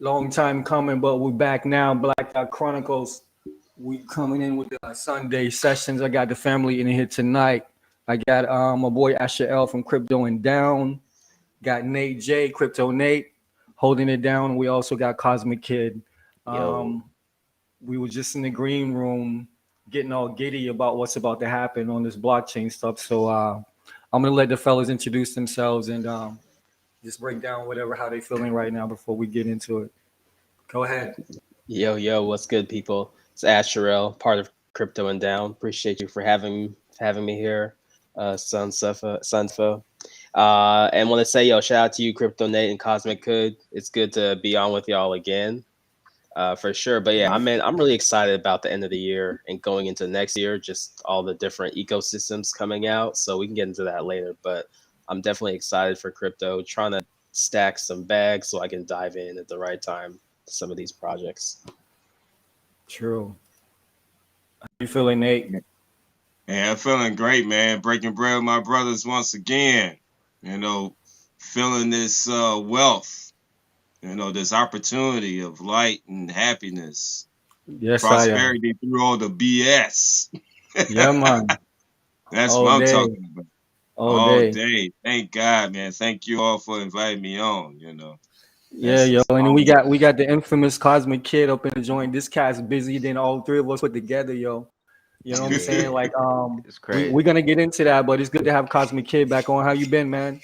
Long time coming, but we're back now. Black Dot Chronicles. We coming in with the Sunday sessions. I got the family in here tonight. I got my boy Asher L from Crypto and Down. Got Nate J, Crypto Nate, holding it down. We also got Cosmic Kid. Yo, Um, we were just in the green room getting all giddy about what's about to happen on this blockchain stuff. So I'm gonna let the fellas introduce themselves and just break down whatever how they feeling right now before we get into it. Go ahead. yo, what's good, people? It's Asherel, part of Crypto and Down. Appreciate you for having me here, Sunfo. And want to say, yo, shout out to you, Crypto Nate and Cosmic Hood. It's good to be on with y'all again, for sure. But yeah, I'm really excited about the end of the year and going into next year. Just all the different ecosystems coming out. So we can get into that later. But I'm definitely excited for crypto. Trying to stack some bags so I can dive in at the right time to some of these projects. True. How you feeling, Nate? Man, I'm feeling great, man. Breaking bread with my brothers once again. You know, feeling this wealth, this opportunity of light and happiness, Yes, I am. prosperity through all the BS. Yeah, man. That's All what I'm day, talking about. all All day. day. Thank God, man. Thank you all for inviting me on. Yeah, That's yo, it's and then we always got we got the infamous Cosmic Kid up in the joint. This cat's busy than all three of us put together, yo. You know what I'm saying? Yeah, Like, it's we're crazy. gonna get into that, but it's good to have Cosmic Kid back on. How you been, man?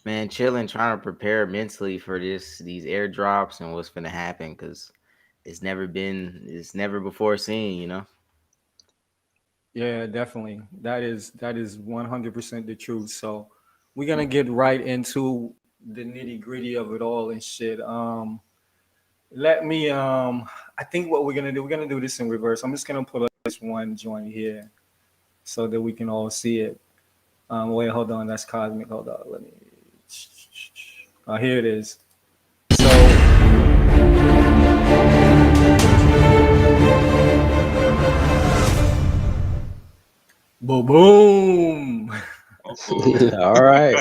Man, chilling, trying to prepare mentally for these airdrops and what's gonna happen because it's never before seen. Yeah, definitely. That is 100% the truth. So we're gonna get right into the nitty gritty of it all and shit. Let me I think what we're gonna do this in reverse. I'm just gonna put up this one joint here so that we can all see it. Wait, hold on, that's Cosmic. Hold on, let me. Here it is. So, boom, boom. uh-oh. All right.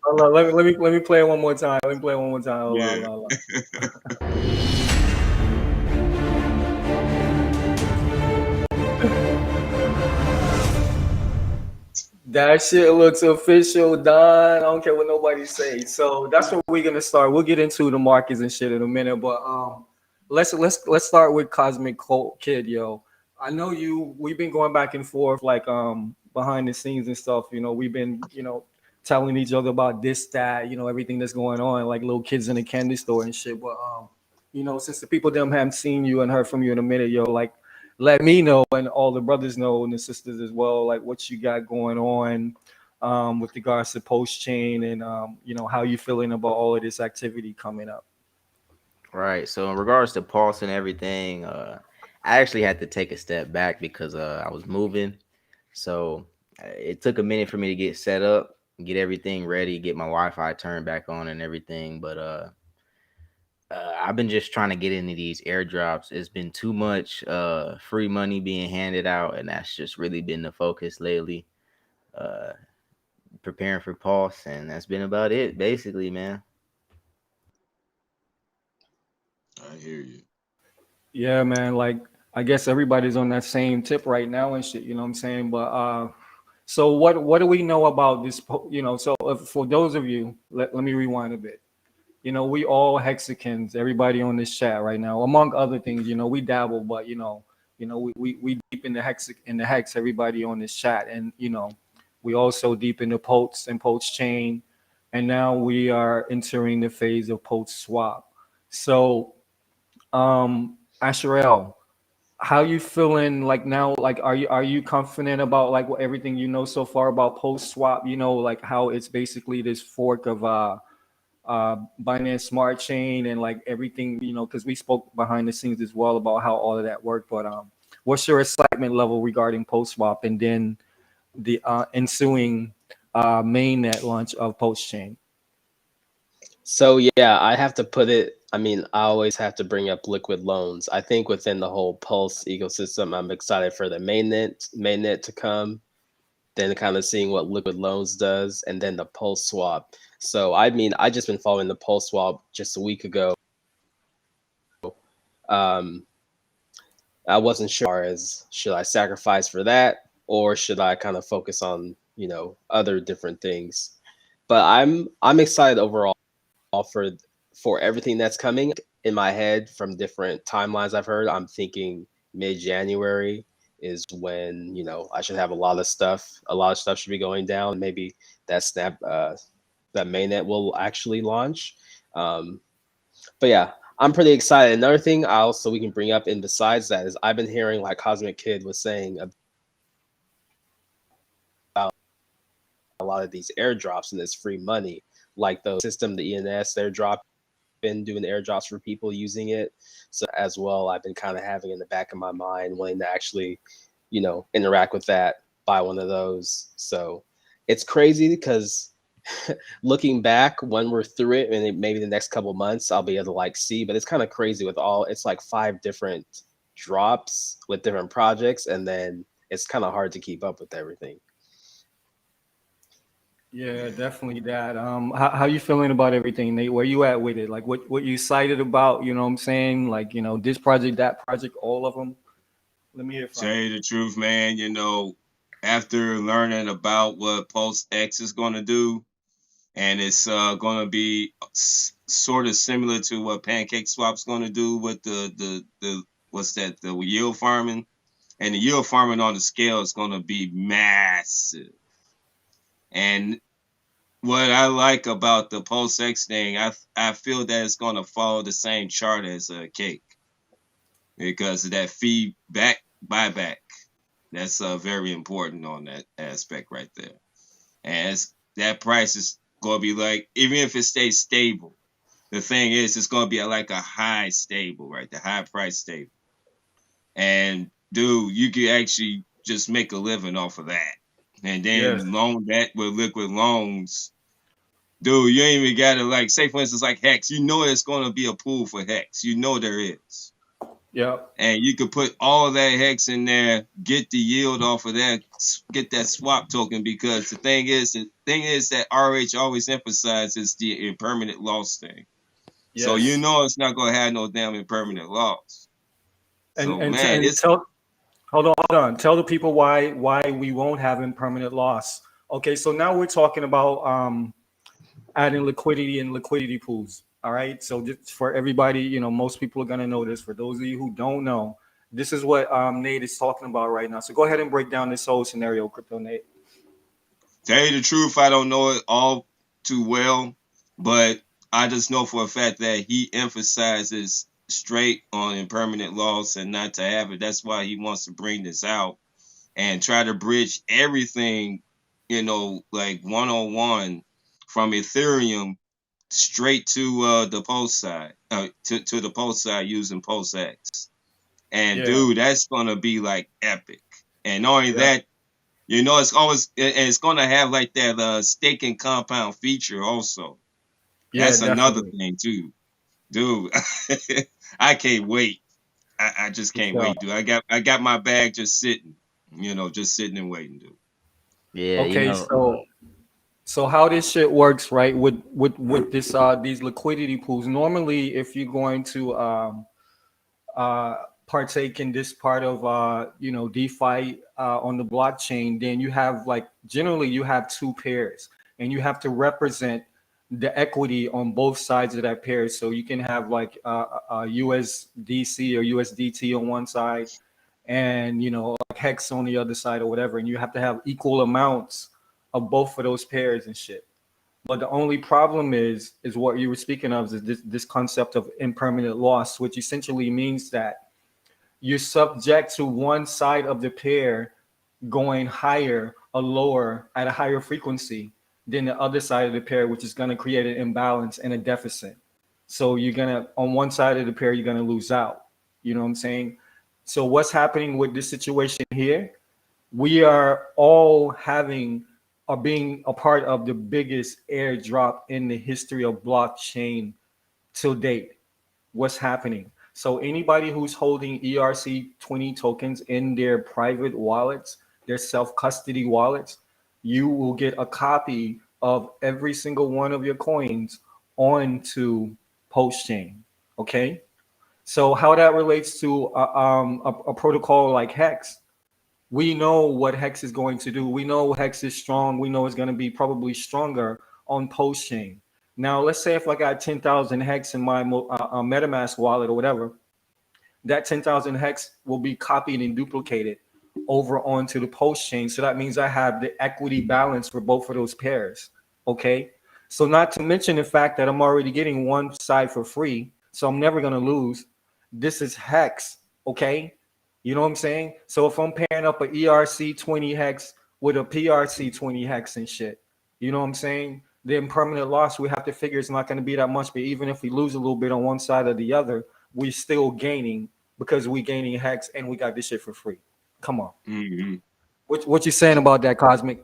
Hold on, let me play it one more time. Let me play it one more time. Hold on, Yeah. hold on, hold That shit looks official, Don. I don't care what nobody says. So that's where we're gonna start. We'll get into the markets and shit in a minute, but let's start with Kid, yo. I know you. We've been going back and forth like behind the scenes and stuff. We've been telling each other about this, that, everything that's going on, like little kids in the candy store and shit. But since the people them haven't seen you and heard from you in a minute, yo, like let me know and all the brothers know and the sisters as well, like what you got going on with regards to post chain and how you feeling about all of this activity coming up. Right. So in regards to pulse and everything, I actually had to take a step back because I was moving. So it took a minute for me to get set up, get everything ready, get my Wi-Fi turned back on and everything. But I've been just trying to get into these airdrops. It's been too much free money being handed out, and that's just really been the focus lately. Uh, Preparing for pulse, and that's been about it, basically, man. I hear you. Yeah, man, like I guess everybody's on that same tip right now and shit, you know what I'm saying? But so what do we know about this so for those of you, let me rewind a bit. We all Hexicans, everybody on this chat right now, among other things, we dabble, but we deep in the hex, everybody on this chat. And we also deep in the posts and post chain. And now we are entering the phase of post swap. So Asherel, how you feeling like now? Like, are you confident about like what everything you know so far about post swap? Like how it's basically this fork of Binance Smart Chain and like everything, because we spoke behind the scenes as well about how all of that worked. But what's your excitement level regarding post swap and then the ensuing mainnet launch of post chain? So yeah, I have to put it. I mean, I always have to bring up liquid loans. I think within the whole Pulse ecosystem, I'm excited for the mainnet to come, then kind of seeing what liquid loans does, and then the Pulse swap. So I mean, I just been following the Pulse swap just a week ago. Um, I wasn't sure as should I sacrifice for that or should I kind of focus on, other different things. But I'm excited overall for everything that's coming. In my head from different timelines I've heard, I'm thinking mid-January is when, I should have a lot of stuff. A lot of stuff should be going down. Maybe that that mainnet will actually launch. Um, but yeah, I'm pretty excited. Another thing I also we can bring up in besides that is I've been hearing like Cosmic Kid was saying about a lot of these airdrops and this free money, like the system, the ENS, they're dropping, doing airdrops for people using it. So as well, I've been kind of having in the back of my mind wanting to actually, interact with that, buy one of those. So it's crazy because looking back when we're through it and maybe the next couple months I'll be able to like see, but it's kind of crazy with it's like 5 different drops with different projects, and then it's kind of hard to keep up with everything. Yeah, definitely that. How you feeling about everything, Nate? Where you at with it? Like, what you excited about? You know what I'm saying? Like, this project, that project, all of them. Let me hear from Tell you. you the truth, man. After learning about what Pulsex is going to do, and it's going to be sort of similar to what Pancake Swap's going to do with the what's that, the yield farming, and the yield farming on the scale is going to be massive. And what I like about the Pulsex thing, I feel that it's going to follow the same chart as a cake because of that feedback buyback. That's very important on that aspect right there. And that price is going to be like, even if it stays stable, the thing is, it's going to be like a high stable, right? The high price stable. And dude, you could actually just make a living off of that. And Yes. then loan that with liquid loans. Dude, you ain't even got to like, say for instance, like Hex, it's going to be a pool for Hex. There is. Yep. And you could put all that Hex in there, get the yield off of that, get that swap token, because the thing is that RH always emphasizes the impermanent loss thing. So Yes. it's not gonna have no damn impermanent loss. So man, And it's tell hold on. Tell the people why we won't have impermanent loss. Okay, so now we're talking about adding liquidity and liquidity pools. All right. So just for everybody, most people are gonna know this. For those of you who don't know, this is what Nate is talking about right now. So go ahead and break down this whole scenario, Crypto Nate. tell you the truth, I don't know it all too well, but I just know for a fact that he emphasizes straight on impermanent loss and not to have it. That's why he wants to bring this out and try to bridge everything, like 101 from Ethereum straight to the Pulse side, to the Pulse side using Pulsex. And Yeah. dude, that's gonna be like epic. And not only Yeah. that, it's always, and it's gonna have like that staking compound feature also. Yeah. That's another Definitely. thing too, dude. I can't wait. I just can't So, wait, dude. I got my bag just sitting, just sitting and waiting, dude. Yeah, okay. So how this shit works, right? With this these liquidity pools. Normally, if you're going to partake in this part of DeFi on the blockchain, then you have like generally you have 2 pairs, and you have to represent the equity on both sides of that pair. So you can have like USDC or USDT on one side, and like Hex on the other side or whatever, and you have to have equal amounts of both of those pairs and shit. But the only problem is what you were speaking of, is this concept of impermanent loss, which essentially means that you're subject to one side of the pair going higher or lower at a higher frequency than the other side of the pair, which is going to create an imbalance and a deficit. So you're going to, on one side of the pair, you're going to lose out. You know what I'm saying? So what's happening with this situation here? We are all having or being a part of the biggest airdrop in the history of blockchain till date. What's happening? So anybody who's holding ERC20 tokens in their private wallets, their self-custody wallets, you will get a copy of every single one of your coins onto Postchain. Okay? So how that relates to a protocol like Hex, we know what Hex is going to do. We know Hex is strong. We know it's going to be probably stronger on post chain. Now, let's say if I got 10,000 Hex in my MetaMask wallet or whatever, that 10,000 Hex will be copied and duplicated over onto the post chain. So that means I have the equity balance for both of those pairs. Okay. So not to mention the fact that I'm already getting one side for free. So I'm never going to lose. This is Hex. Okay. You know what I'm saying? So if I'm pairing up a ERC 20 Hex with a PRC 20 Hex and shit, you know what I'm saying? Then permanent loss, we have to figure it's not going to be that much. But even if we lose a little bit on one side or the other, we still gaining because we gaining Hex and we got this shit for free. Come on. Mm-hmm. What you saying about that, Cosmic?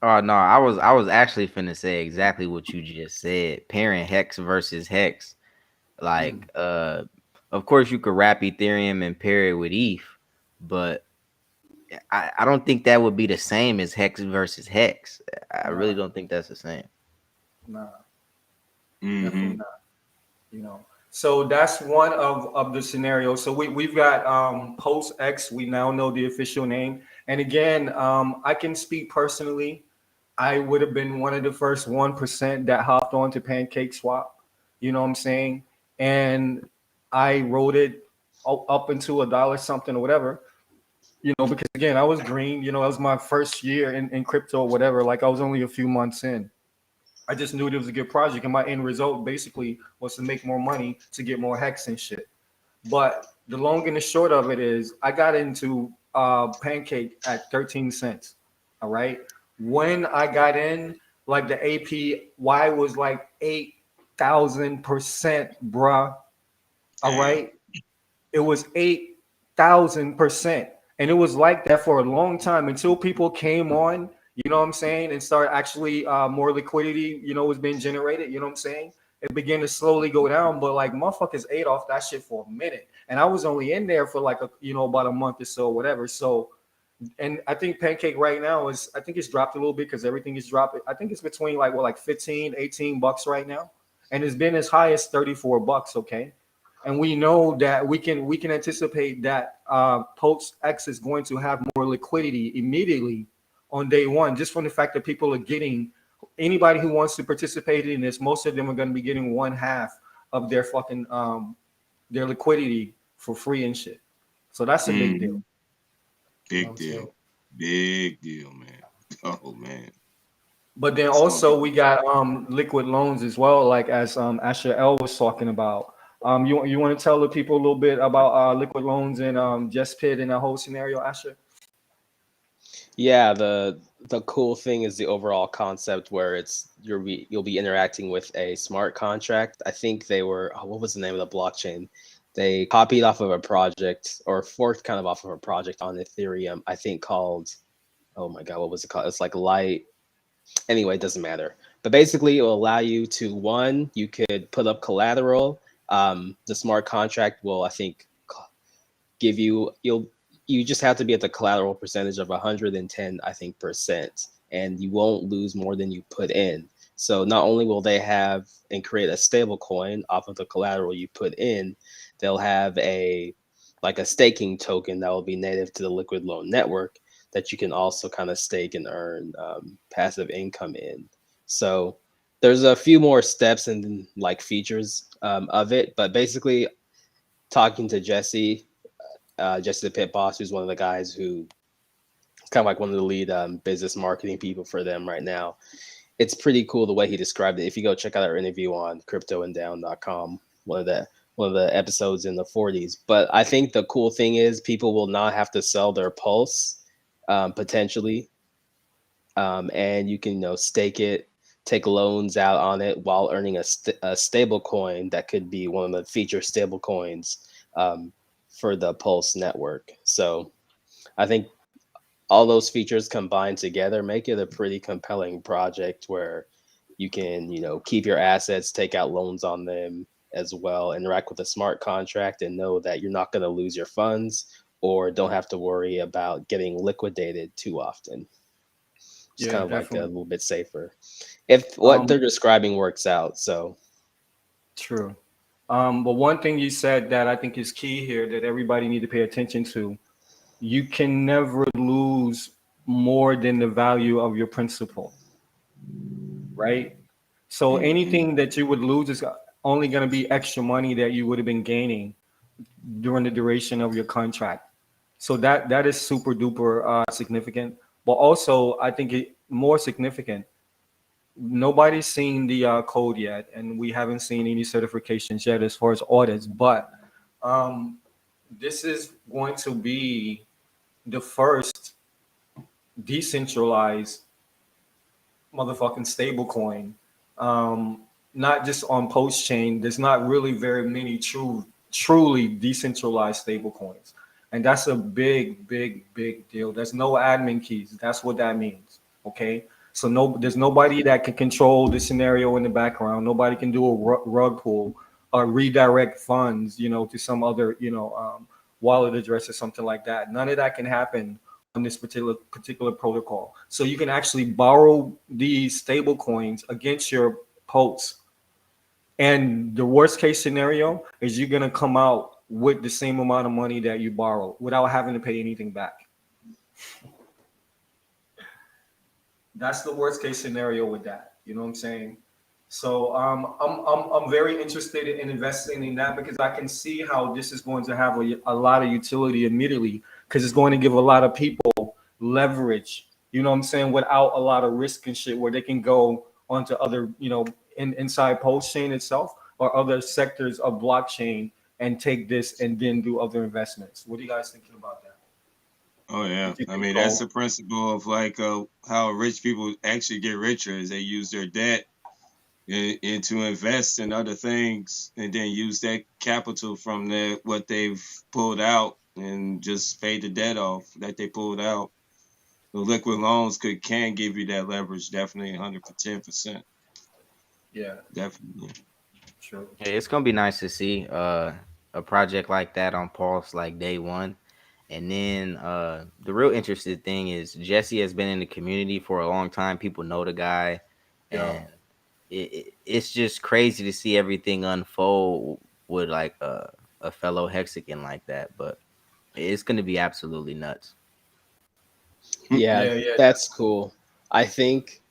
Oh no, I was actually finna say exactly what you just said. Pairing Hex versus Hex. Like of course you could wrap Ethereum and pair it with ETH, but I don't think that would be the same as Hex versus Hex. I really don't think that's the same. Nah, Mm-hmm. definitely not. You know. So that's one of the scenarios. So we've got Pulsex. We now know the official name. And again, I can speak personally. I would have been one of the first 1% that hopped onto Pancake Swap. You know what I'm saying? And I wrote it up into a dollar something or whatever. You know, because again, I was green. You know, that was my first year in crypto or whatever. Like I was only a few months in. I just knew it was a good project, and my end result basically was to make more money to get more Hex and shit. But the long and the short of it is, I got into Pancake at 13 cents. All right. When I got in, like the APY was like 8,000%, bruh. All Damn. right. It was 8,000%. And it was like that for a long time until people came on, you know what I'm saying, and started actually more liquidity, you know, was being generated, you know what I'm saying? It began to slowly go down, but like motherfuckers ate off that shit for a minute. And I was only in there for like about a month or so, whatever. So, and I think Pancake right now is, I think it's dropped a little bit because everything is dropping. I think it's between like 15, $18 right now. And it's been as high as $34, okay? And we know that we can anticipate that Post X is going to have more liquidity immediately on day one, just from the fact that people are getting, anybody who wants to participate in this, most of them are going to be getting one half of their fucking their liquidity for free and shit. So that's a big deal. Mm-hmm. You know what Big I'm saying? deal. Big deal, man. Oh man. But then It's gonna also be we got liquid loans as well, like as Asher L was talking about. You want to tell the people a little bit about liquid loans and Just Pit and that whole scenario, Asher? Yeah, the cool thing is the overall concept where you'll be interacting with a smart contract. I think they were what was the name of the blockchain? They copied off of a project or forked kind of off of a project on Ethereum. I think called, oh my god, what was it called? It's like Light. Anyway, it doesn't matter. But basically, it will allow you to, one, you could put up collateral. The smart contract will, I think, give you just have to be at the collateral percentage of 110, I think, percent, and you won't lose more than you put in. So not only will they have and create a stable coin off of the collateral you put in, they'll have a staking token that will be native to the Liquid Loan network that you can also kind of stake and earn passive income in. So there's a few more steps and like features of it, but basically talking to Jesse the Pit Boss, who's one of the guys who kind of like one of the lead business marketing people for them right now. It's pretty cool the way he described it. If you go check out our interview on cryptoanddown.com, one of the episodes in the 40s. But I think the cool thing is people will not have to sell their pulse potentially, and you can stake it, take loans out on it while earning a stable coin that could be one of the feature stable coins for the Pulse network. So I think all those features combined together make it a pretty compelling project where you can, keep your assets, take out loans on them as well, interact with a smart contract and know that you're not going to lose your funds or don't have to worry about getting liquidated too often. Just Yeah, kind of like a definitely. little bit safer if what they're describing works out. So True. But one thing you said that I think is key here that everybody need to pay attention to: you can never lose more than the value of your principal, right? So Mm-hmm. anything that you would lose is only going to be extra money that you would have been gaining during the duration of your contract. So that is super duper significant. But also, I think it more significant. Nobody's seen the code yet, and we haven't seen any certifications yet as far as audits. But um, this is going to be the first decentralized motherfucking stable coin. Um, Not just on post chain. There's not really very many truly decentralized stable coins. And that's a big, big, big deal. There's no admin keys. That's what that means. Okay. So there's nobody that can control the scenario in the background. Nobody can do a rug pull or redirect funds, to some other, wallet address or something like that. None of that can happen on this particular protocol. So you can actually borrow these stable coins against your posts. And the worst case scenario is you're gonna come out with the same amount of money that you borrowed without having to pay anything back. That's the worst case scenario with that. You know what I'm saying? So I'm very interested in investing in that because I can see how this is going to have a lot of utility immediately because it's going to give a lot of people leverage. You know what I'm saying? Without a lot of risk and shit, where they can go onto other, inside post chain itself or other sectors of blockchain and take this and then do other investments. What are you guys thinking about that? Oh yeah, What do you I think, mean that's Cole? the principle of like how rich people actually get richer is they use their debt and to invest in other things and then use that capital from what they've pulled out and just pay the debt off that they pulled out. The liquid loans can give you that leverage, definitely 110%. Yeah, Definitely. true. Yeah, it's gonna be nice to see a project like that on Pulse like day one. And then the real interesting thing is Jesse has been in the community for a long time. People know the guy, Yeah. and it's just crazy to see everything unfold with like a fellow Hexican like that. But it's gonna be absolutely nuts. Yeah, Yeah, yeah, that's cool. I think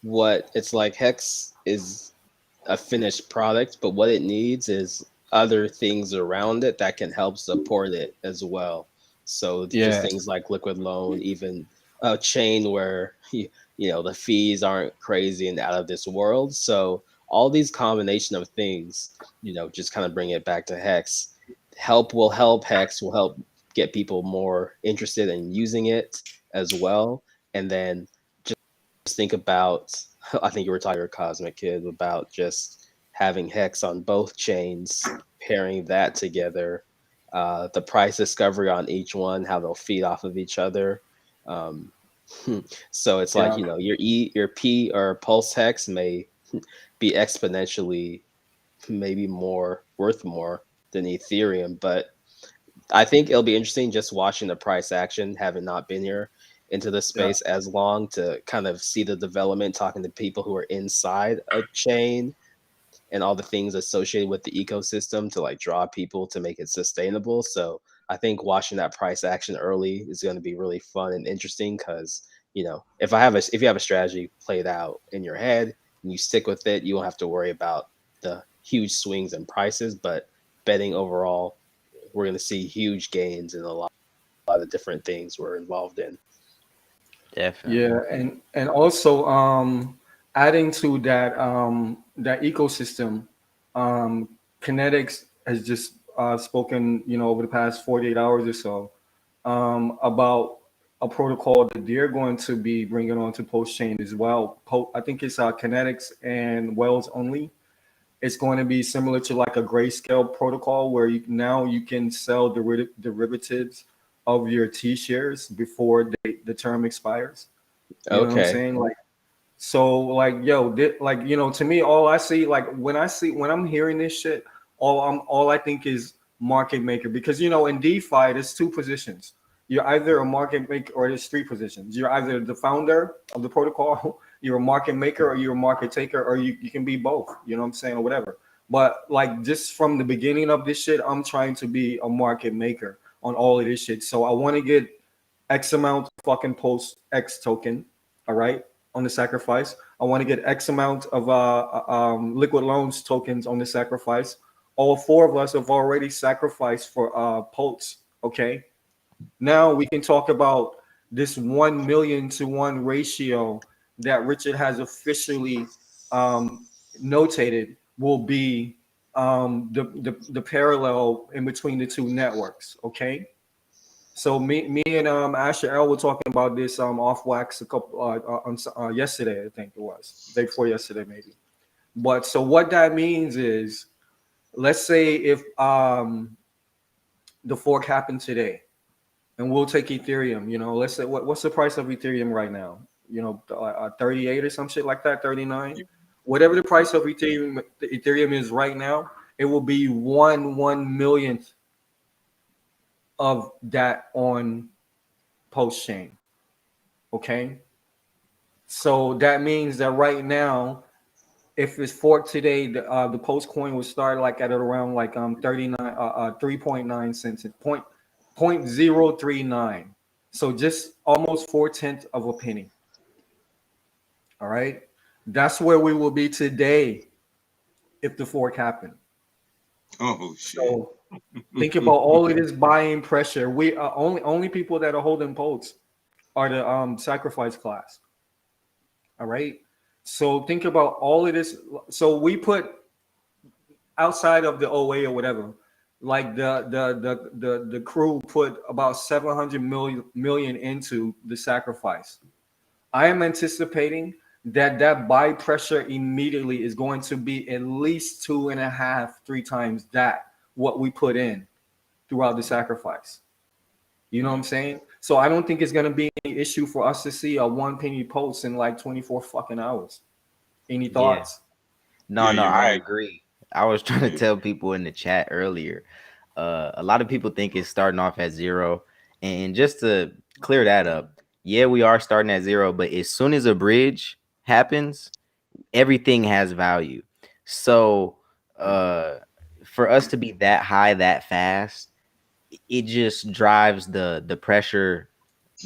what it's like Hex is a finished product, but what it needs is other things around it that can help support it as well. So just yeah, things like liquid loan, even a chain where the fees aren't crazy and out of this world. So all these combination of things, just kind of bring it back to Hex. Hex will help get people more interested in using it as well. And then just think about, I think you were talking to your Cosmic Kid about just having Hex on both chains, pairing that together, the price discovery on each one, how they'll feed off of each other. Um, so it's like, yeah. your P or Pulse Hex may be exponentially maybe more worth more than Ethereum, but I think it'll be interesting just watching the price action, having not been here into the Yeah. space as long to kind of see the development, talking to people who are inside a chain and all the things associated with the ecosystem to like draw people to make it sustainable. So I think watching that price action early is going to be really fun and interesting because if you have a strategy played out in your head and you stick with it, you won't have to worry about the huge swings in prices. But betting overall, we're going to see huge gains in a lot of different things we're involved in. Definitely. Yeah, and also adding to that ecosystem, um, Kinetics has just spoken, over the past 48 hours or so, about a protocol that they're going to be bringing on to Post Chain as well. I think it's Kinetics and Wells only. It's going to be similar to like a grayscale protocol where you can sell derivatives of your T shares before the term expires. You know what I'm Okay. saying? Like, so like, yo, like, to me, all I see, like when I'm hearing this shit, all I think is market maker because in DeFi there's two positions. You're either a market maker or there's three positions. You're either the founder of the protocol, you're a market maker, or you're a market taker, or you can be both. You know what I'm saying, or whatever. But like just from the beginning of this shit, I'm trying to be a market maker on all of this shit. So I want to get X amount of fucking post X token, all right, on the sacrifice. I want to get X amount of liquid loans tokens on the sacrifice. All four of us have already sacrificed for Pulse. Okay. Now we can talk about this 1,000,000 to 1 ratio that Richard has officially notated will be the parallel in between the two networks. Okay. So me and Asher L were talking about this off wax a couple on yesterday, I think it was day before yesterday maybe. But so what that means is, let's say if the fork happened today, and we'll take Ethereum. You know, let's say what's the price of Ethereum right now? You know, 38 or some shit like that, 39. Whatever the price of Ethereum is right now, it will be 1/1,000,000th of that on post chain. Okay, so that means that right now, if it's forked today, the post coin will start like at around like 39 3.9 cents, point 0.039. So just almost 4/10 of a penny. All right, that's where we will be today if the fork happened. Oh shit. So think about all of this buying pressure. We are only people that are holding posts are the sacrifice class. All right. So think about all of this. So we put outside of the OA or whatever, like the crew put about 700 million into the sacrifice. I am anticipating that buy pressure immediately is going to be at least 2.5, 3 times that what we put in throughout the sacrifice. You know what I'm saying? So I don't think it's gonna be any issue for us to see a 1 penny post in like 24 fucking hours. Any Yeah. thoughts? No, Yeah, no, you're I right. agree. I was trying to Yeah. tell people in the chat earlier. A lot of people think it's starting off at zero, and just to clear that up, yeah, we are starting at zero, but as soon as a bridge happens, everything has value. So, for us to be that high that fast, it just drives the pressure,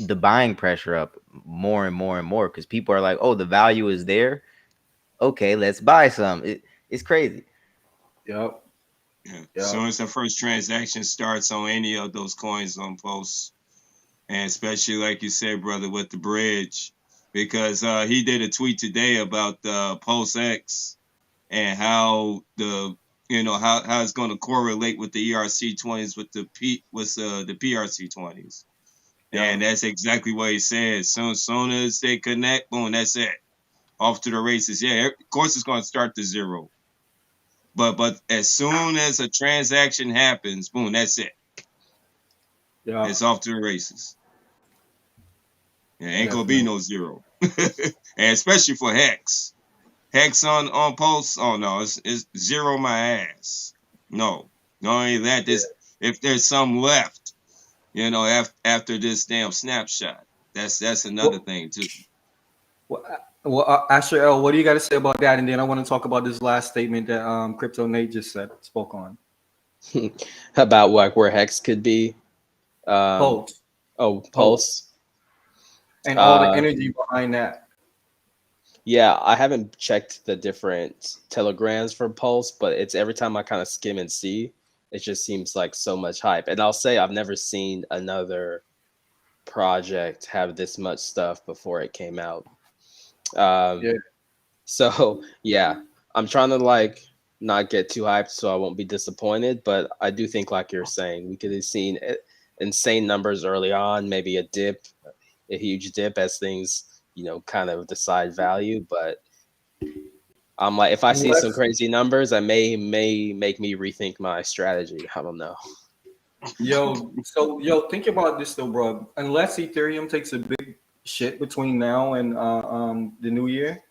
the buying pressure up more and more and more because people are like, oh, the value is there. Okay, let's buy some. It's crazy. Yep. Yeah. As Yep. soon as the first transaction starts on any of those coins on posts, and especially like you said, brother, with the bridge, because he did a tweet today about Pulsex and how how it's going to correlate with the ERC20s with the PRC20s, and Yep. that's exactly what he said. Soon as they connect, boom, that's it. Off to the races. Yeah, of course it's going to start to zero. But as soon as a transaction happens, boom, that's it. Yep. It's off to the races. Yeah, ain't gonna be Definitely. no zero. And especially for Hex. Hex on Pulse, oh no, it's zero my ass. No. Not only that, Yeah. if there's some left, after this damn snapshot. That's another Well, thing too. Asher L, what do you got to say about that? And then I want to talk about this last statement that Crypto Nate just spoke on. About like where Hex could be. Um, Pulse. oh, Pulse. Pulse. And all the Uh, energy behind that. yeah, I haven't checked the different telegrams for Pulse, but it's every time I kind of skim and see, it just seems like so much hype. And I'll say I've never seen another project have this much stuff before it came out. Um, Yeah. so yeah, I'm trying to like not get too hyped so I won't be disappointed, but I do think like you're saying, we could have seen insane numbers early on, maybe a dip, a huge dip as things, kind of decide value, but I'm like, if I see some Unless, crazy numbers, I may make me rethink my strategy. I don't know. think about this though, bro. Unless Ethereum takes a big shit between now and the new year,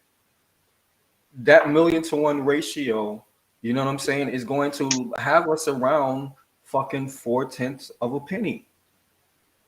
that 1,000,000 to 1 ratio, you know what I'm saying, is going to have us around fucking 4/10 of a penny.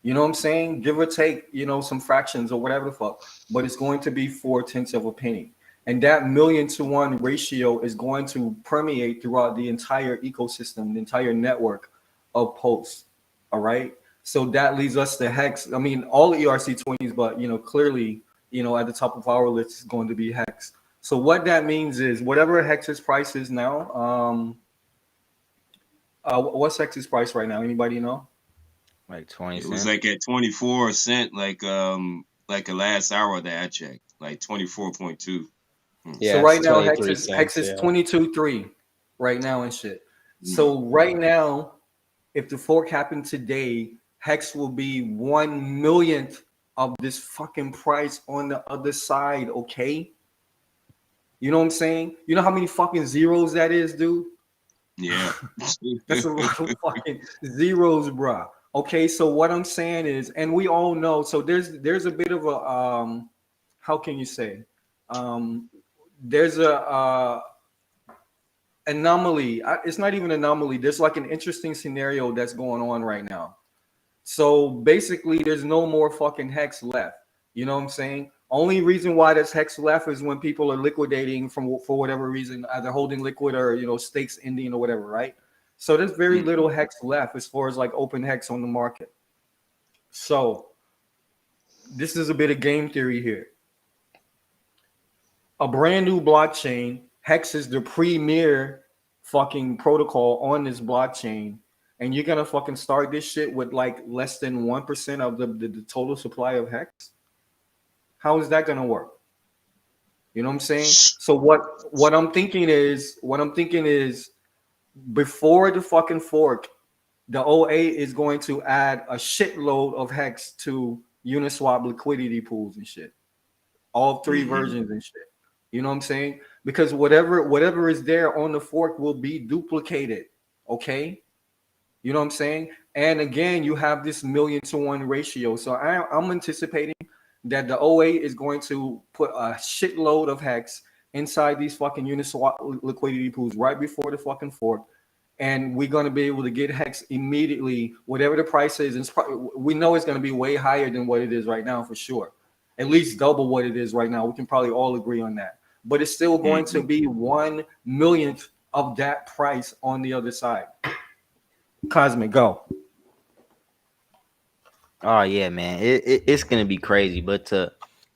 You know what I'm saying? Give or take, some fractions or whatever the fuck. But it's going to be 4/10 of a penny. And that 1,000,000 to 1 ratio is going to permeate throughout the entire ecosystem, the entire network of posts. All right. So that leads us to Hex. I mean, all the ERC20s, but clearly, at the top of our list is going to be Hex. So what that means is whatever Hex's price is now. What's Hex's price right now? Anybody know? Like 20 It cents. was like at 24 cent, like a last hour that I checked, like 24.2. Yeah, So right it's now 23 Hex cents. is Yeah. 22.3 right now and shit. Mm. So right now, if the fork happened today, Hex will be 1 millionth of this fucking price on the other side. Okay, you know what I'm saying? You know how many fucking zeros that is, dude? Yeah. That's a lot of fucking zeros, bruh. Okay, so what I'm saying is, and we all know, so there's a bit of a how can you say? There's a anomaly. It's not even anomaly. There's like an interesting scenario that's going on right now. So basically, there's no more fucking Hex left. You know what I'm saying? Only reason why there's Hex left is when people are liquidating for whatever reason, either holding liquid or stakes ending or whatever, right? So there's very little Hex left as far as like open Hex on the market. So this is a bit of game theory here. A brand new blockchain, Hex is the premier fucking protocol on this blockchain, and you're gonna fucking start this shit with like less than 1% of the total supply of Hex. How is that gonna work? You know what I'm saying? So what I'm thinking is before the fucking fork, the '08 is going to add a shitload of Hex to Uniswap liquidity pools and shit. All 3 versions and shit. You know what I'm saying? Because whatever is there on the fork will be duplicated. Okay. You know what I'm saying? And again, you have this 1,000,000 to 1 ratio. So I'm anticipating that the '08 is going to put a shitload of Hex inside these fucking Uniswap liquidity pools right before the fucking fork. And we're going to be able to get Hex immediately, whatever the price is. And we know it's going to be way higher than what it is right now for sure. At least double what it is right now. We can probably all agree on that. But it's still going to be 1 millionth of that price on the other side. Cosmic, go. Oh yeah, man. It's gonna be crazy. But to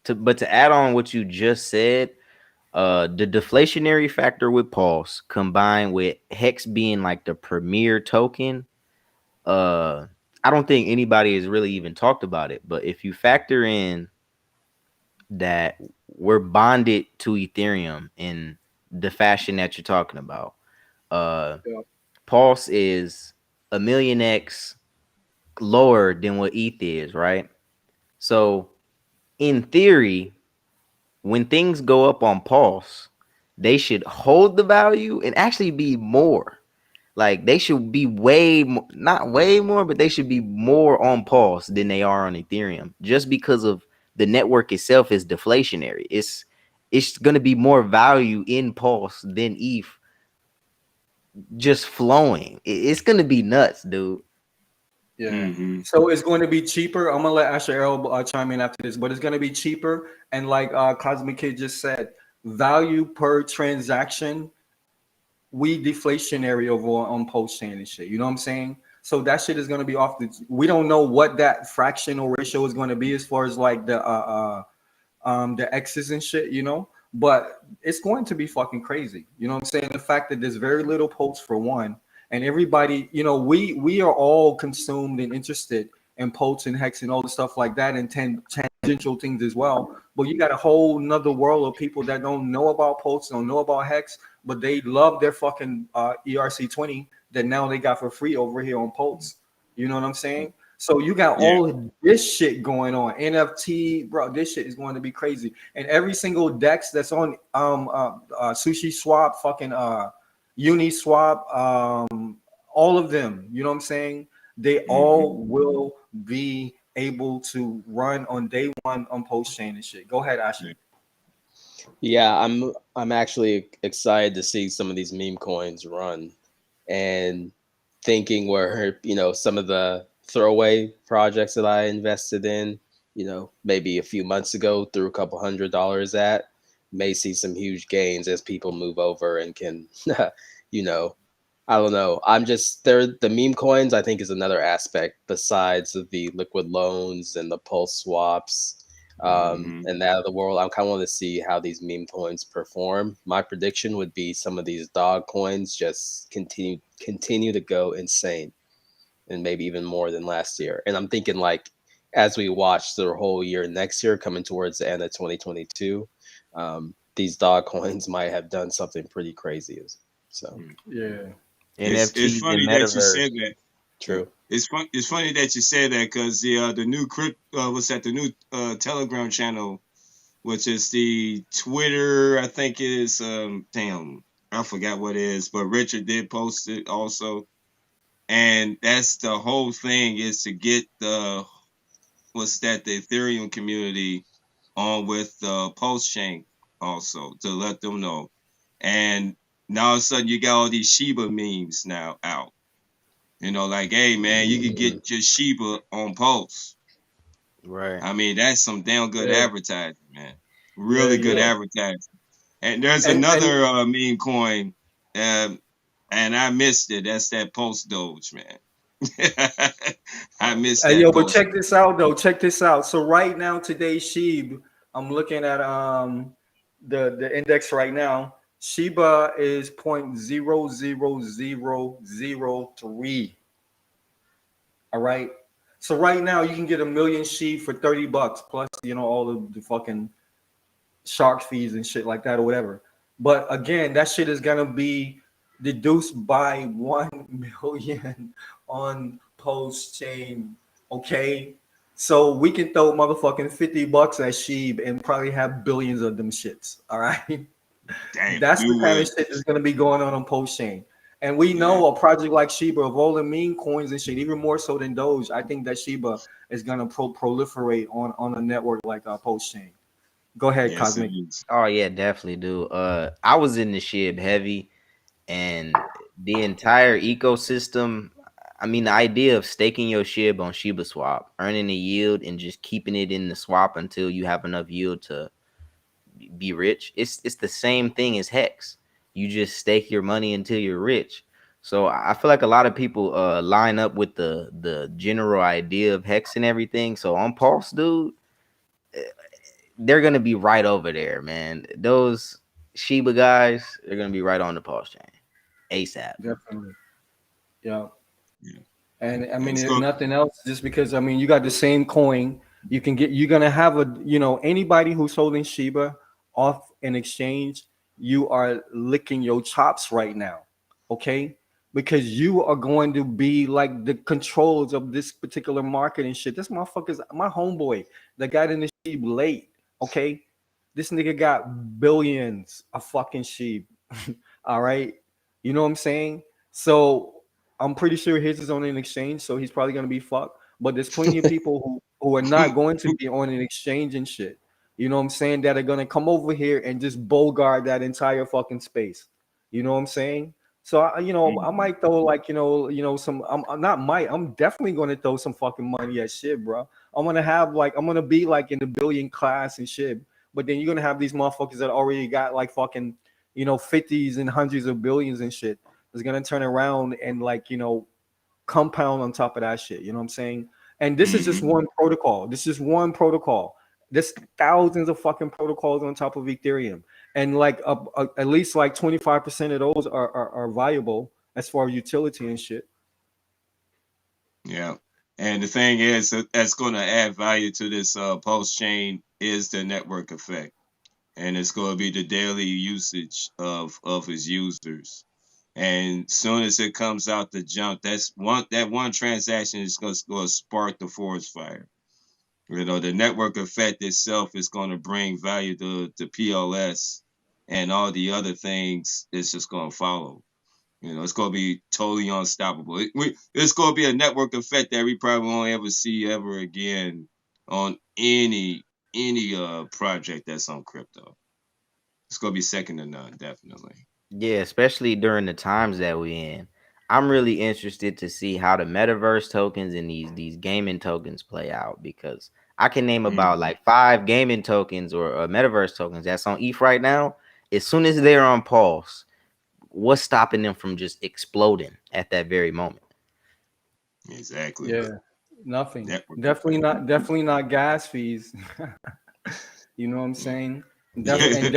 add on what you just said, the deflationary factor with Pulse combined with Hex being like the premier token, I don't think anybody has really even talked about it. But if you factor in that we're bonded to Ethereum in the fashion that you're talking about, Pulse is 1,000,000x lower than what ETH is, right? So in theory, when things go up on Pulse, they should hold the value and actually be more. Like they should be way more, not way more, but they should be more on Pulse than they are on Ethereum, just because of the network itself is deflationary. It's going to be more value in Pulse than ETH just flowing. It's going to be nuts, dude. Yeah. So it's going to be cheaper. I'm gonna let Asher Errol chime in after this, but it's going to be cheaper. And like Cosmic Kid just said, value per transaction, we deflationary over on post chain and shit. You know what I'm saying? So that shit is going to be off the. We don't know what that fractional ratio is going to be as far as like the X's and shit. But it's going to be fucking crazy. You know what I'm saying? The fact that there's very little post for one. And everybody, we are all consumed and interested in Pulse and Hex and all the stuff like that and tangential things as well. But you got a whole nother world of people that don't know about Pulse, don't know about Hex, but they love their fucking ERC20 that now they got for free over here on Pulse. You know what I'm saying? So you got all of this shit going on. NFT, bro, this shit is going to be crazy. And every single DEX that's on Sushi Swap, fucking Uniswap, all of them, you know what I'm saying? They all will be able to run on day one on post chain and shit. Go ahead, Ashley. Yeah, I'm actually excited to see some of these meme coins run, and thinking where some of the throwaway projects that I invested in, maybe a few months ago, threw a couple $100 at. may see some huge gains as people move over and can, you know, I don't know. I'm just there. The meme coins, I think, is another aspect besides the liquid loans and the pulse swaps, Mhm. and that of the world. I kind of want to see how these meme coins perform. My prediction would be some of these dog coins just continue to go insane, and maybe even more than last year. And I'm thinking like as we watch the whole year next year, coming towards the end of 2022, these dog coins might have done something pretty crazy. So Yeah. It's NFTs and funny that you metaverse. said that. true. It's funny that you said that because the new crypt what's that, the new Telegram channel, which is the Twitter, I think is damn, I forgot what it is, but Richard did post it also. And that's the whole thing, is to get the the Ethereum community on with the Pulse chain also, to let them know. And now all of a sudden you got all these Shiba memes now out. Like, hey man, you could Mhm. get your Shiba on Pulse. Right. I mean, that's some damn good Yeah. advertising, man. Yeah. Really good Yeah. advertising. And there's And another meme coin, and I missed it. That's that Pulse Doge, man. I missed Hey, that yo, but Pulse. check this out though. Check this out. So right now, today's Sheeb, I'm looking at the index right now. Shiba is 0.00003. All right. So right now you can get a million Sheeb for $30 plus, all of the fucking shark fees and shit like that or whatever. But again, that shit is gonna be deduced by 1 million on post chain. Okay. So we can throw motherfucking $50 at Sheeb and probably have billions of them shits. All right. Damn, That's the you kind of would. shit that's gonna be going on post chain. And we Yeah. know a project like Shiba of all the meme coins and shit, even more so than Doge. I think that Shiba is gonna proliferate on a network like post chain. Go ahead, Yes, it Cosmic. is. Oh yeah, definitely do. I was in the SHIB heavy, and the entire ecosystem. I mean, the idea of staking your SHIB on Shiba Swap, earning a yield, and just keeping it in the swap until you have enough yield to be rich. It's the same thing as Hex. You just stake your money until you're rich. So I feel like a lot of people line up with the general idea of Hex and everything. So on Pulse, dude, they're gonna be right over there, man. Those Shiba guys, they're gonna be right on the Pulse chain ASAP. Definitely. Yeah. Yeah. And I And mean, it's if going. nothing else, just because I mean, you got the same coin, you're gonna have anybody who's holding Shiba off in exchange, you are licking your chops right now, okay? Because you are going to be like the controls of this particular market and shit. This motherfucker's my homeboy that got in the Shiba late, okay? This nigga got billions of fucking Shiba. All right, you know what I'm saying? So I'm pretty sure his is on an exchange, so he's probably gonna be fucked. But there's plenty of people who are not going to be on an exchange and shit. You know what I'm saying? That are gonna come over here and just bogart that entire fucking space. You know what I'm saying? So I might throw like some. I'm not might. I'm definitely gonna throw some fucking money at shit, bro. I'm gonna be like in the billion class and shit. But then you're gonna have these motherfuckers that already got like fucking 50s and hundreds of billions and shit is gonna turn around and like compound on top of that shit. You know what I'm saying? And this is just Mhm. one protocol. This is one protocol. There's thousands of fucking protocols on top of Ethereum, and like at least like 25% of those are viable as far as utility and shit. Yeah. And the thing is that's going to add value to this Pulse chain is the network effect, and it's going to be the daily usage of his users. And soon as it comes out the jump, that one transaction is going to spark the forest fire. The network effect itself is going to bring value to PLS, and all the other things is just going to follow. It's going to be totally unstoppable. It's going to be a network effect that we probably won't ever see ever again on any project that's on crypto. It's going to be second to none, definitely. Yeah, especially during the times that we in. I'm really interested to see how the metaverse tokens and these gaming tokens play out, because I can name about Mm. like 5 gaming tokens or metaverse tokens that's on ETH right now. As soon as they're on pause, what's stopping them from just exploding at that very moment? Exactly. Yeah, nothing. Network Definitely effect. not. Definitely not gas fees. You know what I'm saying? Definitely, and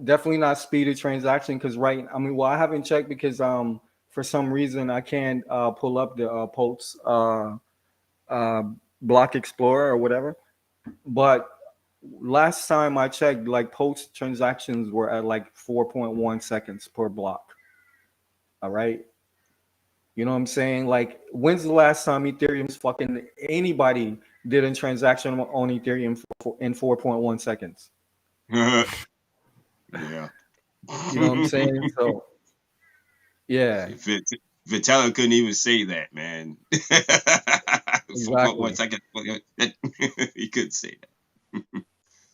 definitely not speed of transaction. Because I mean, well, I haven't checked because for some reason I can't pull up the Pulse uh block explorer or whatever. But last time I checked, like Pulse transactions were at like 4.1 seconds per block. All right. You know what I'm saying? Like, when's the last time Ethereum's fucking anybody did a transaction on Ethereum in 4.1 seconds? Yeah. You know what I'm saying? So, yeah, Vit- Vitalik couldn't even say that, man. For what exactly. 1 second? He couldn't say that.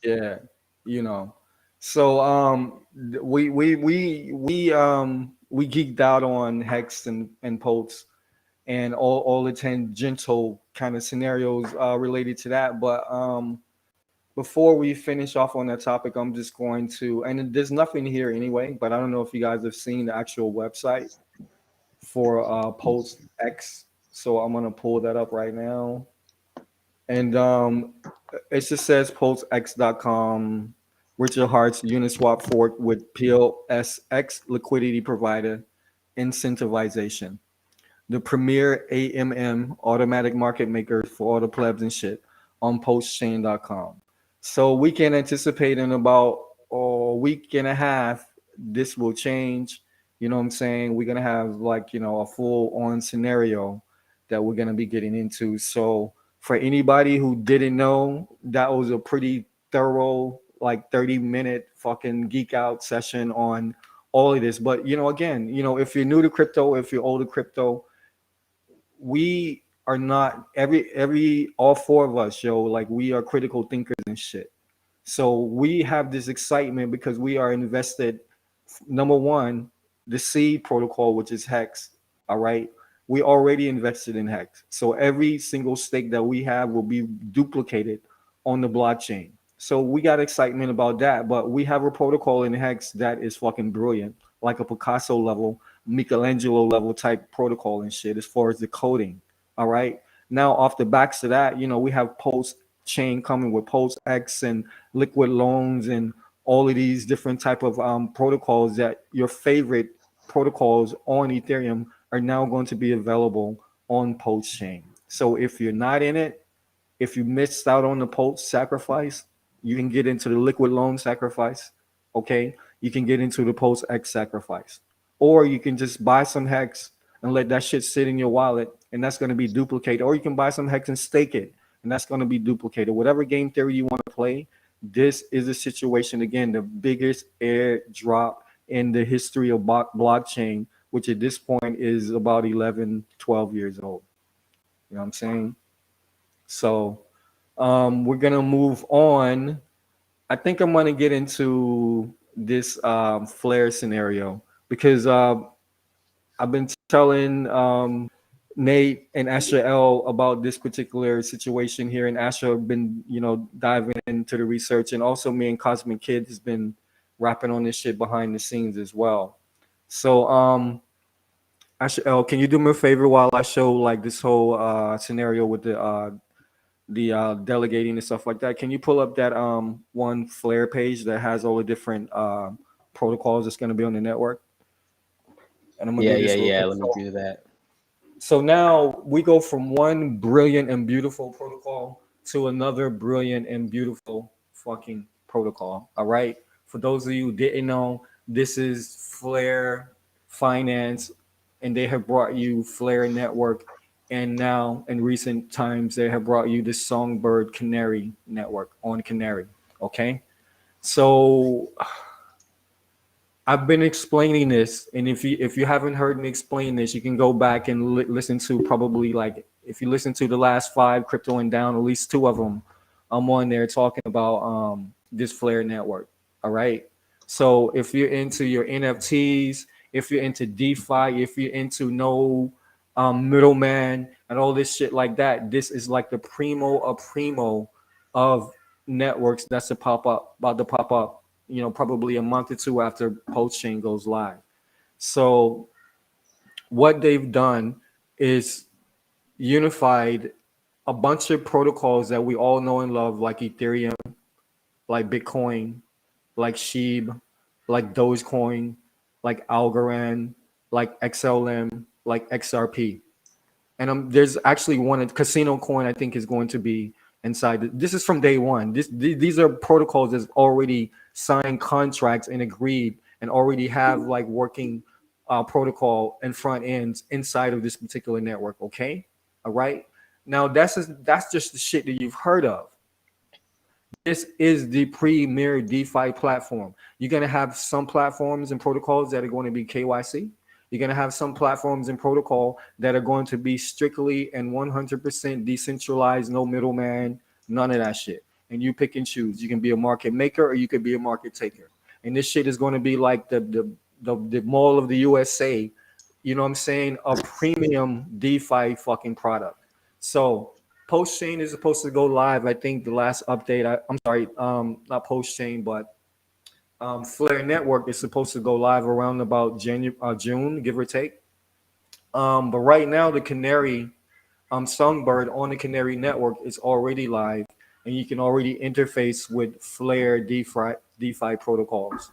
Yeah, you know. So, we geeked out on Hex and Pulse and all the tangential kind of scenarios related to that. But before we finish off on that topic, I'm just going to, and there's nothing here anyway, but I don't know if you guys have seen the actual website for Pulse X. So I'm gonna pull that up right now. And it just says pulsex.com, Richard Hart's Uniswap fork with PLSX liquidity provider incentivization. The premier AMM automatic market maker for all the plebs and shit on postchain.com. So we can anticipate in about a week and a half, this will change. You know what I'm saying? We're gonna have like, a full on scenario that we're gonna be getting into. So for anybody who didn't know, that was a pretty thorough, like 30-minute fucking geek out session on all of this. But again, if you're new to crypto, if you're old to crypto, we are not every all four of us, yo, like we are critical thinkers and shit. So we have this excitement because we are invested. Number one, the seed protocol, which is Hex. All right. We already invested in Hex. So every single stake that we have will be duplicated on the blockchain. So we got excitement about that. But we have a protocol in Hex that is fucking brilliant, like a Picasso level, Michelangelo level type protocol and shit as far as the coding. All right. Now, off the backs of that, we have Pulse chain coming with Pulse X and liquid loans and all of these different type of protocols that your favorite protocols on Ethereum are now going to be available on Pulse chain. So if you're not in it, if you missed out on the Pulse sacrifice, you can get into the liquid loan sacrifice. Okay, you can get into the Pulse X sacrifice, or you can just buy some Hex and let that shit sit in your wallet, and that's going to be duplicated. Or you can buy some Hex and stake it, and that's going to be duplicated. Whatever game theory you want to play, this is a situation, again, the biggest airdrop in the history of blockchain, which at this point is about 11, 12 years old. You know what I'm saying? So we're going to move on. I think I'm going to get into this flare scenario because I've been telling Nate and Asher L about this particular situation here, and Asher have been, diving into the research, and also me and Cosmic Kid has been rapping on this shit behind the scenes as well. So, Asher L, can you do me a favor while I show like this whole scenario with the delegating and stuff like that? Can you pull up that one Flare page that has all the different protocols that's going to be on the network? And I'm gonna Yeah, do yeah, this real yeah. quick. Let me do that. So now we go from one brilliant and beautiful protocol to another brilliant and beautiful fucking protocol. All right. For those of you who didn't know, this is Flare Finance, and they have brought you Flare Network. And now in recent times, they have brought you the Songbird Canary Network on Canary. Okay. So I've been explaining this, and if you haven't heard me explain this, you can go back and listen to probably like if you listen to the last 5 crypto and down, at least 2 of them, I'm on there talking about this Flare network. All right. So if you're into your NFTs, if you're into DeFi, if you're into no middleman, and all this shit like that. This is like the primo of networks that's to pop up, about to pop up, probably a month or two after Pulse Chain goes live. So what they've done is unified a bunch of protocols that we all know and love, like Ethereum, like Bitcoin, like Sheeb, like Dogecoin, like Algorand, like XLM, like XRP. And there's actually one, Casino Coin, I think is going to be inside. This is from day one. These are protocols that's already signed contracts and agreed and already have like working protocol and front ends inside of this particular network. Okay, all right. Now that's just the shit that you've heard of. This is the premier DeFi platform. You're going to have some platforms and protocols that are going to be KYC. You're going to have some platforms and protocol that are going to be strictly and 100% decentralized, no middleman, none of that shit. And you pick and choose. You can be a market maker or you could be a market taker. And this shit is going to be like the mall of the USA. You know what I'm saying? A premium DeFi fucking product. So Post Chain is supposed to go live. I think the last update. I'm sorry, not Post Chain, but Flare Network is supposed to go live around about June, give or take. But right now, the Canary Songbird on the Canary Network is already live, and you can already interface with Flare DeFi protocols.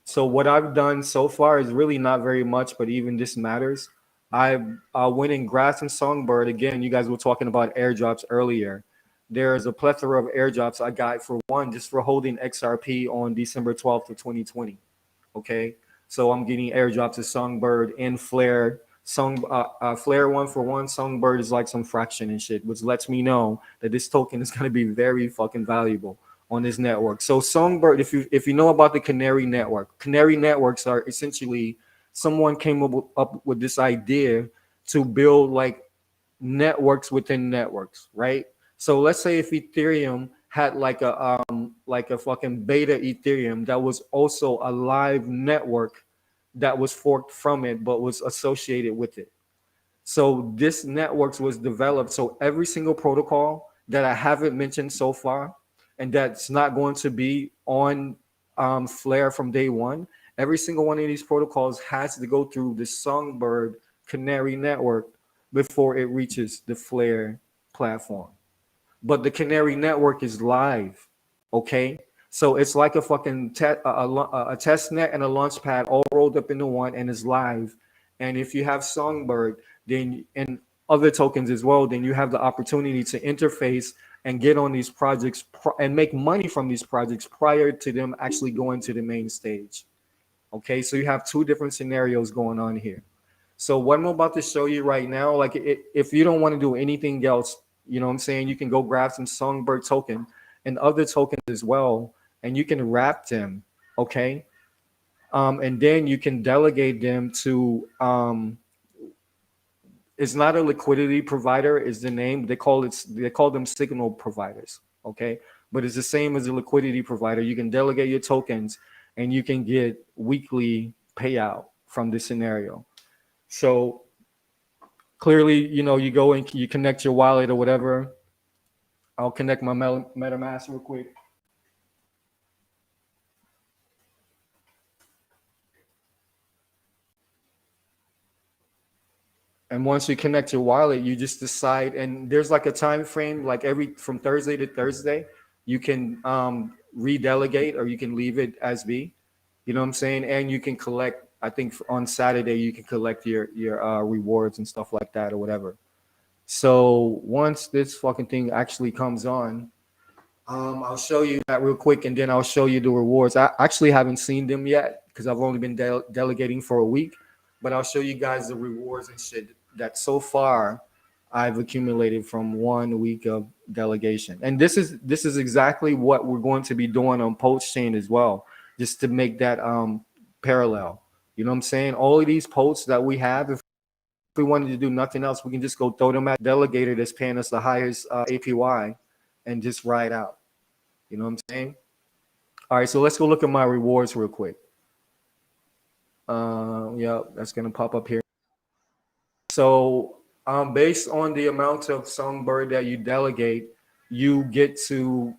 So what I've done so far is really not very much, but even this matters. I went and grabbed some Songbird. Again, you guys were talking about airdrops earlier. There's a plethora of airdrops I got for one just for holding XRP on December 12th of 2020. Okay, so I'm getting airdrops of Songbird and Flare. Flare 1 for 1. Songbird is like some fraction and shit, which lets me know that this token is going to be very fucking valuable on this network. So Songbird, if you know about the Canary network, Canary networks are essentially someone came up with this idea to build like networks within networks, right? So let's say if Ethereum had like a fucking beta Ethereum that was also a live network that was forked from it but was associated with it. So this networks was developed. So every single protocol that I haven't mentioned so far, and that's not going to be on Flare from day one, every single one of these protocols has to go through the Songbird Canary network before it reaches the Flare platform. But the Canary network is live, okay? So it's like a fucking a test net and a launch pad all rolled up into one and is live. And if you have Songbird, then and other tokens as well, then you have the opportunity to interface and get on these projects and make money from these projects prior to them actually going to the main stage. Okay, so you have two different scenarios going on here. So what I'm about to show you right now, like if you don't want to do anything else, you know what I'm saying, you can go grab some Songbird token and other tokens as well, and you can wrap them, okay? And then you can delegate them to it's not a liquidity provider is the name. They call them signal providers, okay? But it's the same as a liquidity provider. You can delegate your tokens and you can get weekly payout from this scenario. So clearly, you go and you connect your wallet or whatever. I'll connect my MetaMask real quick. And once you connect your wallet, you just decide, and there's like a time frame, like from Thursday to Thursday, you can redelegate or you can leave it as be. You know what I'm saying? And you can collect. I think on Saturday you can collect your rewards and stuff like that or whatever. So once this fucking thing actually comes on, I'll show you that real quick, and then I'll show you the rewards. I actually haven't seen them yet because I've only been delegating for a week, but I'll show you guys the rewards and shit that so far I've accumulated from 1 week of delegation. And this is exactly what we're going to be doing on Pulse Chain as well, just to make that parallel. You know what I'm saying? All of these posts that we have, if we wanted to do nothing else, we can just go throw them at delegator that's paying us the highest APY and just ride out. You know what I'm saying? All right, so let's go look at my rewards real quick. Yeah, that's gonna pop up here. So Based on the amount of songbird that you delegate, you get to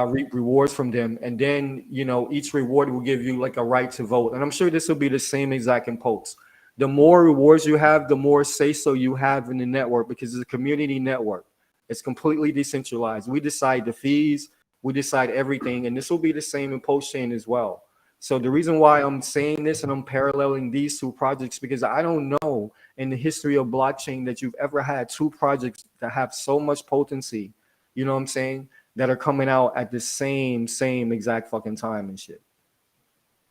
reap rewards from them, and then each reward will give you like a right to vote. And I'm sure this will be the same exact in Pulse. The more rewards you have, the more say so you have in the network, because it's a community network. It's completely decentralized. We decide the fees, we decide everything, and this will be the same in Pulse Chain as well. So the reason why I'm saying this and I'm paralleling these two projects, because I don't know in the history of blockchain that you've ever had two projects that have so much potency, you know what I'm saying, that are coming out at the same exact fucking time and shit.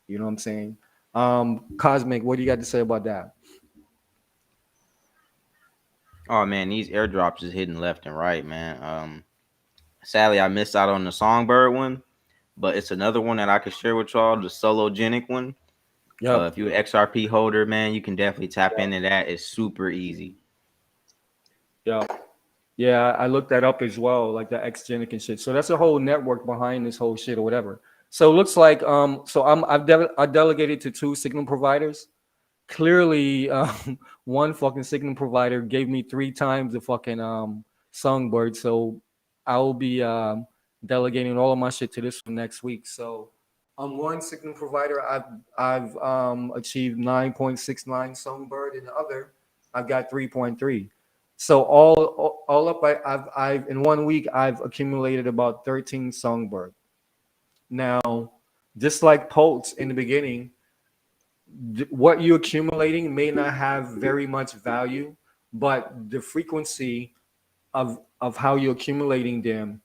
You know what I'm saying? Cosmic, what do you got to say about that? Oh man, these airdrops is hitting left and right, man. Sadly, I missed out on the Songbird one, but it's another one that I could share with y'all, the Sologenic one. Yeah. If you're an XRP holder, man, you can definitely tap into that. It's super easy. Yeah. Yeah, I looked that up as well, like the Xgenic and shit. So that's a whole network behind this whole shit or whatever. So it looks like so I delegated to two signal providers. Clearly, one fucking signal provider gave me 3 times the fucking songbird. So I'll be delegating all of my shit to this one next week. So on one signal provider, I've achieved 9.69 songbird, and the other I've got 3.3. So all up, I've in 1 week I've accumulated about 13 songbird. Now, just like Pulse in the beginning, what you're accumulating may not have very much value, but the frequency of how you're accumulating them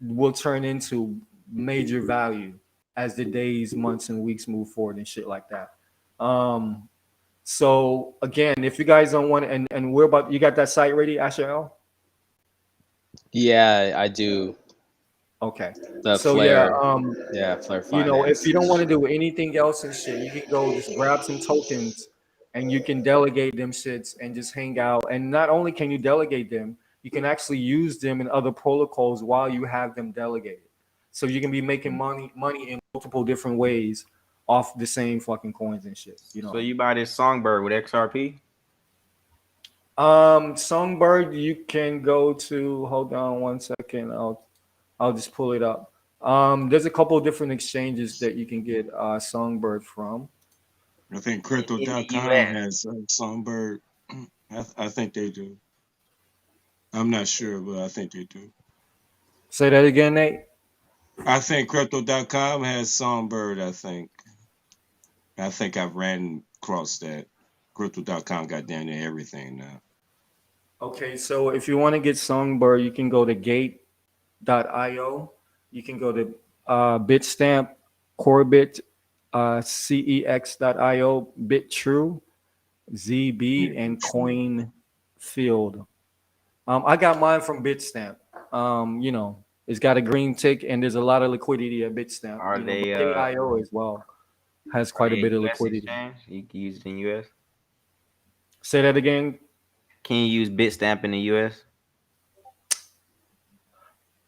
will turn into major value as the days, months, and weeks move forward and shit like that. So again, if you guys don't want, and we're about, you got that site ready, Asher L? Yeah, I do. Okay. The So Flare, yeah, Flare if Finance. you don't want to do anything else and shit, you can go just grab some tokens and you can delegate them shits and just hang out. And not only can you delegate them, you can actually use them in other protocols while you have them delegated. So you can be making money in multiple different ways off the same fucking coins and shit. So you buy this Songbird with XRP? Songbird, you can go to, hold on 1 second. I'll just pull it up. There's a couple of different exchanges that you can get Songbird from. I think In the Crypto.com US. has Songbird. I think they do. I'm not sure, but I think they do. Say that again, Nate. I think Crypto.com has Songbird. I think I've ran across that. Crypto.com got down to everything now. Okay, so if you want to get Songbird, you can go to gate.io. You can go to Bitstamp, Corbit, cex.io, BitTrue, ZB, and CoinField. I got mine from Bitstamp. It's got a green tick, and there's a lot of liquidity at Bitstamp. Are they Gate.io as well has are quite a they bit a of US liquidity. exchange? You can use it in US. Say that again. Can you use Bitstamp in the US?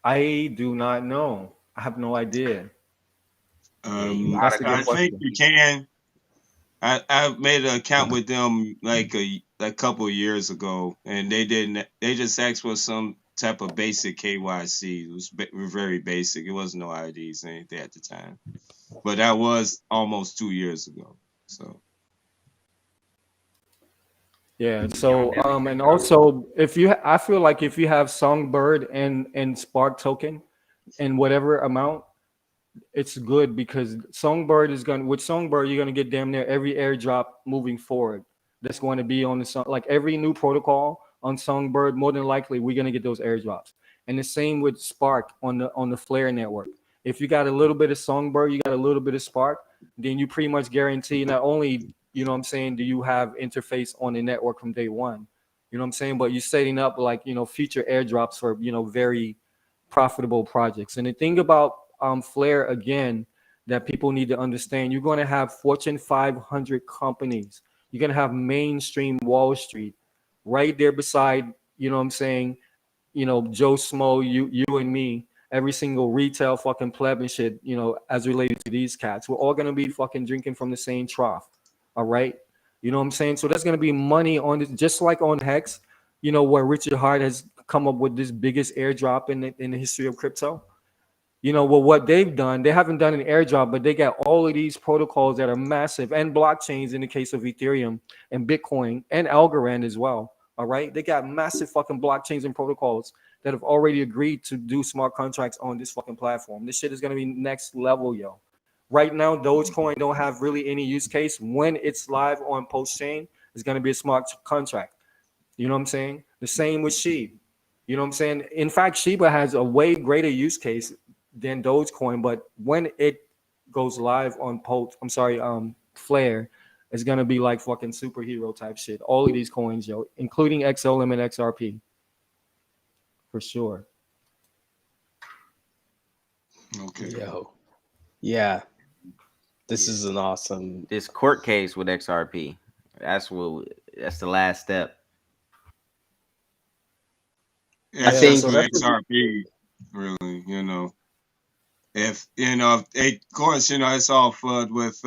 I do not know. I have no idea. Yeah, you That's gotta a I good kind of. think question. you can. I made an account with them like a couple of years ago, and they didn't. They just asked for some type of basic KYC. It was very basic. It wasn't no IDs or anything at the time, but that was almost 2 years ago. So Yeah. Yeah, I'm So definitely and checking out. also if you, I feel like if you have Songbird and Spark token in whatever amount, it's good because Songbird is going to, with Songbird you're going to get damn near every airdrop moving forward. That's going to be on the song, like every new protocol on Songbird. More than likely, we're going to get those airdrops. And the same with Spark on the Flare network. If you got a little bit of Songbird, you got a little bit of Spark, then you pretty much guarantee not only, you know what I'm saying, do you have interface on the network from day one, you know what I'm saying, but you're setting up like, future airdrops for, very profitable projects. And the thing about Flare again that people need to understand, you're going to have Fortune 500 companies. You're going to have mainstream Wall Street right there beside, you know what I'm saying, Joe Smo, you and me, every single retail fucking pleb and shit, as related to these cats. We're all going to be fucking drinking from the same trough. All right. You know what I'm saying? So there's gonna be money on this, just like on Hex. You know where Richard Hart has come up with this biggest airdrop in the history of crypto. You know, well, what they've done, they haven't done an airdrop, but they got all of these protocols that are massive and blockchains in the case of Ethereum and Bitcoin and Algorand as well. All right. They got massive fucking blockchains and protocols that have already agreed to do smart contracts on this fucking platform. This shit is going to be next level, yo. Right now, Dogecoin don't have really any use case. When it's live on post chain, it's going to be a smart contract. You know what I'm saying? The same with Sheep. You know what I'm saying? In fact, Shiba has a way greater use case than Dogecoin, but when it goes live on Flare, it's gonna be like fucking superhero type shit. All of these coins, yo, including XLM and XRP, for sure. Okay. Yo, yeah, this is an awesome. This court case with XRP. That's the last step. Yeah, I it's think just with XRP, really, you know. If of course, it's all FUD with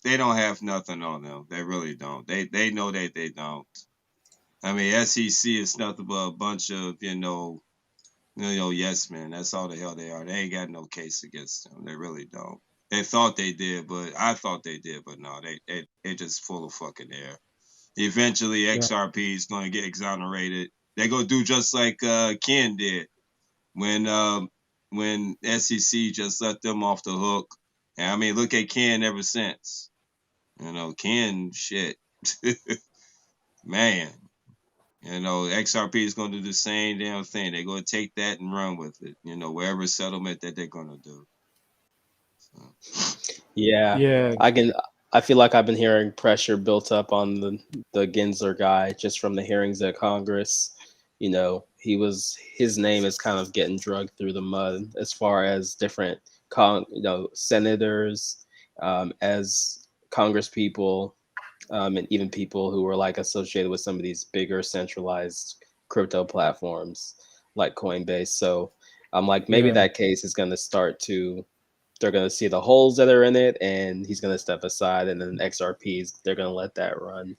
they don't have nothing on them. They really don't. They know that they don't. I mean, SEC is nothing but a bunch of, yes men. That's all the hell they are. They ain't got no case against them. They really don't. They thought they did, but I thought they did, but no, they just full of fucking air. Eventually XRP is gonna get exonerated. They gonna do just like Ken did when SEC just let them off the hook. And I mean, look at Ken ever since. Ken, shit. Man. XRP is going to do the same damn thing. They're going to take that and run with it, wherever settlement that they're going to do. So. Yeah. I feel like I've been hearing pressure built up on the Gensler guy just from the hearings at Congress. His name is kind of getting drugged through the mud as far as different senators, as Congress people, and even people who were like associated with some of these bigger centralized crypto platforms like Coinbase. So I'm like, maybe that case is going to they're going to see the holes that are in it, and he's going to step aside, and then XRPs, they're going to let that run.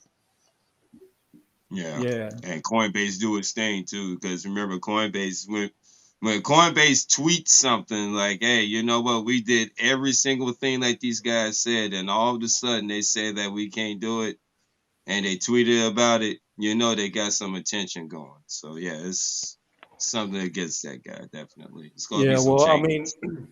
Yeah. And Coinbase do its thing too, because remember Coinbase when Coinbase tweets something like, "Hey, you know what? We did every single thing like these guys said," and all of a sudden they say that we can't do it, and they tweeted about it. They got some attention going. So yeah, it's something against that guy definitely. It's gonna be some changes. I mean,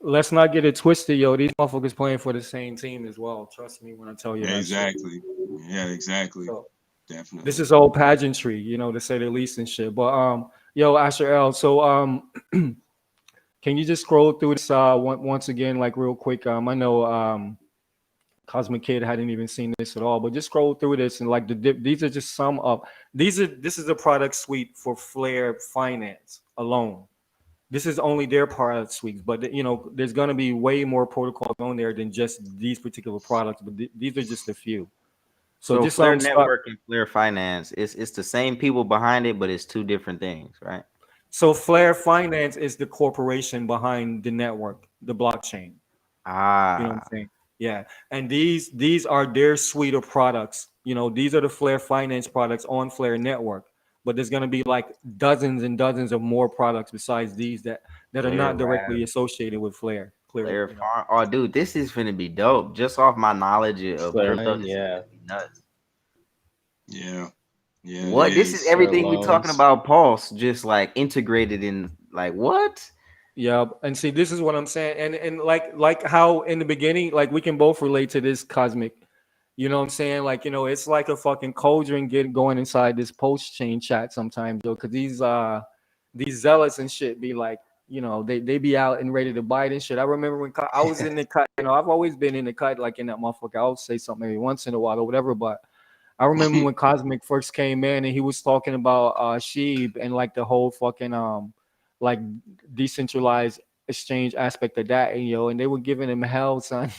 let's not get it twisted, yo. These motherfuckers playing for the same team as well. Trust me when I tell you that. Exactly. Yeah, exactly. So, definitely. This is old pageantry, to say the least and shit. But Asher L. So can you just scroll through this once again, like real quick? I know Cosmic Kid hadn't even seen this at all, but just scroll through this and like these are just some of this is a product suite for Flare Finance alone. This is only their product suites, but there's gonna be way more protocols on there than just these particular products. But these are just a few. So just Flare Network and Flare Finance, it's the same people behind it, but it's two different things, right? So Flare Finance is the corporation behind the network, the blockchain. You know what I'm saying? Yeah. And these are their suite of products. These are the Flare Finance products on Flare Network. But there's gonna be like dozens and dozens of more products besides these that are not directly associated with Flare. Flare Oh, dude, this is gonna be dope. Just off my knowledge of crypto, nuts. Yeah. What? This is everything we're talking about, Pulse, just like integrated in like what? Yeah, and see, this is what I'm saying, and like how in the beginning, like we can both relate to this Cosmic. You know what I'm saying? Like, it's like a fucking cauldron going inside this post chain chat sometimes, though, because these zealots and shit be like, they be out and ready to bite and shit. I remember when I was in the cut, I've always been in the cut, like in that motherfucker. I'll say something maybe once in a while or whatever, but I remember when Cosmic first came in and he was talking about Sheeb and like the whole fucking like decentralized exchange aspect of that, and they were giving him hell, son.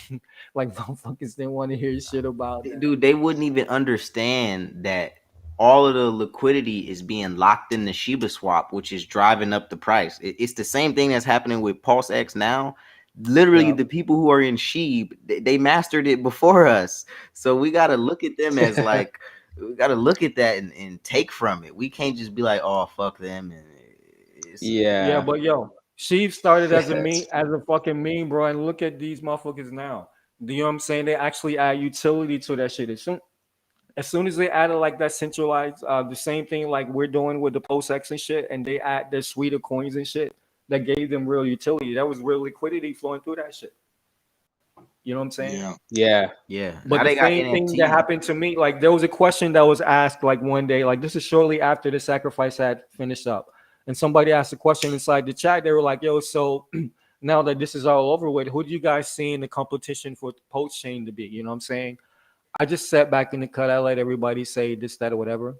Like motherfuckers didn't want to hear shit about it. Dude, they wouldn't even understand that all of the liquidity is being locked in the Shiba swap, which is driving up the price. It's the same thing that's happening with Pulsex now. literally Yeah. the people who are in Sheeb, they mastered it before us. So we got to look at them as like, we got to look at that and take from it. We can't just be like, oh, fuck them. And Yeah, Yeah. but yo, Sheep started as a meme, as a fucking meme, bro. And look at these motherfuckers now. Do you know what I'm saying? They actually add utility to that shit. As soon as they added like that centralized, the same thing like we're doing with the Pulsex and shit, and they add their suite of coins and shit that gave them real utility. That was real liquidity flowing through that shit. You know what I'm saying? Yeah. Yeah. yeah, now But the they got same thing that NFTs. happened to me, like there was a question that was asked like one day, like this is shortly after the sacrifice had finished up. And somebody asked a question inside the chat. They were like, yo, so now that this is all over with, who do you guys see in the competition for post chain to be? You know what I'm saying? I just sat back in the cut. I let everybody say this, that, or whatever.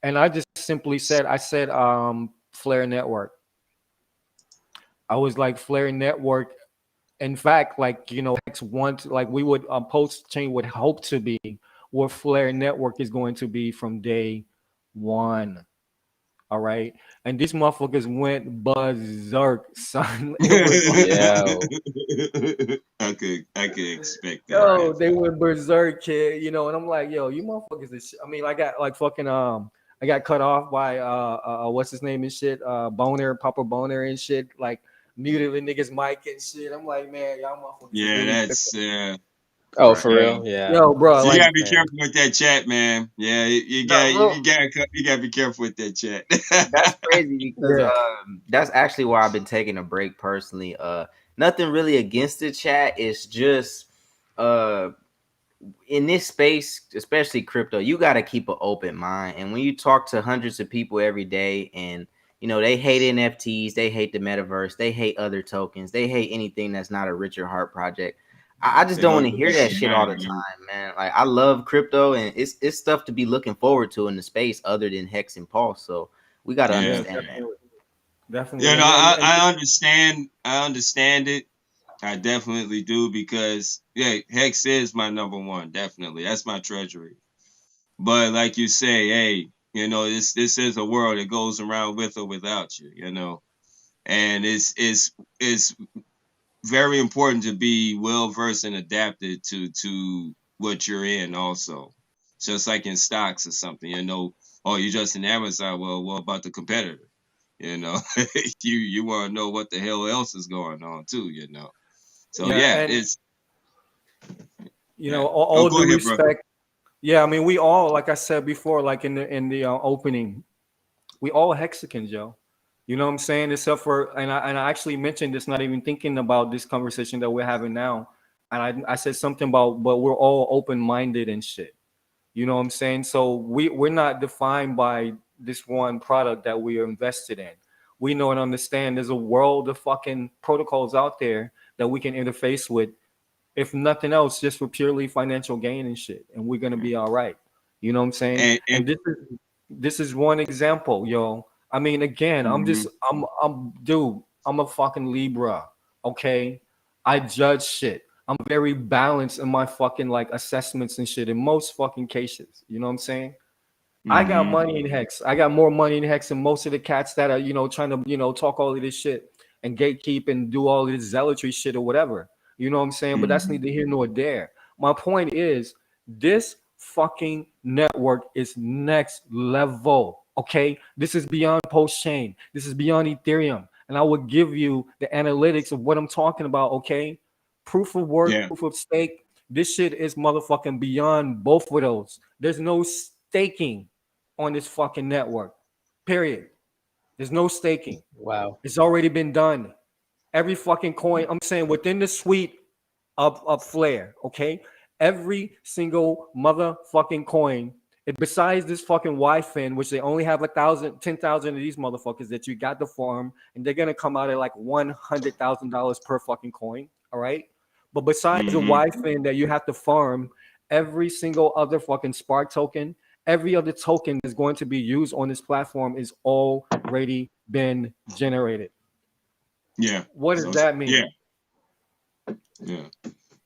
And I just simply said, Flare Network. I was like, Flare Network. In fact, like, Hex want, like we would post chain would hope to be what Flare Network is going to be from day one. All right. And these motherfuckers went berserk, son. It was like, Yo. I could expect that, yo, they definitely. went berserk, kid. And I'm like, yo, you motherfuckers is I mean, I got like fucking I got cut off by what's his name and shit, Boner, Papa Boner and shit, like muted the niggas mic and shit. I'm like, man, y'all motherfuckers is Yeah, really that's tripping. Oh, Right. for yeah. real? Yeah. Yo, bro, So you like, gotta be Man. careful with that chat, man. Yeah, you No, got look, you gotta be careful with that chat. that's crazy because yeah. that's actually why I've been taking a break personally. Nothing really against the chat. It's just uh in this space, especially crypto, you got to keep an open mind. And when you talk to hundreds of people every day, and they hate NFTs, they hate the metaverse, they hate other tokens, they hate anything that's not a Richard Hart project. I just They don't hold want to the hear back that of shit your all the mind, man. time, man. Like I love crypto, and it's stuff to be looking forward to in the space other than Hex and Pulse. So we got to Yeah, Yeah. understand that. definitely. Definitely. You know, And I understand. I understand it. I definitely do because yeah, Hex is my number one. Definitely, that's my treasury. But like you say, hey, this is a world that goes around with or without you. And it's very important to be well versed and adapted to what you're in. Also, just like in stocks or something. Oh, you're just in Amazon. Well, what about the competitor? You know, you want to know what the hell else is going on too. So yeah, yeah, and it's yeah. Oh, all go due ahead, bro. respect. Yeah, I mean, we all, like I said before, like in the opening, we all Hexicans, yo. You know what I'm saying? Except for, and I actually mentioned this, not even thinking about this conversation that we're having now. And I said something about, but we're all open minded and shit. You know what I'm saying? So we're not defined by this one product that we are invested in. We know and understand there's a world of fucking protocols out there that we can interface with, if nothing else, just for purely financial gain and shit. And we're gonna be all right. You know what I'm saying? And And this is one example, yo. I mean, again, mhm. I'm a fucking Libra. Okay. I judge shit. I'm very balanced in my fucking like assessments and shit in most fucking cases. You know what I'm saying? I got Mhm. money in Hex. I got more money in Hex than most of the cats that are, trying to, talk all of this shit and gatekeep and do all of this zealotry shit or whatever. You know what I'm saying? But that's Mhm. neither here nor there. My point is, this fucking network is next level. Okay. This is beyond post chain. This is beyond Ethereum. And I will give you the analytics of what I'm talking about. Okay. Proof of work, Yeah. proof of stake. This shit is motherfucking beyond both of those. There's no staking on this fucking network. Period. There's no staking. Wow. It's already been done. Every fucking coin, I'm saying within the suite of Flare, okay? Every single motherfucking coin, besides this fucking Y-Fin, which they only have 1,000, 10,000 of these motherfuckers that you got to farm, and they're gonna come out at like $100,000 per fucking coin, all right? But besides the Mhm. Y-Fin that you have to farm, every single other fucking Spark token, every other token that's going to be used on this platform is already been generated. Yeah. What does So that mean? yeah. Yeah.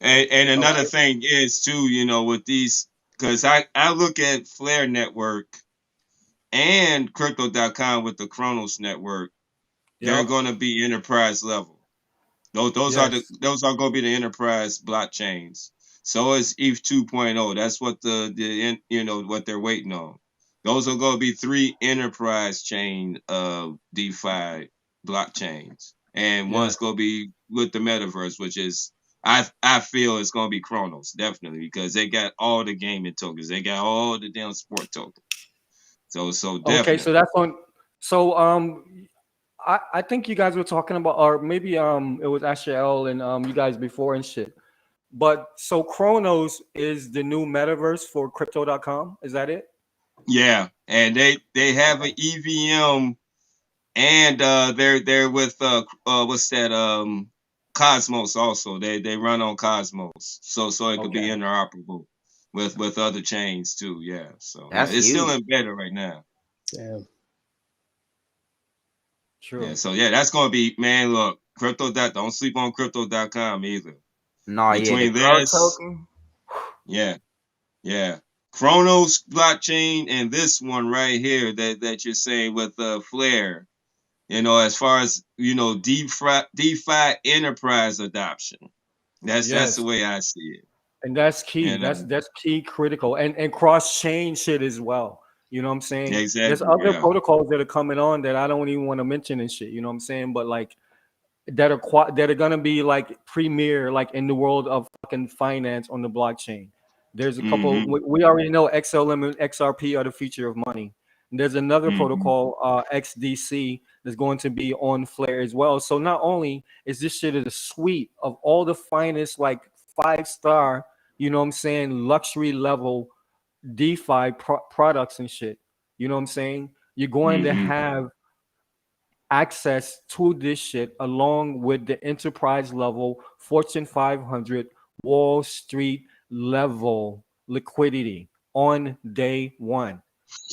And All another right. thing is too, with these, because I look at Flare Network and Crypto.com with the Chronos Network, they're Yep. going to be enterprise level. Those are going to be the enterprise blockchains. So is ETH 2.0. That's what what they're waiting on. Those are going to be 3 enterprise chain DeFi blockchains, and one's going to be with the metaverse, which is I feel it's going to be Chronos, definitely, because they got all the gaming tokens, they got all the damn sport tokens. So definitely. Okay, so that's on. So I think you guys were talking about, or maybe it was Asher and you guys before and shit. But so Chronos is the new metaverse for crypto.com. Is that it? Yeah, and they have an EVM, and they're with what's that Cosmos also. They run on Cosmos, so it could be interoperable with other chains too. Yeah, so it's still in beta right now. Damn. True. Yeah, so that's gonna be, man. Look, don't sleep on crypto.com either. No, Between Card this, token. yeah, Chronos blockchain and this one right here that you're saying with Flare. As far as DeFi enterprise adoption, that's the way I see it. And that's key. That's key, critical, and cross chain shit as well. You know what I'm saying? Exactly. There's other protocols that are coming on that I don't even want to mention and shit. You know what I'm saying? But like that are gonna be like premier, like in the world of fucking finance on the blockchain. There's a couple. We already know XLM and XRP are the future of money. And there's another protocol, XDC, that's going to be on Flare as well. So not only is this shit a suite of all the finest, like 5-star, you know what I'm saying, luxury level DeFi products and shit. You know what I'm saying? You're going to have access to this shit along with the enterprise level, Fortune 500, Wall Street level liquidity on day one.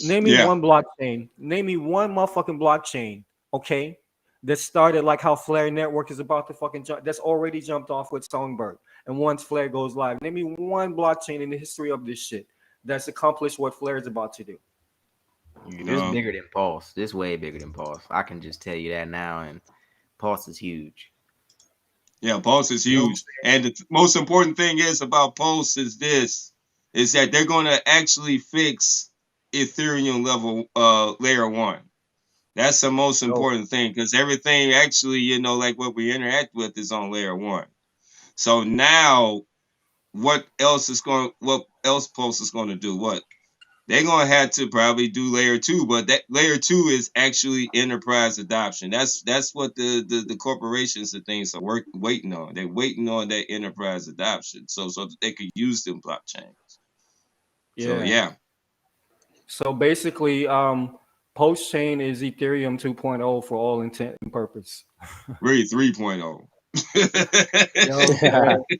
Name me one blockchain. Name me one motherfucking blockchain, okay? That started like how Flare Network is about to fucking jump. That's already jumped off with Songbird. And once Flare goes live, name me one blockchain in the history of this shit that's accomplished what Flare is about to do. This bigger than Pulse. This way bigger than Pulse. I can just tell you that now. And Pulse is huge. Yeah, Pulse is huge. And the most important thing is about Pulse is that they're going to actually fix Ethereum level layer 1. That's the most important thing, because everything actually, like what we interact with is on layer 1. So now what else Pulse is going to do? What? They're going to have to probably do layer 2, but that layer 2 is actually enterprise adoption. That's what the corporations and things are waiting on. They're waiting on that enterprise adoption, so that they could use them blockchains. So basically, Post chain is Ethereum 2.0 for all intent and purpose. Really 3.0.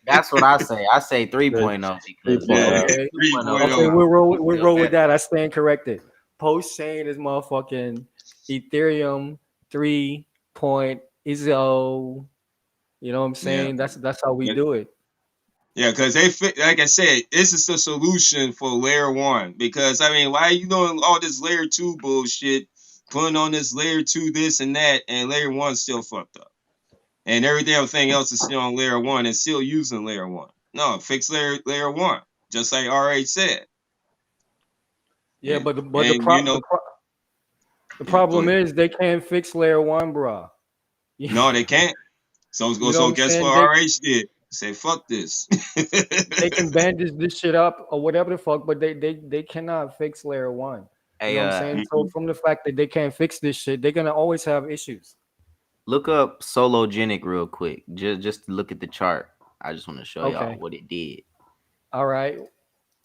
That's what I say. I say 3.0 because 3.0. Okay, 3.0. okay, we'll roll with that. I stand corrected. Post chain is motherfucking Ethereum 3.0. You know what I'm saying? That's how we do it. Yeah, because they fit, like I said, this is the solution for layer 1. Because I mean, why are you doing all this layer 2 bullshit, putting on this layer 2 this and that, and layer 1's still fucked up, and every damn thing else is still on layer 1 and still using layer 1. No, fix layer 1, just like RH said. Yeah, but the problem is they can't fix layer 1, bro. No, they can't. So guess what RH did? Say fuck this. They can bandage this shit up or whatever the fuck, but they cannot fix layer 1. You know what I'm saying? So from the fact that they can't fix this shit, they're gonna always have issues. Look up Sologenic real quick. Just look at the chart. I just want to show y'all what it did. All right.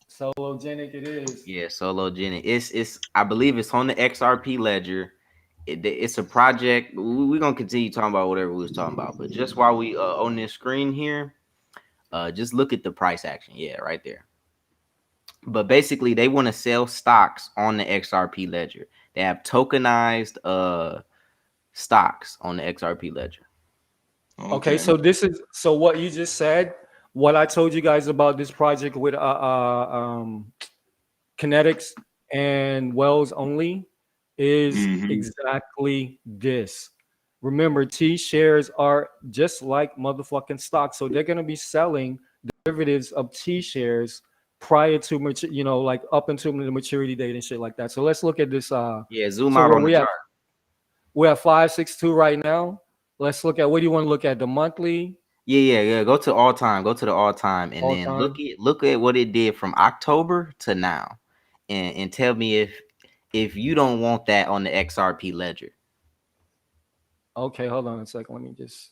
Sologenic it is. Yeah, Sologenic. It's I believe it's on the XRP ledger. It's a project. We're gonna continue talking about whatever we was talking about, but just while we on this screen here, just look at the price action. Yeah, right there. But basically, they want to sell stocks on the XRP ledger. They have tokenized stocks on the XRP ledger. Okay, so this is what you just said. What I told you guys about this project with Kinetics and Wells only is exactly this Remember, T shares are just like motherfucking stock, so they're gonna be selling derivatives of T shares prior to like up until the maturity date and shit like that. So let's look at this. Yeah, zoom So out where on the we at? chart. We're at 562 right now. Let's look at, what do you want to look at? The monthly, Yeah. Go to all time. Go to the all time, and all then time. look at what it did from October to now, and tell me if you don't want that on the XRP ledger. Okay, hold on a second. Let me just.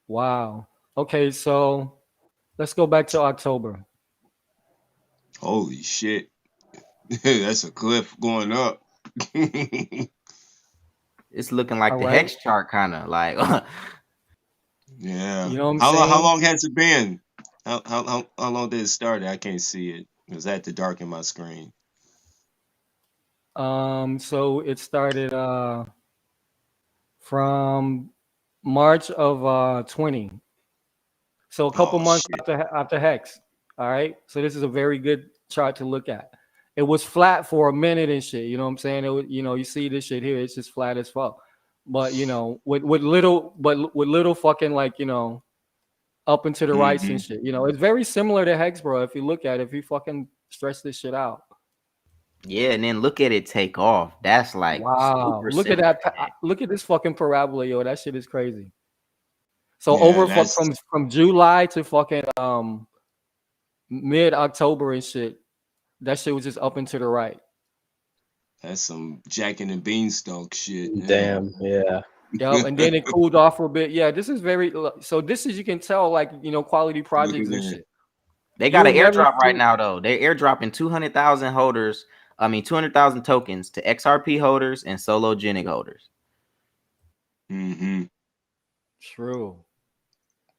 Wow. Okay, so let's go back to October. Holy shit. That's a cliff going up. It's looking like All the right. hex chart, kind of like. Yeah. You know what I'm How saying? long has it been? How long did it start? I can't see it. Because I had to darken my screen. So it started from March of 20. So a couple Oh months shit. after Hex. All right. So this is a very good chart to look at. It was flat for a minute and shit. You know what I'm saying? It was, you see this shit here, it's just flat as fuck. But with little fucking, like, up and to the rights Mm-hmm. and shit. It's very similar to Hex, bro. If you look at it, if you fucking stretch this shit out. Yeah, and then look at it take off. That's like Wow. super Look at similar that. to that. Look at this fucking parabola, yo. That shit is crazy. So Yeah, over that's from July to fucking mid October and shit, that shit was just up and to the right. some Jack and the Beanstalk shit. Yeah. Damn. Yeah. Yep, and then it cooled off for a bit. Yeah, this is very, so this is, you can tell, like, quality Look projects at and that. shit. They You got will an never airdrop right see. now though. They're airdropping 200,000 holders. I mean 200,000 tokens to XRP holders and Sologenic holders. Mm-hmm. True.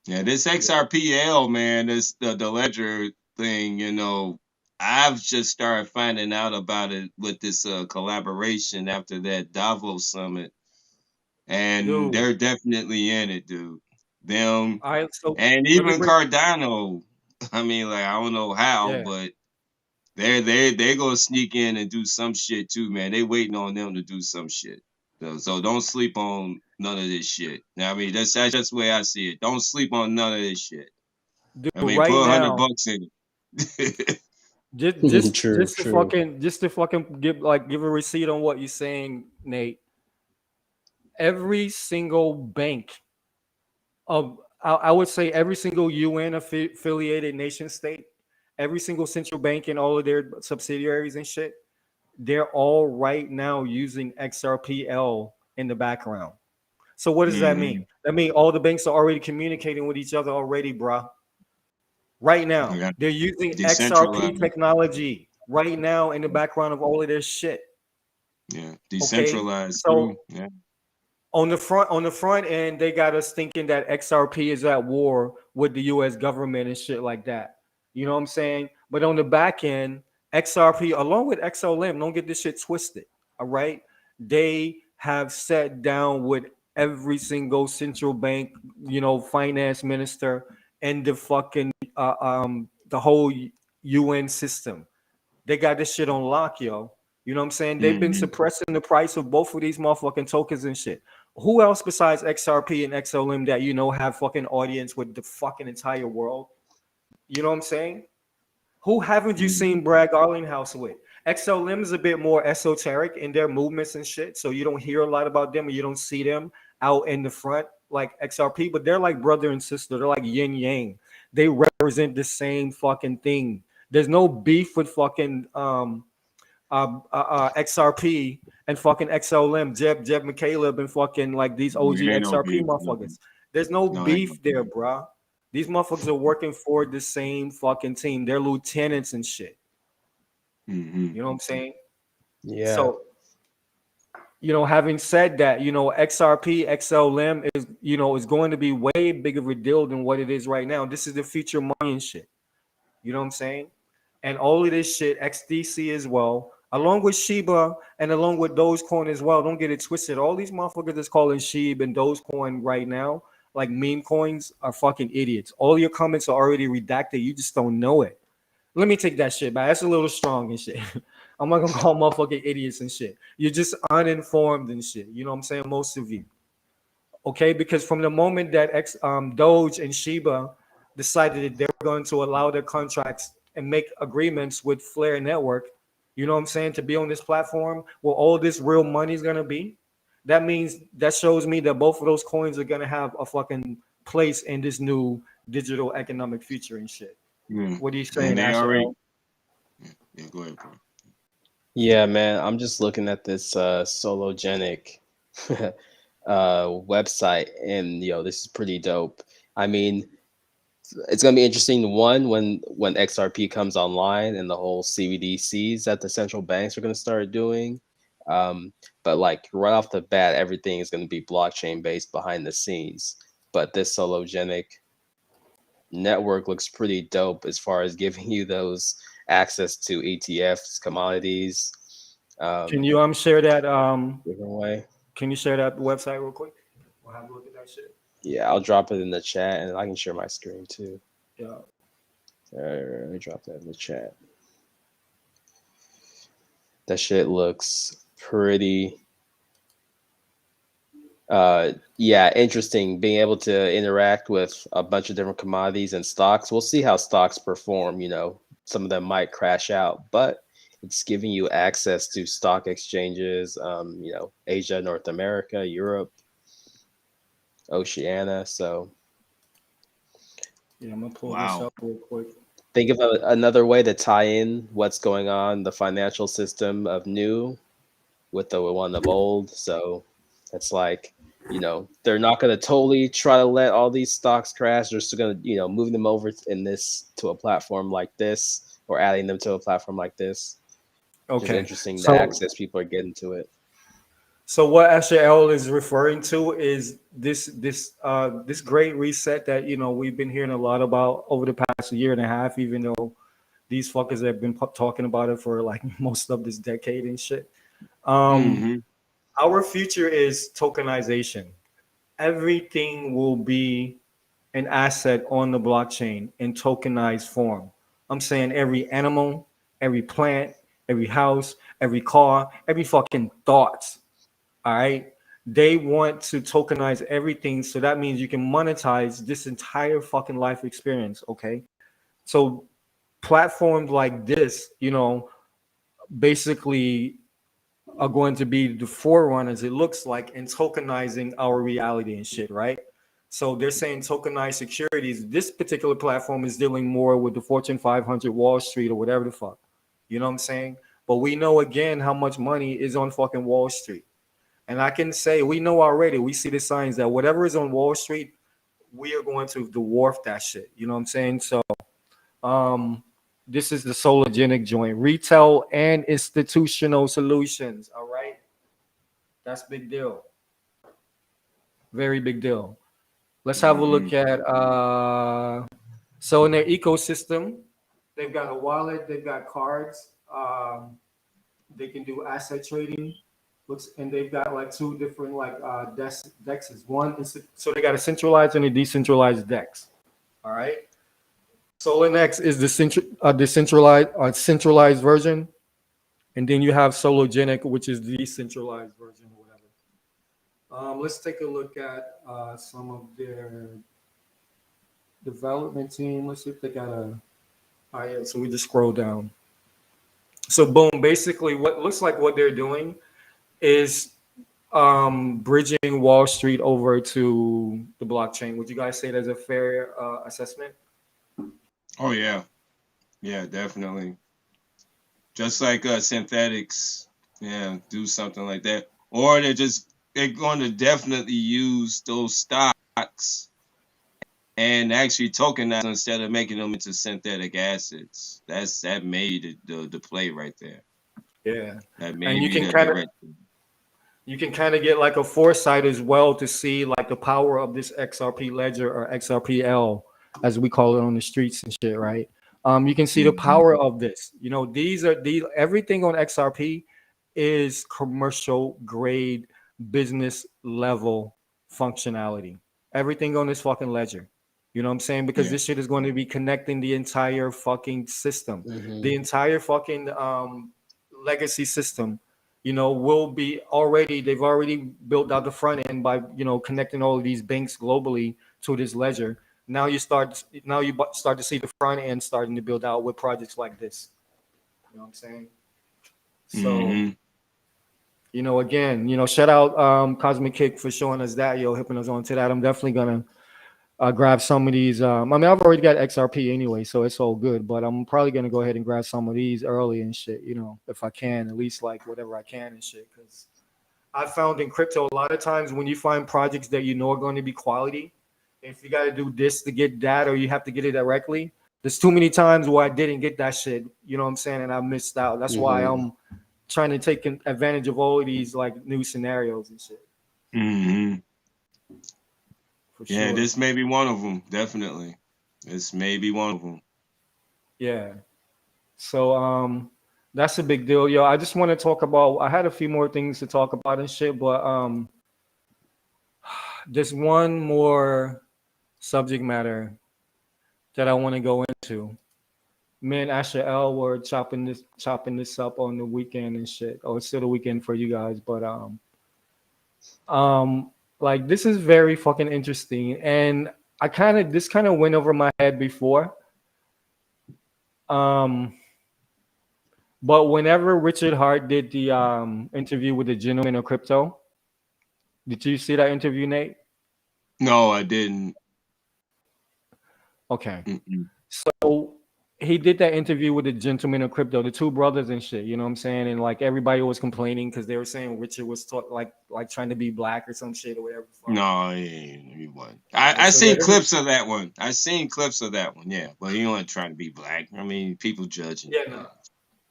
Yeah, this Yeah. XRPL, man, this the ledger thing, I've just started finding out about it with this collaboration after that Davos summit. And Dude. they're definitely in it, dude. Them All right. So and let me even break. Cardano. I mean, like, I don't know how, Yeah. but they gonna sneak in and do some shit too, man. They waiting on them to do some shit. So don't sleep on none of this shit. Now, I mean, that's just the way I see it. Don't sleep on none of this shit. Dude, I mean, right put now, $100 in it. just just True. just to True. fucking give a receipt on what you're saying, Nate. Every single bank of, I would say, every single UN affiliated nation state, every single central bank and all of their subsidiaries and shit, they're all right now using XRPL in the background. So what does that Hmm. mean? That means all the banks are already communicating with each other already, bruh. Right now, Yeah. they're using XRP Decentralized. technology right now in the background of all of their shit. Yeah. Okay, Decentralized so too. Yeah. on the front end, they got us thinking that XRP is at war with the U.S. government and shit like that. You know what I'm saying? But on the back end, XRP, along with XLM, don't get this shit twisted. All right, they have sat down with every single central bank, finance minister, and the whole UN system. They got this shit on lock, yo. You know what I'm saying? They've been Hmm. suppressing the price of both of these motherfucking tokens and shit. Who else besides XRP and XLM that have fucking audience with the fucking entire world? You know what I'm saying? Who haven't you Hmm. seen Brad Garlinghouse with? XLM is a bit more esoteric in their movements and shit, so you don't hear a lot about them, or you don't see them out in the front like XRP. But they're like brother and sister. They're like yin yang. They represent the same fucking thing. There's no beef with fucking XRP and fucking XLM, Jeb McCaleb, and fucking like these OG It ain't no XRP beef. No, motherfuckers. There's no no, ain't no beef there, beef. bruh. These motherfuckers are working for the same fucking team. They're lieutenants and shit. Hmm. You know what I'm saying? Yeah. So, having said that, XRP, XLM is going to be way bigger of a deal than what it is right now. This is the future money and shit. You know what I'm saying? And all of this shit, XDC as well, along with Shiba and along with Dogecoin as well. Don't get it twisted. All these motherfuckers that's calling Shiba and Dogecoin right now, like meme coins, are fucking idiots. All your comments are already redacted. You just don't know it. Let me take that shit back. That's a little strong and shit. I'm not gonna call motherfucking idiots and shit. You're just uninformed and shit. You know what I'm saying? Most of you. Okay, because from the moment that Doge and Shiba decided that they were going to allow their contracts and make agreements with Flare Network, you know what I'm saying, to be on this platform where all this real money is gonna be, that means that shows me that both of those coins are gonna have a fucking place in this new digital economic future and shit. Mm. What are you And saying, they Asher already. L? Yeah, go ahead, bro. Yeah, man. I'm just looking at this Sologenic website, and this is pretty dope. I mean, it's gonna be interesting. One, when XRP comes online and the whole CBDCs that the central banks are gonna start doing. Um, but like right off the bat, everything is gonna be blockchain based behind the scenes. But this Sologenic network looks pretty dope as far as giving you those access to ETFs, commodities, Can um, you share that different way. can you share that website real quick? We'll have a look at that shit. Yeah, I'll drop it in the chat, and I can share my screen too. Yeah. Let me drop that in the chat. That shit looks pretty. Yeah, interesting. Being able to interact with a bunch of different commodities and stocks. We'll see how stocks perform. Some of them might crash out, but it's giving you access to stock exchanges. Asia, North America, Europe, Oceania. So Yeah, I'm gonna pull this Wow. up real quick. think of another way to tie in what's going on the financial system of new with the one of old. So it's like, they're not going to totally try to let all these stocks crash. They're still going to, move them over in this to a platform like this, or adding them to a platform like this. Just Okay. interesting the So access people are getting to it. So what SJL is referring to is this great reset that we've been hearing a lot about over the past year and a half, even though these fuckers have been talking about it for like most of this decade and shit. Um, Mm-hmm. our future is tokenization. Everything will be an asset on the blockchain in tokenized form. I'm saying every animal, every plant, every house, every car, every fucking thought. All right. They want to tokenize everything. So that means you can monetize this entire fucking life experience. Okay. So platforms like this, basically are going to be the forerunners, it looks like, in tokenizing our reality and shit, right? So they're saying tokenized securities. This particular platform is dealing more with the Fortune 500, Wall Street, or whatever the fuck. You know what I'm saying? But we know again how much money is on fucking Wall Street. And I can say we know already, we see the signs that whatever is on Wall Street, we are going to dwarf that shit. You know what I'm saying? So um this is the sologenic joint. Retail and institutional solutions. All right. That's big deal. Very big deal. Let's have a Mm-hmm. look at so in their ecosystem, they've got a wallet, they've got cards, they can do asset trading. Looks, and they've got like two different like dexes. One is, so they got a centralized and a decentralized dex. All right. Solonex is the decentralized centralized version, and then you have Sologenic, which is the decentralized version or whatever. Let's take a look at some of their development team. Let's see if they got a. Oh yeah, so we just scroll down. So boom, basically, what looks like what they're doing is bridging Wall Street over to the blockchain. Would you guys say that's a fair assessment? Oh yeah. Yeah, definitely. Just like synthetics, yeah, do something like that. Or they're going to definitely use those stocks and actually tokenize instead of making them into synthetic assets. That made the play right there. Yeah, That may and be the direction. you can kind of get like a foresight as well to see like the power of this XRP ledger or XRPL as we call it on the streets and shit, right? You can see the Mhm. power of this. These everything on XRP is commercial grade business level functionality. Everything on this fucking ledger. You know what I'm saying? Because Yeah. this shit is going to be connecting the entire fucking system, Hmm. the entire fucking legacy system will be already, they've already built out the front end by, connecting all of these banks globally to this ledger. Now you start to see the front end starting to build out with projects like this. You know what I'm saying? So, Mm-hmm. again, shout out Cosmic Kick for showing us that, hipping us on to that. I'm definitely gonna grab some of these. I mean, I've already got XRP anyway, so it's all good. But I'm probably gonna go ahead and grab some of these early and shit. If I can, at least like whatever I can and shit. Because I found in crypto a lot of times when you find projects that are going to be quality, if you got to do this to get that, or you have to get it directly. There's too many times where I didn't get that shit. You know what I'm saying? And I missed out. That's why Mhm. I'm trying to take advantage of all of these like new scenarios and shit. Mm-hmm. For Yeah, sure. this may be one of them. Definitely, this may be one of them. Yeah. So that's a big deal, yo. I just want to talk about. I had a few more things to talk about and shit, but there's one more subject matter that I want to go into. Me and Asher L were chopping this up on the weekend and shit. Oh, it's still the weekend for you guys, but um like this is very fucking interesting, and this kind of went over my head before. Um but whenever Richard Hart did the interview with the gentleman of crypto, did you see that interview, Nate? No, I didn't. Okay. Mm-mm. So he did that interview with the gentleman of crypto, the two brothers and shit. You know what I'm saying? And like everybody was complaining because they were saying Richard was like trying to be black or some shit or whatever. No, he wasn't. Right. I So seen let me. clips of that one. I seen clips of that one. Yeah, but he wasn't trying to be black. I mean, people judging. Yeah. No.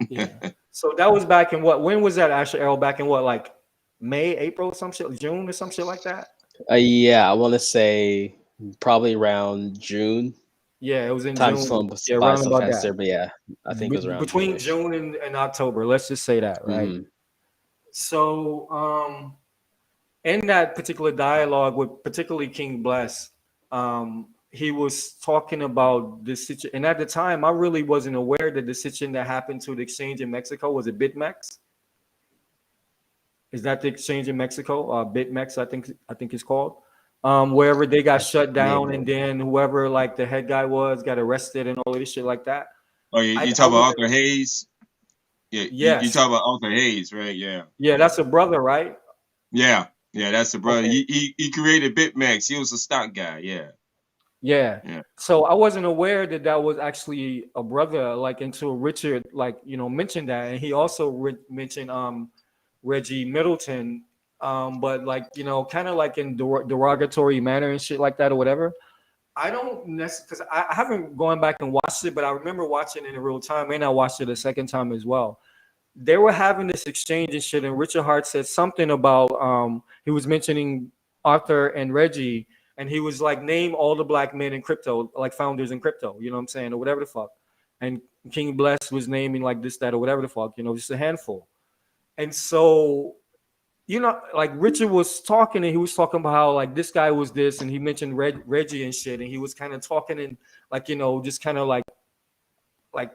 Yeah. So that was back in what? When was that, Asher L? Back in what? Like May, April, some shit, June or some shit like that. Yeah, I want to say probably around June. Yeah, it was in Time's June. flown Yeah, by around so about fast that. there, but yeah, I think it was around Between June-ish. June and October. Let's just say that, right? Hmm. So in that particular dialogue with particularly King Bless, he was talking about this situation. And at the time, I really wasn't aware that the situation that happened to the exchange in Mexico was a BitMEX. Is that the exchange in Mexico? BitMEX, I think it's called. Wherever they got shut down, Maybe. and then whoever like the head guy was got arrested and all of this shit like that. Oh, I, you I talk about wasn't. Arthur Hayes? Yeah, you Yes, talk about Arthur Hayes, right? Yeah, yeah, that's a brother, right? yeah, yeah. That's the brother. Okay. He created BitMEX. He was a stock guy. Yeah, Yeah. yeah. So I wasn't aware that that was actually a brother, like until Richard, like, mentioned that. And he also mentioned Reggie Middleton, but like, kind of like in derogatory manner and shit like that or whatever. I don't necessarily, because I haven't gone back and watched it, but I remember watching it in real time, and I watched it a second time as well. They were having this exchange and shit, and Richard Hart said something about he was mentioning Arthur and Reggie, and he was like, name all the black men in crypto, like founders in crypto, you know what I'm saying, or whatever the fuck. And King Bless was naming like this, that, or whatever the fuck, just a handful. And so, like Richard was talking, and he was talking about how like this guy was this, and he mentioned Reggie and shit, and he was kind of talking and like, just kind of like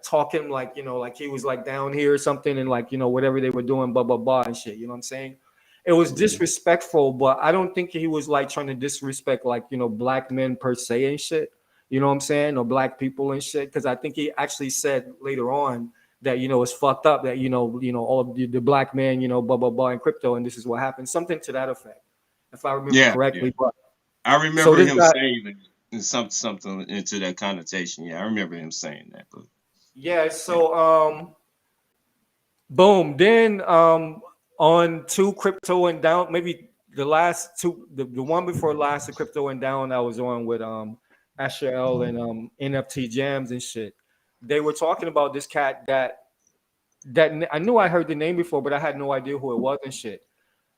talking like, like he was like down here or something, and like, whatever they were doing, blah blah blah and shit, you know what I'm saying. It was Mhm. disrespectful, but I don't think he was like trying to disrespect like, black men per se and shit, you know what I'm saying, or black people and shit, because I think he actually said later on that, it's fucked up that, all of the black men, blah blah blah in crypto, and this is what happened, something to that effect, if I remember Yeah, yeah. correctly. But I so remember this him guy. saying that, something into that connotation. Yeah, I remember him saying that. But Yeah, yeah, so boom. Then on two crypto and down, maybe the last two, the one before last, the crypto and down, I was on with Asher L and NFT Jams and shit. They were talking about this cat that I knew I heard the name before, but I had no idea who it was and shit.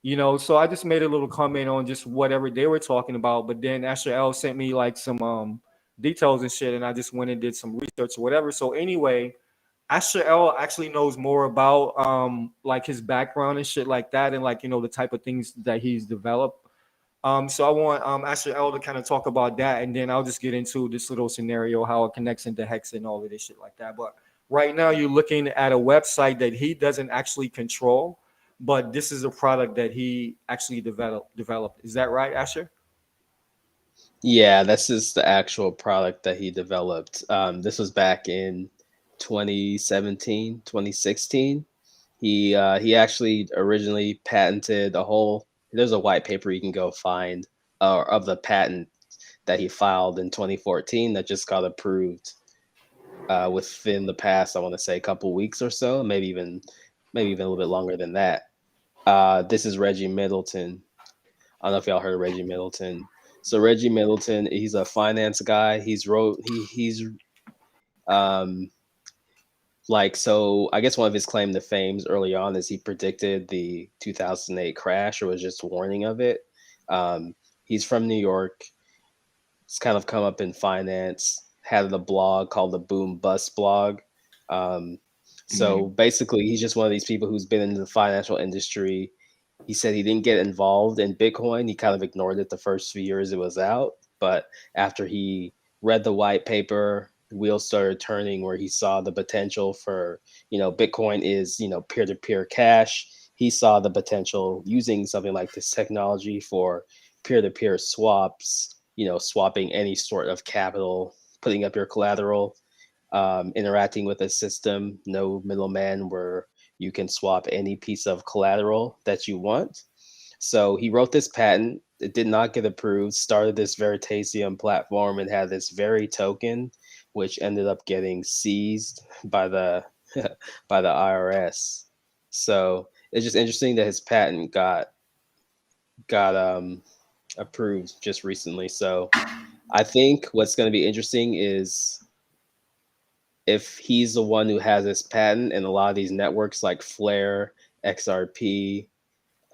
So I just made a little comment on just whatever they were talking about. But then Asher L sent me like some details and shit, and I just went and did some research or whatever. So anyway, Asher L actually knows more about like his background and shit like that, and like, the type of things that he's developed. So I want Asher L to kind of talk about that, and then I'll just get into this little scenario, how it connects into Hex and all of this shit like that. But right now you're looking at a website that he doesn't actually control, but this is a product that he actually developed. Is that right, Asher? Yeah, this is the actual product that he developed. This was back in 2017, 2016. He actually originally patented a whole. There's a white paper you can go find of the patent that he filed in 2014 that just got approved within the past, I want to say, a couple weeks or so, maybe even a little bit longer than that. This is Reggie Middleton. I don't know if y'all heard of Reggie Middleton. So Reggie Middleton, he's a finance guy. He's um like, so I guess one of his claim to fames early on is he predicted the 2008 crash, or was just warning of it. He's from New York. He's kind of come up in finance. Had a blog called the Boom Bust blog. Um, so basically, he's just one of these people who's been in the financial industry. He said he didn't get involved in Bitcoin. He kind of ignored it the first few years it was out. But after he read the white paper, the wheels started turning where he saw the potential for, Bitcoin is, peer-to-peer cash. He saw the potential using something like this technology for peer-to-peer swaps, swapping any sort of capital, putting up your collateral, interacting with a system, no middleman, where you can swap any piece of collateral that you want. So he wrote this patent. It did not get approved, started this Veritasium platform, and had this very token, which ended up getting seized by the by the IRS. So it's just interesting that his patent got approved just recently. So I think what's going to be interesting is if he's the one who has this patent, and a lot of these networks like Flare, XRP,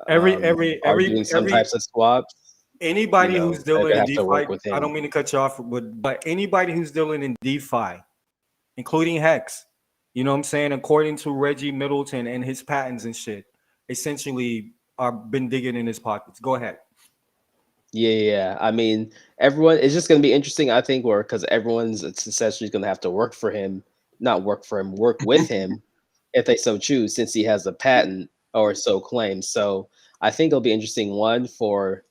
Every every are every doing some every types of swaps, anybody who's they're dealing gonna in have to DeFi, work with I him. don't mean to cut you off, but anybody who's dealing in DeFi, including Hex, you know what I'm saying? According to Reggie Middleton and his patents and shit, essentially are been digging in his pockets. Go ahead. Yeah. I mean, everyone. It's just gonna be interesting, I think, where because everyone's it's essentially gonna have to work for him, not work for him, work with him, if they so choose, since he has a patent or so claims. So I think it'll be interesting. One for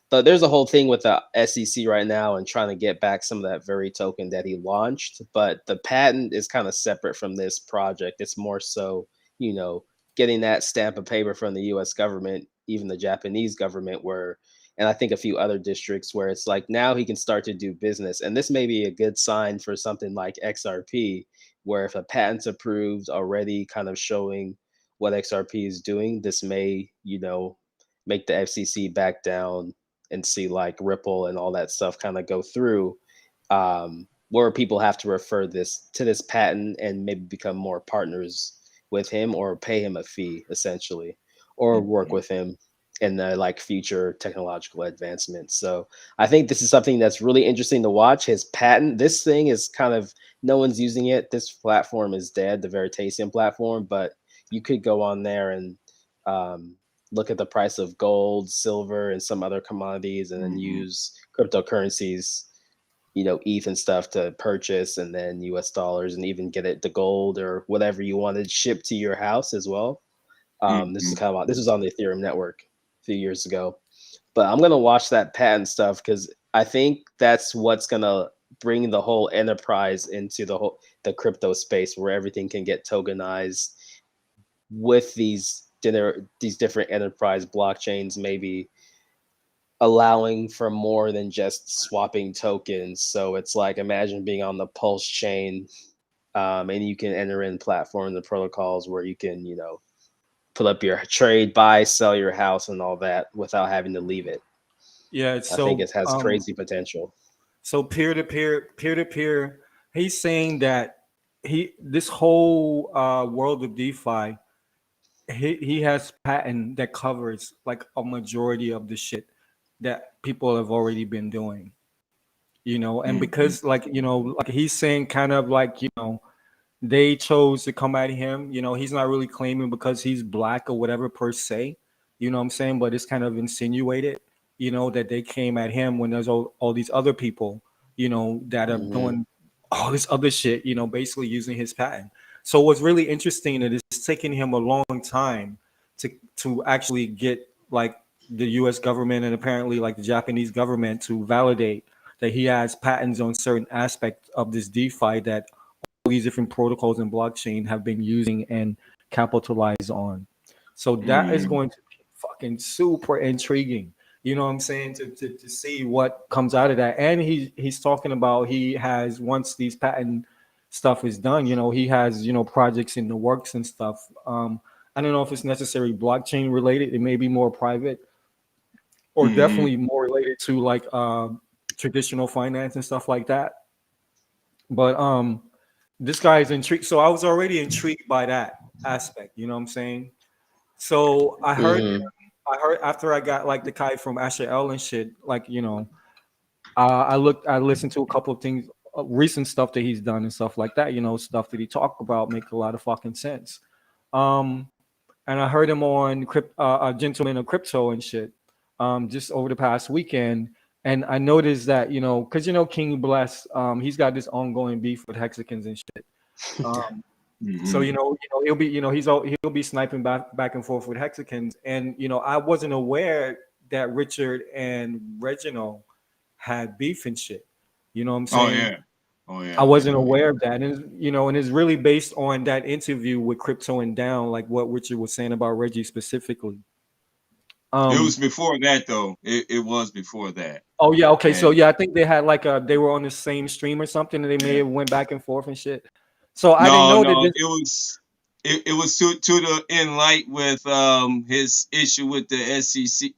but there's a whole thing with the SEC right now and trying to get back some of that very token that he launched. But the patent is kind of separate from this project. It's more so, you know, getting that stamp of paper from the US government, even the Japanese government, where, and I think a few other districts where it's like now he can start to do business. And this may be a good sign for something like XRP, where if a patent's approved already, kind of showing what XRP is doing, this may, make the FCC back down and see like Ripple and all that stuff kind of go through, where people have to refer this to this patent and maybe become more partners with him or pay him a fee essentially, or work with him in the like future technological advancements. So I think this is something that's really interesting to watch. His patent, this thing is kind of no one's using it. This platform is dead, the Veritasium platform, but you could go on there and look at the price of gold, silver, and some other commodities, and then use cryptocurrencies, ETH and stuff to purchase, and then US dollars, and even get it the gold or whatever you wanted shipped to your house as well. This is this was on the Ethereum network a few years ago. But I'm gonna watch that patent stuff because I think that's what's gonna bring the whole enterprise into the crypto space where everything can get tokenized with these different enterprise blockchains, maybe allowing for more than just swapping tokens. So it's like imagine being on the Pulse chain, and you can enter in platforms and protocols where you can, put up your trade, buy, sell your house, and all that without having to leave it. Yeah, I think so it has crazy potential. so peer to peer, he's saying that this whole world of DeFi, he has patent that covers like a majority of the shit that people have already been doing, and because like like he's saying kind of like they chose to come at him. He's not really claiming because he's black or whatever per se. You know what I'm saying? But it's kind of insinuated, that they came at him when there's all these other people, that are Hmm. doing all this other shit, basically using his patent. So what's really interesting is it's taking him a long time to actually get like the U.S. government and apparently like the Japanese government to validate that he has patents on certain aspects of this DeFi that all these different protocols and blockchain have been using and capitalize on. So that is Mm. going to be fucking super intriguing. You know what I'm saying? To see what comes out of that. And he's talking about he has once these patent stuff is done, he has, projects in the works and stuff. I don't know if it's necessarily blockchain related. It may be more private or Mm. definitely more related to like traditional finance and stuff like that. But this guy is intrigued. So I was already intrigued by that aspect. You know what I'm saying? So Mm-hmm. I heard after I got like the kite from Asher L and shit, like I listened to a couple of things, recent stuff that he's done and stuff like that. Stuff that he talked about make a lot of fucking sense. Um, and I heard him on a Gentleman of Crypto and shit, just over the past weekend. And I noticed that because King Bless, he's got this ongoing beef with Hexicans and shit. Um, so Mm. he'll be he'll be sniping back and forth with Hexicans, and I wasn't aware that Richard and Reginald had beef and shit. You know what I'm Oh saying? yeah. Oh I yeah. wasn't Oh yeah. aware of that, and and it's really based on that interview with Crypto and Down, like what Richard was saying about Reggie specifically. It Um. was before that though. It was before that. Oh yeah. Okay. So And yeah, I think they had like they were on the same stream or something, and they may yeah. have went back and forth and shit. So I didn't No, know that no, this. it was to the in light with his issue with the SEC,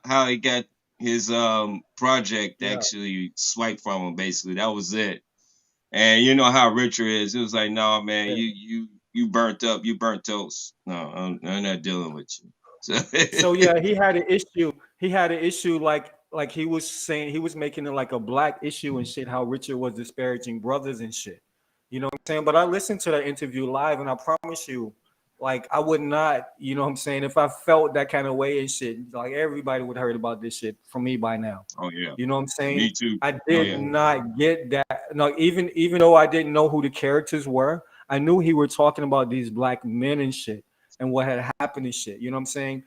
how he got his project Yeah. actually swiped from him. Basically, that was it. And you know how Richard is. It was like, no, man, Yeah. you burnt up, you burnt toast. No, I'm not dealing with you. So, So yeah, he had an issue. He had an issue like he was saying he was making it like a black issue and shit. How Richard was disparaging brothers and shit. You know what I'm saying? But I listened to that interview live, and I promise you, like I would not. You know what I'm saying? If I felt that kind of way and shit, like everybody would have heard about this shit from me by now. oh yeah, You know what I'm saying? me too. I Oh did yeah, not get that. No, even though I didn't know who the characters were, I knew he were talking about these black men and shit and what had happened and shit. You know what I'm saying?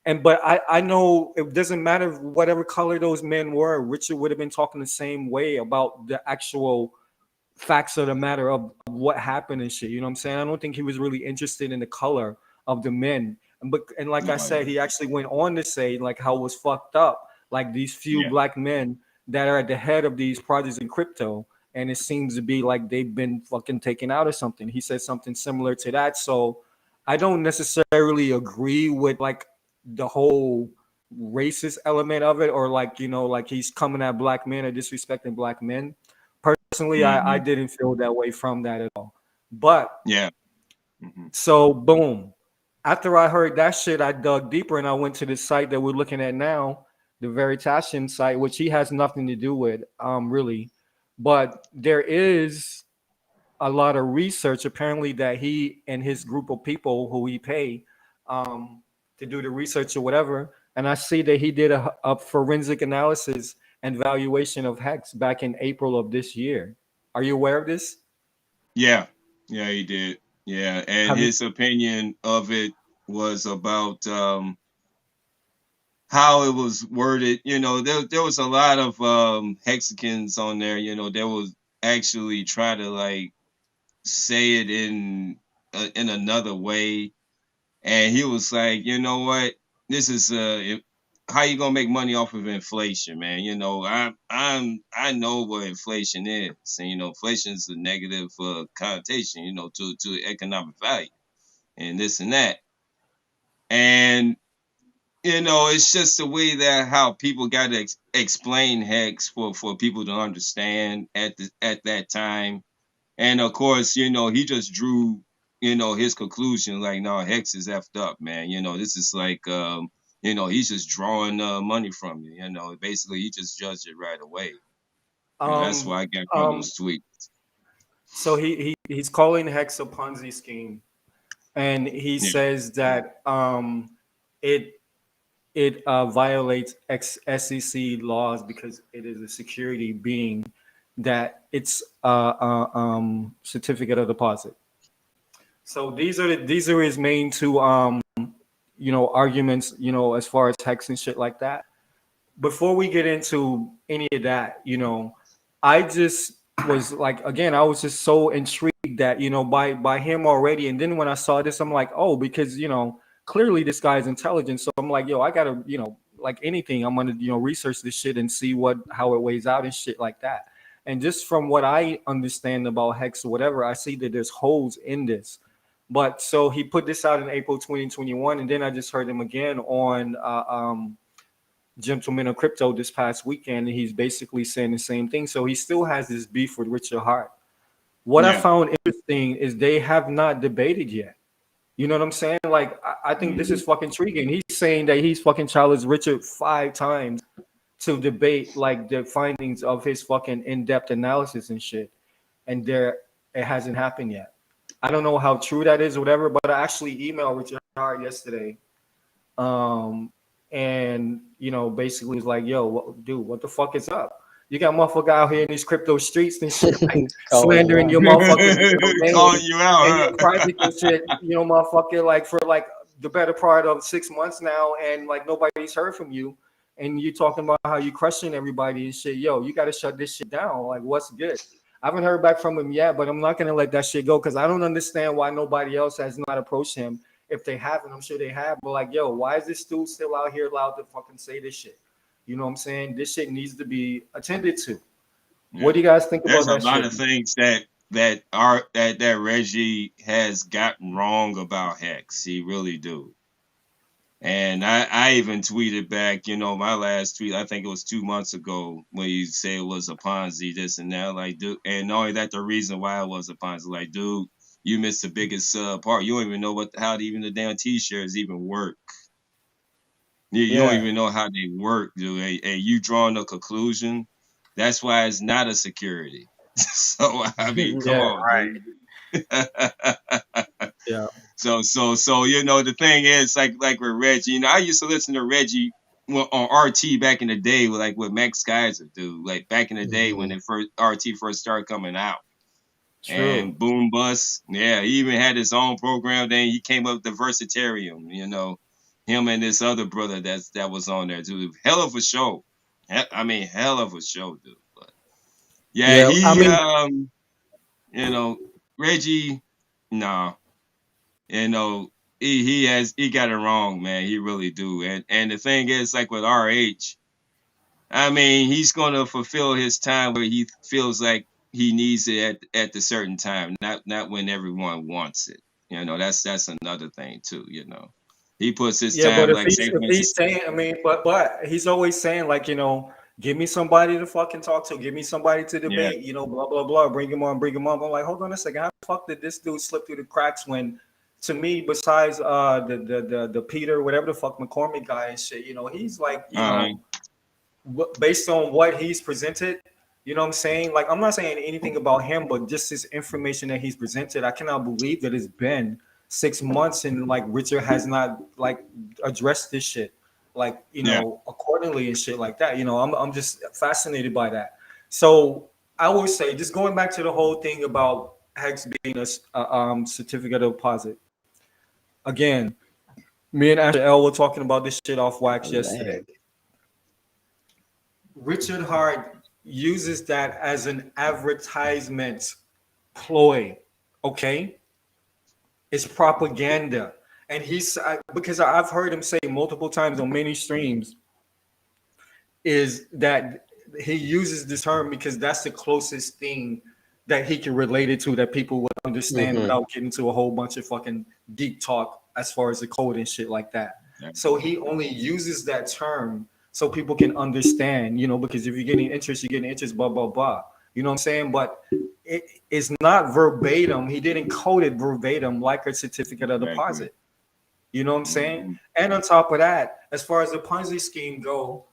And but I know it doesn't matter whatever color those men were. Richard would have been talking the same way about the actual facts of the matter of what happened and shit. You know what I'm saying? I don't think he was really interested in the color of the men. And like I oh yeah, said, he actually went on to say like how it was fucked up. Like these few yeah, black men that are at the head of these projects in crypto, and it seems to be like they've been fucking taken out or something. He said something similar to that. So I don't necessarily agree with like the whole racist element of it, or like like he's coming at black men or disrespecting black men. Personally, I hmm didn't feel that way from that at all. But yeah, hmm so boom, after I heard that shit, I dug deeper and I went to the site that we're looking at now, the Veritasium site, which he has nothing to do with, really. But there is a lot of research apparently that he and his group of people who he pay um, to do the research or whatever. And I see that he did a forensic analysis and valuation of Hex back in April of this year. Are you aware of this? yeah, yeah. He did. Yeah, and Have you? his opinion of it was about how it was worded. You know, there was a lot of hexagons on there. You know, there was actually try to like say it in another way, and he was like, you know what, this is how you gonna make money off of inflation, man? You know, I know what inflation is, and you know, inflation is a negative connotation, you know, to economic value and this and that, and you know, it's just the way that how people got to explain hex for people to understand at that time. And of course, you know, he just drew, you know, his conclusion like, no, Hex is effed up, man. You know, this is like, you know, he's just drawing money from you. You know, basically, he just judged it right away. You know, that's Um, why I got um, Carlos tweet. so he's calling Hex a Ponzi scheme, and he Yeah, says that it it violates SEC laws because it is a security being that it's certificate of deposit. So these are his main two arguments, as far as hex and shit like that. Before we get into any of that, I just was like, again, I was just so intrigued that, by him already. And then when I saw this, I'm like, oh, because, clearly this guy's intelligent. So I'm like, yo, I gotta, like anything, I'm gonna, research this shit and see how it weighs out and shit like that. And just from what I understand about hex or whatever, I see that there's holes in this. But so he put this out in April 2021, and then I just heard him again on Gentleman of Crypto this past weekend, and he's basically saying the same thing. So he still has this beef with Richard Hart. What I found interesting is they have not debated yet. You know what I'm saying? Like, I think this is fucking intriguing. He's saying that he's fucking challenged Richard 5 times to debate like the findings of his fucking in-depth analysis and shit, and it hasn't happened yet. I don't know how true that is or whatever, but I actually emailed Richard Hart yesterday. And basically was like, yo, dude, what the fuck is up? You got motherfucker out here in these crypto streets and shit, like slandering your motherfuckers, calling you out, and your project and shit, motherfucker, like for like the better part of 6 months now, and like nobody's heard from you, and you talking about how you crushing everybody and shit. Yo, you got to shut this shit down. Like, what's good? I haven't heard back from him yet, but I'm not gonna let that shit go because I don't understand why nobody else has not approached him. If they haven't, I'm sure they have. But like, yo, why is this dude still out here allowed to fucking say this shit? You know what I'm saying? This shit needs to be attended to. Yeah. What do you guys think about that? There's a lot of things that Reggie has gotten wrong about Hex. He really do. And I even tweeted back, my last tweet, I think it was 2 months ago, when you say it was a Ponzi, this and that, like, dude. And not only that, the reason why it was a Ponzi, like, dude, you missed the biggest part. You don't even know how even the damn T-shirts even work. You don't even know how they work, dude. And you drawing a conclusion. That's why it's not a security. So I mean, come on, right? Yeah. So the thing is, like with Reggie, I used to listen to Reggie on RT back in the day, like what Max Kaiser do, like back in the day when RT first started coming out. True. And Boom Bust, he even had his own program. Then he came up with the Versatarium, him and this other brother that was on there, dude. Hell of a show. Hell of a show, dude. But Reggie, nah. He got it wrong, man. He really do. And the thing is, like with RH, he's gonna fulfill his time where he feels like he needs it at the certain time, not when everyone wants it. That's another thing too. He puts his time, but like if he's saying, but he's always saying, like, give me somebody to fucking talk to, give me somebody to debate, blah blah blah, bring him on, bring him up. I'm like, hold on a second, how the fuck did this dude slip through the cracks when, to me, besides the Peter, whatever the fuck, McCormick guy and shit, he's like, based on what he's presented, you know what I'm saying? Like, I'm not saying anything about him, but just this information that he's presented, I cannot believe that it's been 6 months and like Richard has not like addressed this shit, like, accordingly and shit like that. I'm just fascinated by that. So I would say, just going back to the whole thing about Hex being a certificate of deposit. Again, me and Asher L were talking about this shit off wax yesterday. Richard Hart uses that as an advertisement ploy, okay? It's propaganda. And because I've heard him say multiple times on many streams, is that he uses this term because that's the closest thing that he can relate it to, that people would understand without getting to a whole bunch of fucking geek talk as far as the code and shit like that. So he only uses that term so people can understand, because if you're getting interest, you're getting interest, blah, blah, blah. You know what I'm saying? But it is not verbatim. He didn't code it verbatim like a certificate of deposit. You know what I'm saying? And on top of that, as far as the Ponzi scheme go,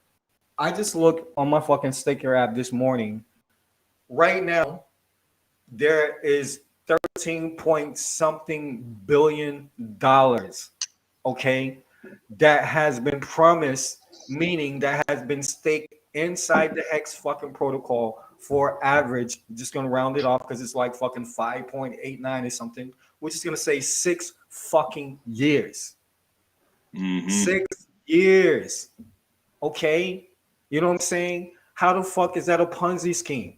I just looked on my fucking Staker app this morning. Right now, there is 13 point something billion dollars, okay, that has been promised, meaning that has been staked inside the Hex fucking protocol for average, just gonna round it off because it's like fucking 5.89 or something, which is gonna say 6 fucking years. Mm-hmm. 6 years. Okay. You know what I'm saying? How the fuck is that a Ponzi scheme?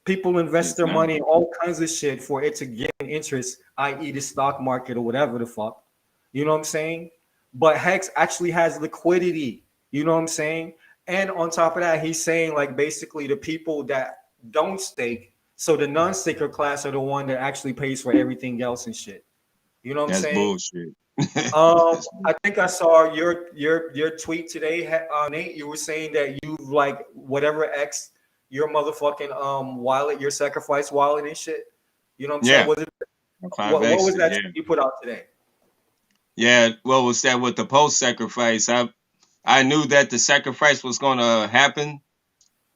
People invest their money in all kinds of shit for it to get an interest, i.e., the stock market or whatever the fuck. You know what I'm saying? But Hex actually has liquidity. You know what I'm saying? And on top of that, he's saying like basically the people that don't stake, so the non-staker class are the one that actually pays for everything else and shit. You know what I'm That's saying? bullshit. That's I think I saw your tweet today, Nate. You were saying that you like whatever X your motherfucking wallet, your sacrifice wallet and shit. You know what I'm saying? yeah, Was it what 5X. was that Yeah. tweet you put out today? Yeah. What was that with the post sacrifice? I knew that the sacrifice was gonna happen.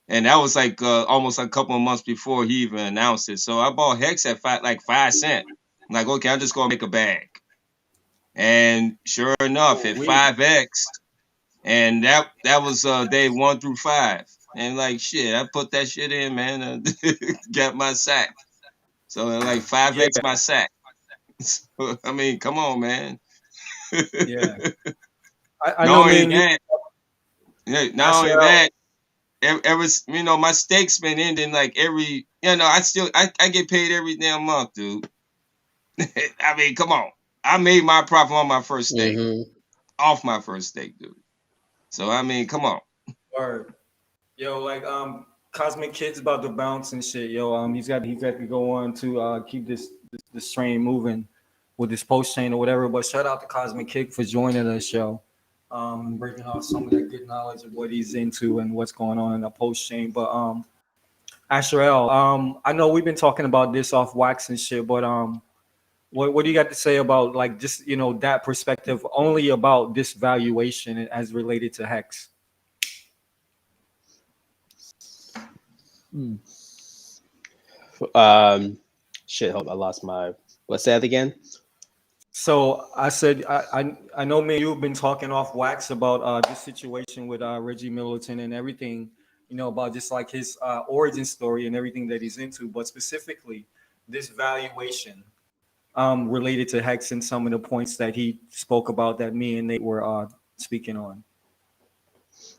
And that was like almost a couple of months before he even announced it. So I bought Hex at 5 cents. I'm like, okay, I'm just gonna make a bag. And sure enough, Oh, it we 5X. And that was day 1 through 5. And like shit, I put that shit in, man, and got my sack. So like yeah, 5X my sack. So, I mean, come on, man. yeah. I know Not me only and you that, yeah, I not only shall that, ever my stakes been ending like every I get paid every damn month, dude. I mean, come on. I made my profit on my first stake, Mm-hmm. off my first stake, dude. So I mean, come on. word. Yo, like Cosmic Kid's about to bounce and shit. Yo, he's got to go on to keep this train moving with this post chain or whatever. But shout out to Cosmic Kid for joining us, show. Breaking out some of that good knowledge of what he's into and what's going on in the post chain. But Asherel, I know we've been talking about this off wax and shit, but what do you got to say about like just that perspective only about this valuation as related to Hex? Shit, hold, I lost my. What's that again? So I said I know me and you've been talking off wax about this situation with Reggie Middleton and everything, about just like his origin story and everything that he's into, but specifically this valuation related to Hex and some of the points that he spoke about that me and Nate were speaking on.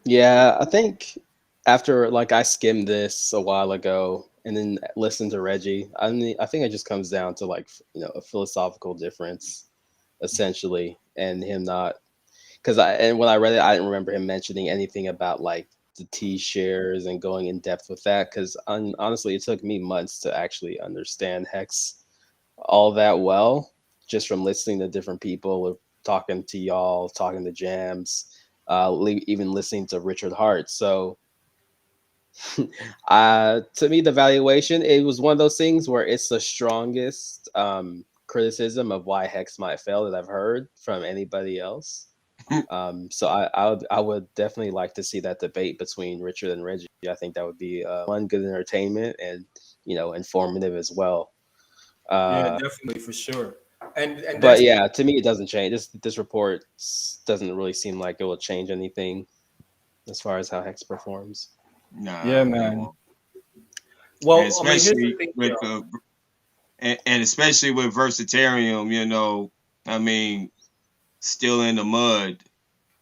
Yeah, I think after like I skimmed this a while ago and then listened to Reggie, I mean, I think it just comes down to like a philosophical difference essentially, and him not because when I read it, I didn't remember him mentioning anything about like the T shares and going in depth with that because honestly, it took me months to actually understand Hex all that well, just from listening to different people, talking to y'all, talking to Jams, even listening to Richard Hart. So, to me, the valuation, it was one of those things where it's the strongest criticism of why Hex might fail that I've heard from anybody else. So I would definitely like to see that debate between Richard and Reggie. I think that would be one good entertainment and informative as well. Yeah, Uh, definitely for sure. And but that's yeah, to me, it doesn't change. This report doesn't really seem like it will change anything as far as how Hex performs. yeah, Nah, it man. won't. And Well, I mean, here's the especially thing, with and especially with Versatarium, I mean, still in the mud,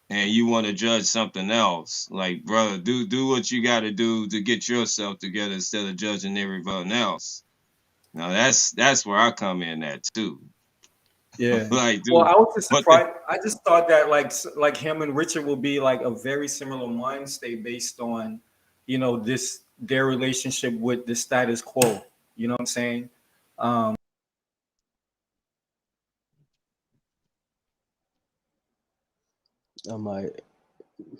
and you want to judge something else. Like, brother, do what you got to do to get yourself together instead of judging everyone else. Now that's where I come in at too. Yeah. Like, Well, dude, I was just what the surprised. I just thought that like him and Richard will be like a very similar mind state based on, this their relationship with the status quo. You know what I'm saying? Um, I might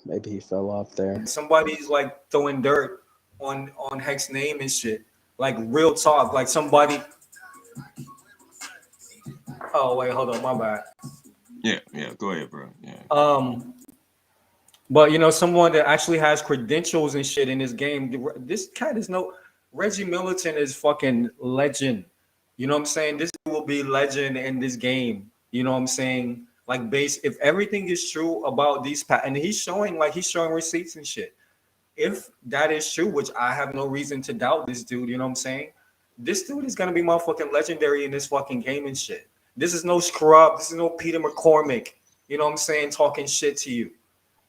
maybe he fell off there. somebody's like throwing dirt on Hex name and shit. Like real talk. Like somebody. Oh wait, hold on, my bad. yeah, go ahead, bro. Yeah. Um, but someone that actually has credentials and shit in this game. This cat is no Reggie Middleton is fucking legend. You know what I'm saying? This will be legend in this game. You know what I'm saying? Like base, if everything is true about these and he's showing receipts and shit. If that is true, which I have no reason to doubt this dude, you know what I'm saying? This dude is gonna be motherfucking legendary in this fucking game and shit. This is no scrub. This is no Peter McCormick. You know what I'm saying? Talking shit to you.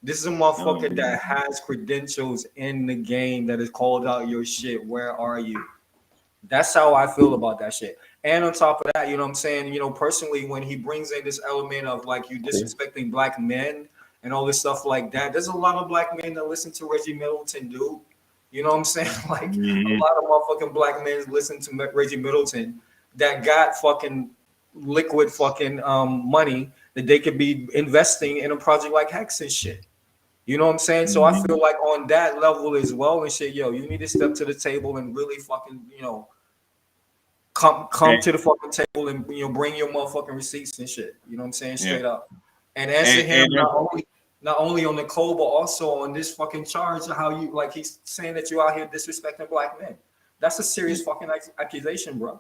This is a Oh, motherfucker yeah. that has credentials in the game that has called out your shit. Where are you? That's how I feel about that shit. And on top of that, you know what I'm saying? You know, personally, when he brings in this element of like you Cool. disrespecting black men and all this stuff like that, there's a lot of black men that listen to Reggie Middleton, dude. You know what I'm saying? Like a Mhm. lot of motherfucking black men listen to Reggie Middleton that got fucking liquid fucking money that they could be investing in a project like Hex and shit. You know what I'm saying? So I feel Mhm. like on that level as well and shit, yo, you need to step to the table and really fucking, you know, come And, to the fucking table and you know bring your motherfucking receipts and shit. You know what I'm saying? yeah. Straight up. And answer him And not only on the code, but also on this fucking charge of how you like he's saying that you out here disrespecting black men. That's a serious fucking accusation, bro.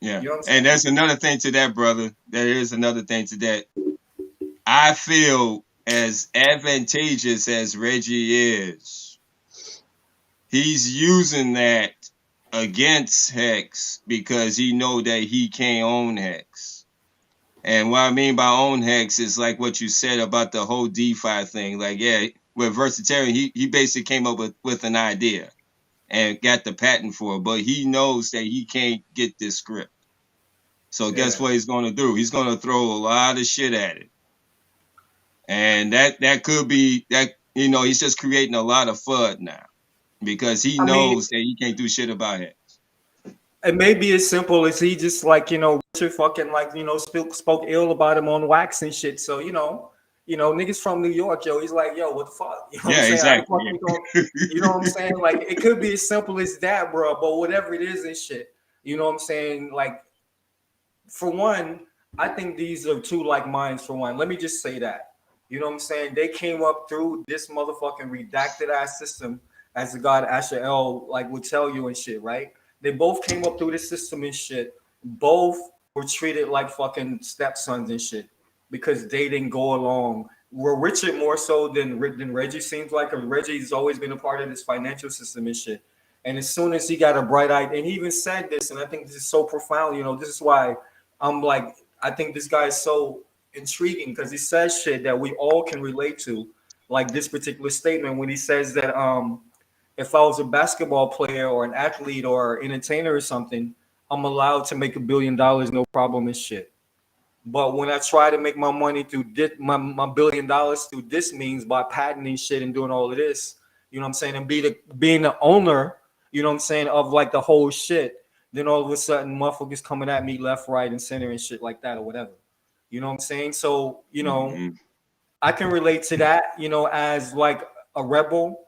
yeah. You know what I'm And saying? there's another thing to that, brother. There is another thing to that. I feel as advantageous as Reggie is, he's using that against Hex because he know that he can't own Hex. And what I mean by own Hex is like what you said about the whole DeFi thing. Like, yeah, with Versatarian, he basically came up with an idea and got the patent for it, but he knows that he can't get this script. So guess Yeah. what he's gonna do? He's gonna throw a lot of shit at it. And that could be that, he's just creating a lot of FUD now because he I mean, knows that he can't do shit about it. it may be as simple as he just like Richard fucking like spoke ill about him on wax and shit. So niggas from New York, yo, he's like, yo, what the fuck? You know what I'm Yeah, saying? How the exactly. fuck we going? Yeah. You know what I'm saying? Like it could be as simple as that, bro. But whatever it is and shit, you know what I'm saying? Like for one, I think these are two like minds. For one, let me just say that. You know what I'm saying? They came up through this motherfucking redacted ass system, as the god Asher L like would tell you and shit, right? They both came up through this system and shit. Both were treated like fucking stepsons and shit because they didn't go along. Were Richard more so than Reggie seems like, or Reggie's always been a part of this financial system and shit. And as soon as he got a bright eye, and he even said this, and I think this is so profound. This is why I'm like, I think this guy is so intriguing because he says shit that we all can relate to, like this particular statement when he says that if I was a basketball player or an athlete or entertainer or something, I'm allowed to make $1 billion, no problem and shit. But when I try to make my money through my $1 billion through this means by patenting shit and doing all of this, you know what I'm saying, and being the owner, you know what I'm saying, of like the whole shit, then all of a sudden motherfuckers coming at me left, right, and center and shit like that or whatever. You know what I'm saying? So, Mhm. I can relate to that, as like a rebel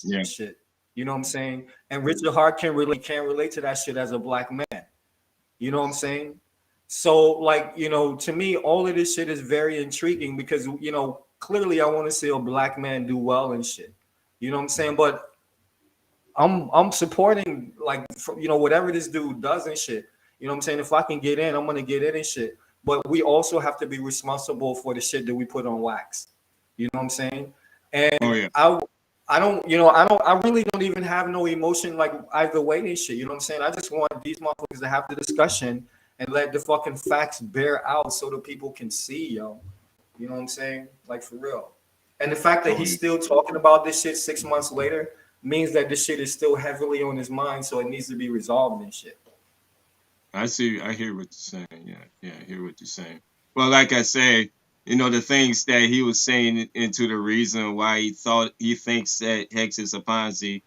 Yeah. shit. You know what I'm saying? And Richard Hart can't relate to that shit as a black man. You know what I'm saying? So, like, to me, all of this shit is very intriguing because, clearly I want to see a black man do well and shit. You know what I'm saying? But I'm supporting like whatever this dude does and shit. You know what I'm saying? If I can get in, I'm gonna get in and shit. But we also have to be responsible for the shit that we put on wax. You know what I'm saying? Oh And yeah. I really don't even have no emotion like either way and shit. You know what I'm saying? I just want these motherfuckers to have the discussion and let the fucking facts bear out so that people can see, yo. You know what I'm saying? Like for real. And the fact that Oh he's yeah. still talking about this shit 6 months later means that this shit is still heavily on his mind, so it needs to be resolved and shit. I see. I hear what you're saying. Yeah. Yeah. I hear what you're saying. Well, like I say, the things that he was saying into the reason why he thinks that Hex is a Ponzi.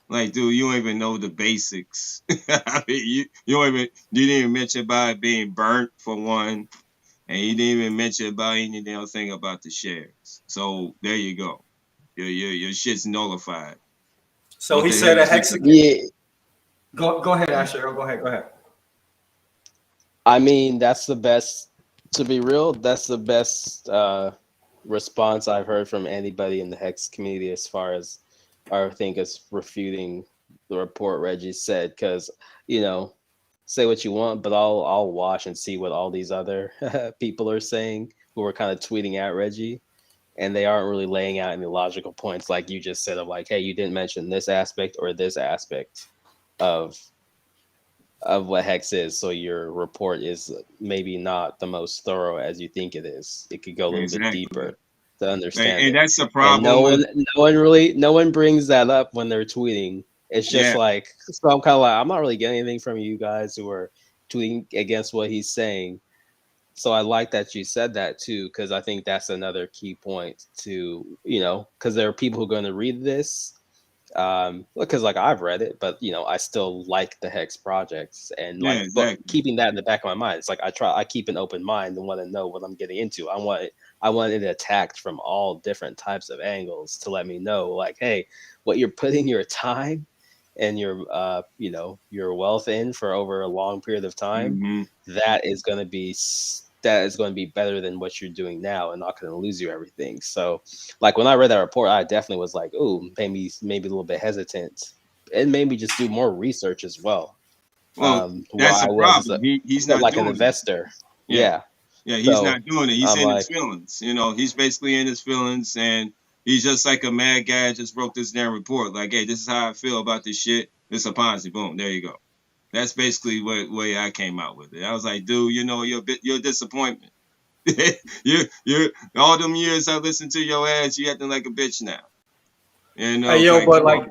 Like, dude, you don't even know the basics. I mean, you didn't even mention about it being burnt for one, and you didn't even mention about any damn thing about the shares. So there you go. Your shit's nullified. So What he the hell said a is hex. it? Yeah, Go ahead, Asher. Go ahead. Go ahead. I mean that's the best. To be real, that's the best response I've heard from anybody in the Hex community as far as I think is refuting the report Reggie said. Because say what you want, but I'll watch and see what all these other people are saying who are kind of tweeting at Reggie, and they aren't really laying out any logical points like you just said of like, hey, you didn't mention this aspect or this aspect of of what hex is, so your report is maybe not the most thorough as you think it is. It could go a little bit Exactly. deeper to understand And it. that's the And problem with no one brings that up when they're tweeting. It's just yeah. like, so I'm kind of like, I'm not really getting anything from you guys who are tweeting against what he's saying. So I like that you said that too, because I think that's another key point to, because there are people who are going to read this, because like I've read it, but I still like the hex projects, and Yeah, like, but exactly. keeping that in the back of my mind, it's like I keep an open mind and want to know what I'm getting into. I want it attacked from all different types of angles to let me know, like, hey, what you're putting your time and your wealth in for over a long period of time, Hmm. that is going to be better than what you're doing now, and not going to lose you everything. So like when I read that report, I definitely was like, "Ooh, maybe a little bit hesitant," and maybe just do more research as well. Well, Where that's I the was problem. He's not like an doing it. investor, Yeah. yeah. Yeah, he's So not doing it. He's I'm in his like, feelings. He's basically in his feelings, and he's just like a mad guy just wrote this damn report. Like, hey, this is how I feel about this shit. It's a Ponzi. Boom, there you go. That's basically what way I came out with it. I was like, dude, you're a disappointment. you're all them years I listened to your ass, you acting like a bitch now. Hey, yo, Like, but like,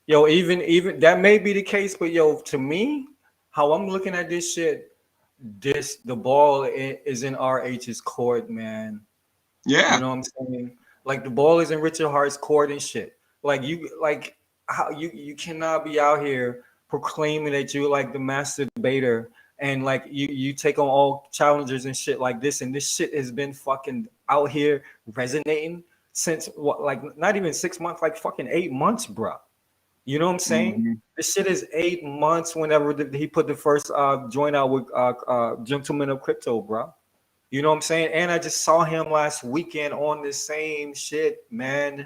yo, even that may be the case, but yo, to me, how I'm looking at this shit, the ball is in RH's court, man. You yeah, know what I'm saying? Like the ball is in Richard Hart's court and shit. Like how you cannot be out here proclaiming that you're like the master debater and like you take on all challengers and shit like this, and this shit has been fucking out here resonating since what, like not even 6 months, like fucking 8 months, bro. You know what I'm saying? hmm, This shit is 8 months whenever he put the first joint out with Gentlemen of Crypto, bro. You know what I'm saying? And I just saw him last weekend on the same shit, man.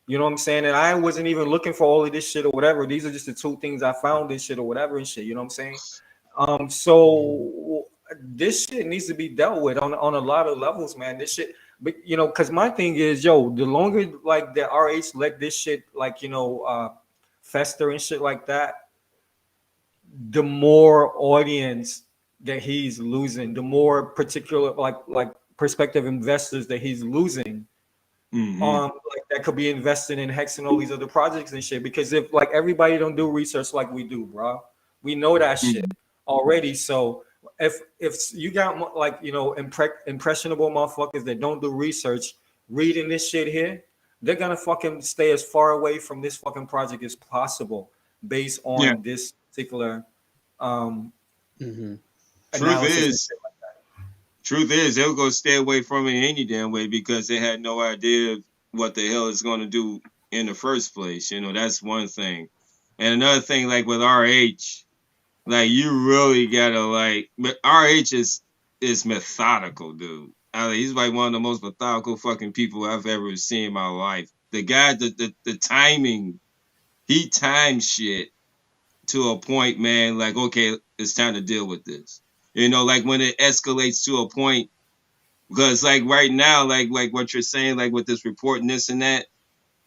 You know what I'm saying? And I wasn't even looking for all of this shit or whatever. These are just the two things I found this shit or whatever and shit. You know what I'm saying? So this shit needs to be dealt with on a lot of levels, man. This shit, but because my thing is, yo, the longer like the RH let this shit like fester and shit like that, the more audience that he's losing, the more particular like prospective investors that he's losing. hmm, Like that could be invested in Hex and all these other projects and shit. Because if like everybody don't do research like we do, bro, we know that shit hmm, already. So if you got like impressionable motherfuckers that don't do research reading this shit here, they're gonna fucking stay as far away from this fucking project as possible based yeah. on this particular um mhm. Truth analysis and is, shit. they'll go stay away from it any damn way because they had no idea what the hell it's going to do in the first place. That's one thing. And another thing, like with RH, like you really gotta like. But RH is methodical, dude. I mean, he's like one of the most methodical fucking people I've ever seen in my life. The guy, the timing, he times shit to a point, man. Like, okay, it's time to deal with this. Like when it escalates to a point, because like right now, like what you're saying, like with this report and this and that,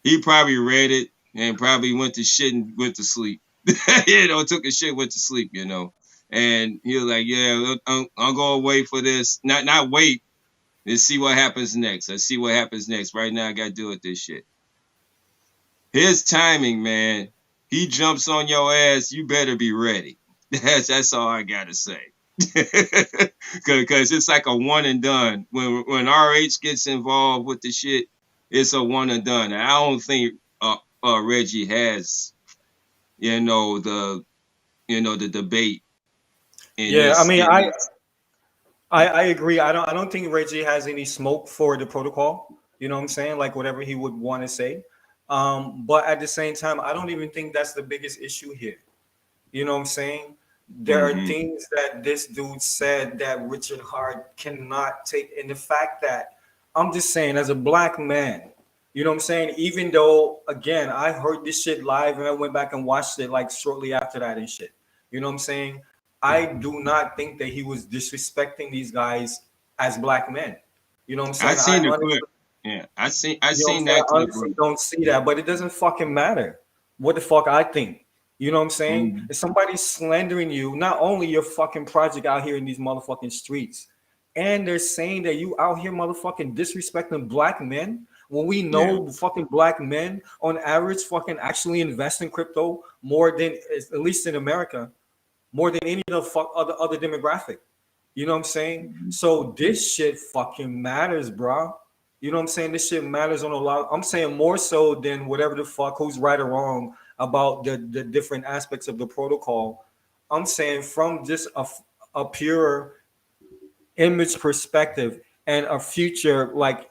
he probably read it and probably went to shit and went to sleep. Took a shit, went to sleep. And he was like, "Yeah, I'm gonna wait for this. Not wait. Let's see what happens next. Let's see what happens next. Right now, I gotta deal with this shit." His timing, man. He jumps on your ass. You better be ready. That's all I gotta say. Because it's like a one and done. When RH gets involved with the shit, it's a one and done. And I don't think Reggie has, the debate in Yeah, I this. mean, I agree. I don't think Reggie has any smoke for the protocol. You know what I'm saying? Like whatever he would want to say. But at the same time, I don't even think that's the biggest issue here. You know what I'm saying? There are Mm-hmm. things that this dude said that Richard Hart cannot take. And the fact that I'm just saying, as a black man, you know what I'm saying? Even though, again, I heard this shit live and I went back and watched it like shortly after that and shit. You know what I'm saying? I do not think that he was disrespecting these guys as black men. You know what I'm I saying? seen the clip. Yeah, I You know what I'm seen saying? that I clip. honestly don't see that, but it doesn't fucking matter what the fuck I think. You know what I'm saying? Mhm. If somebody's slandering you, not only your fucking project out here in these motherfucking streets, and they're saying that you out here motherfucking disrespecting black men, when we Yeah. know fucking black men on average fucking actually invest in crypto more than, at least in America, more than any of the other demographic. You know what I'm saying? So this shit fucking matters, bro. You know what I'm saying? This shit matters on a lot. I'm saying more so than whatever the fuck who's right or wrong about the different aspects of the protocol. I'm saying from just a pure image perspective and a future like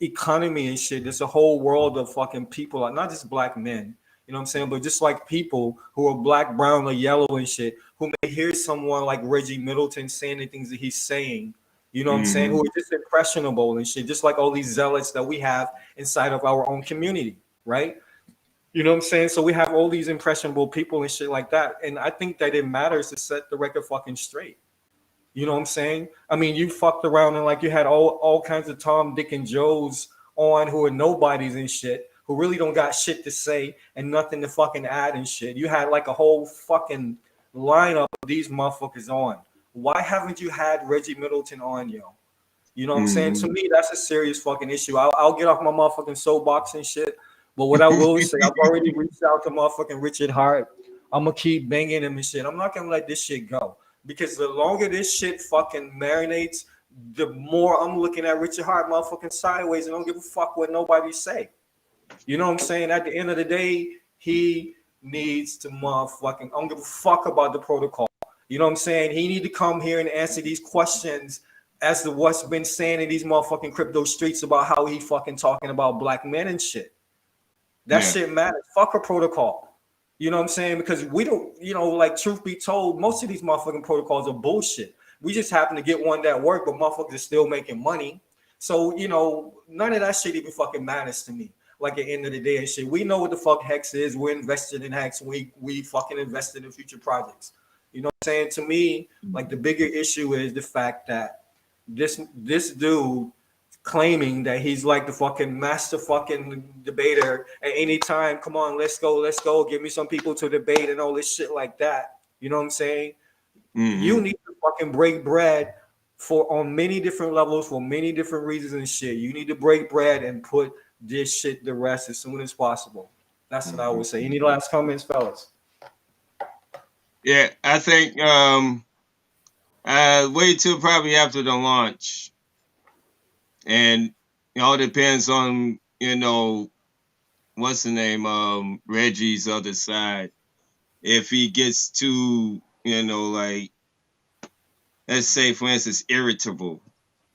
economy and shit. There's a whole world of fucking people, like not just black men, you know what I'm saying, but just like people who are black, brown, or yellow and shit, who may hear someone like Reggie Middleton saying the things that he's saying, you know what I'm saying, who Mhm. are just impressionable and shit, just like all these zealots that we have inside of our own community, right? You know what I'm saying? So we have all these impressionable people and shit like that. And I think that it matters to set the record fucking straight. You know what I'm saying? I mean, you fucked around and like you had all kinds of Tom, Dick, and Joes on who are nobodies and shit, who really don't got shit to say and nothing to fucking add and shit. You had like a whole fucking lineup of these motherfuckers on. Why haven't you had Reggie Middleton on, yo? You know what I'm saying? To Mhm. me, that's a serious fucking issue. I'll get off my motherfucking soapbox and shit. But what I will say, I've already reached out to motherfucking Richard Hart. I'm gonna keep banging him and shit. I'm not gonna let this shit go because the longer this shit fucking marinates, the more I'm looking at Richard Hart motherfucking sideways and don't give a fuck what nobody say. You know what I'm saying? At the end of the day, he needs to motherfucking. I don't give a fuck about the protocol. You know what I'm saying? He need to come here and answer these questions as to what's been saying in these motherfucking crypto streets about how he fucking talking about black men and shit. That Yeah. shit matters. Fuck a protocol. You know what I'm saying? Because we don't, like truth be told, most of these motherfucking protocols are bullshit. We just happen to get one that work, but motherfuckers are still making money. So, none of that shit even fucking matters to me. Like at the end of the day and shit. We know what the fuck Hex is. We're invested in Hex. We fucking invested in future projects. You know what I'm saying? To me, like the bigger issue is the fact that this dude claiming that he's like the fucking master fucking debater at any time. Come on, let's go. Give me some people to debate and all this shit like that. You know what I'm saying? You Mhm. need to fucking break bread for on many different levels for many different reasons and shit. You need to break bread and put this shit to rest as soon as possible. That's what I Mhm. would say. Any last comments, fellas? Yeah, I think wait till probably after the launch, and it all depends on what's the name Reggie's other side. If he gets too like, let's say for instance irritable,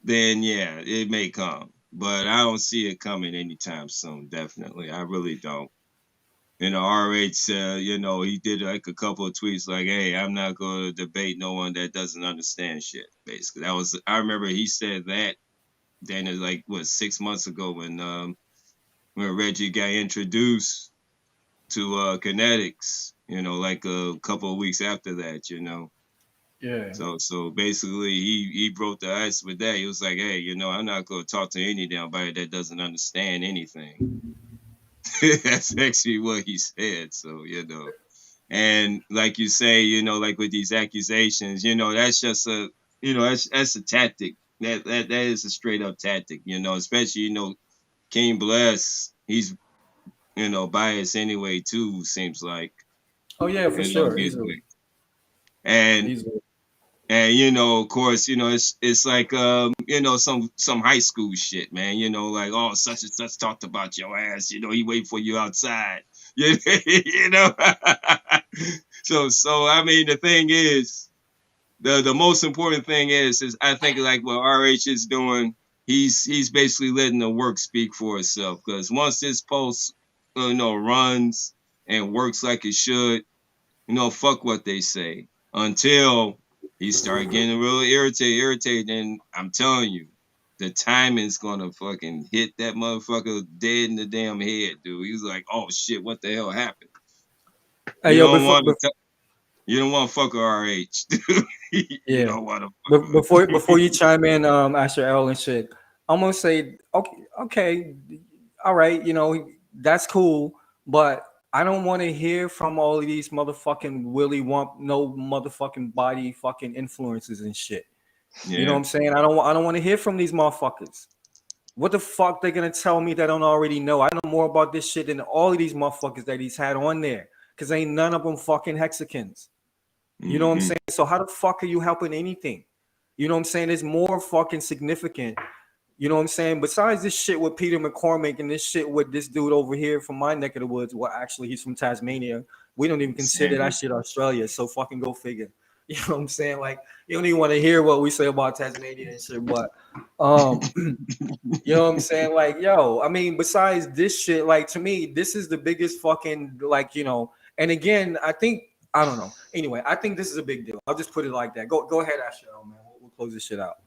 then yeah, it may come. But I don't see it coming anytime soon. Definitely, I really don't. RH, he did like a couple of tweets like, "Hey, I'm not going to debate no one that doesn't understand shit." Basically, I remember he said that. Then it's like what 6 months ago when Reggie got introduced to Kinetics. Like a couple of weeks after that. Yeah. So basically, he broke the ice with that. He was like, "Hey, I'm not going to talk to any damn body that doesn't understand anything." That's actually what he said. So. And like you say, like with these accusations, that's just that's a tactic. That is a straight up tactic, especially, King Bless, he's, biased anyway too, seems like, Oh yeah, for sure. Easily. basically. And Easily. of course, it's like some high school shit, man. Like, oh, such and such talked about your ass, he wait for you outside. you know. So I mean the thing is the most important thing is I think like what RH is doing, he's basically letting the work speak for itself. Because once this post runs and works like it should, fuck what they say. Until he started getting really irritated, and I'm telling you, the timing's gonna fucking hit that motherfucker dead in the damn head, dude. He's like, oh shit, what the hell happened? Hey You yo, don't want to you don't want to fuck RH, dude. You yeah. don't want to fuck But before her. you chime in, Asher L and shit, I'm gonna say, okay, all right, that's cool, but I don't want to hear from all of these motherfucking Willy Wump, no motherfucking body fucking influences and shit. You know what Yeah. I'm saying? I don't want to hear from these motherfuckers. What the fuck they gonna tell me that I don't already know? I know more about this shit than all of these motherfuckers that he's had on there. Cause ain't none of them fucking Hexicans. You know what I'm Mm-hmm. saying? So how the fuck are you helping anything? You know what I'm saying? It's more fucking significant. You know what I'm saying? Besides this shit with Peter McCormick and this shit with this dude over here from my neck of the woods, well, actually he's from Tasmania. We don't even consider Same that here. shit Australia. So fucking go figure. You know what I'm saying? Like you don't even want to hear what we say about Tasmania and shit. But you know what I'm saying? Like, yo, I mean, besides this shit, like to me, this is the biggest fucking like, and again, I think I don't know. Anyway, I think this is a big deal. I'll just put it like that. Go ahead, Asher, man. We'll close this shit out.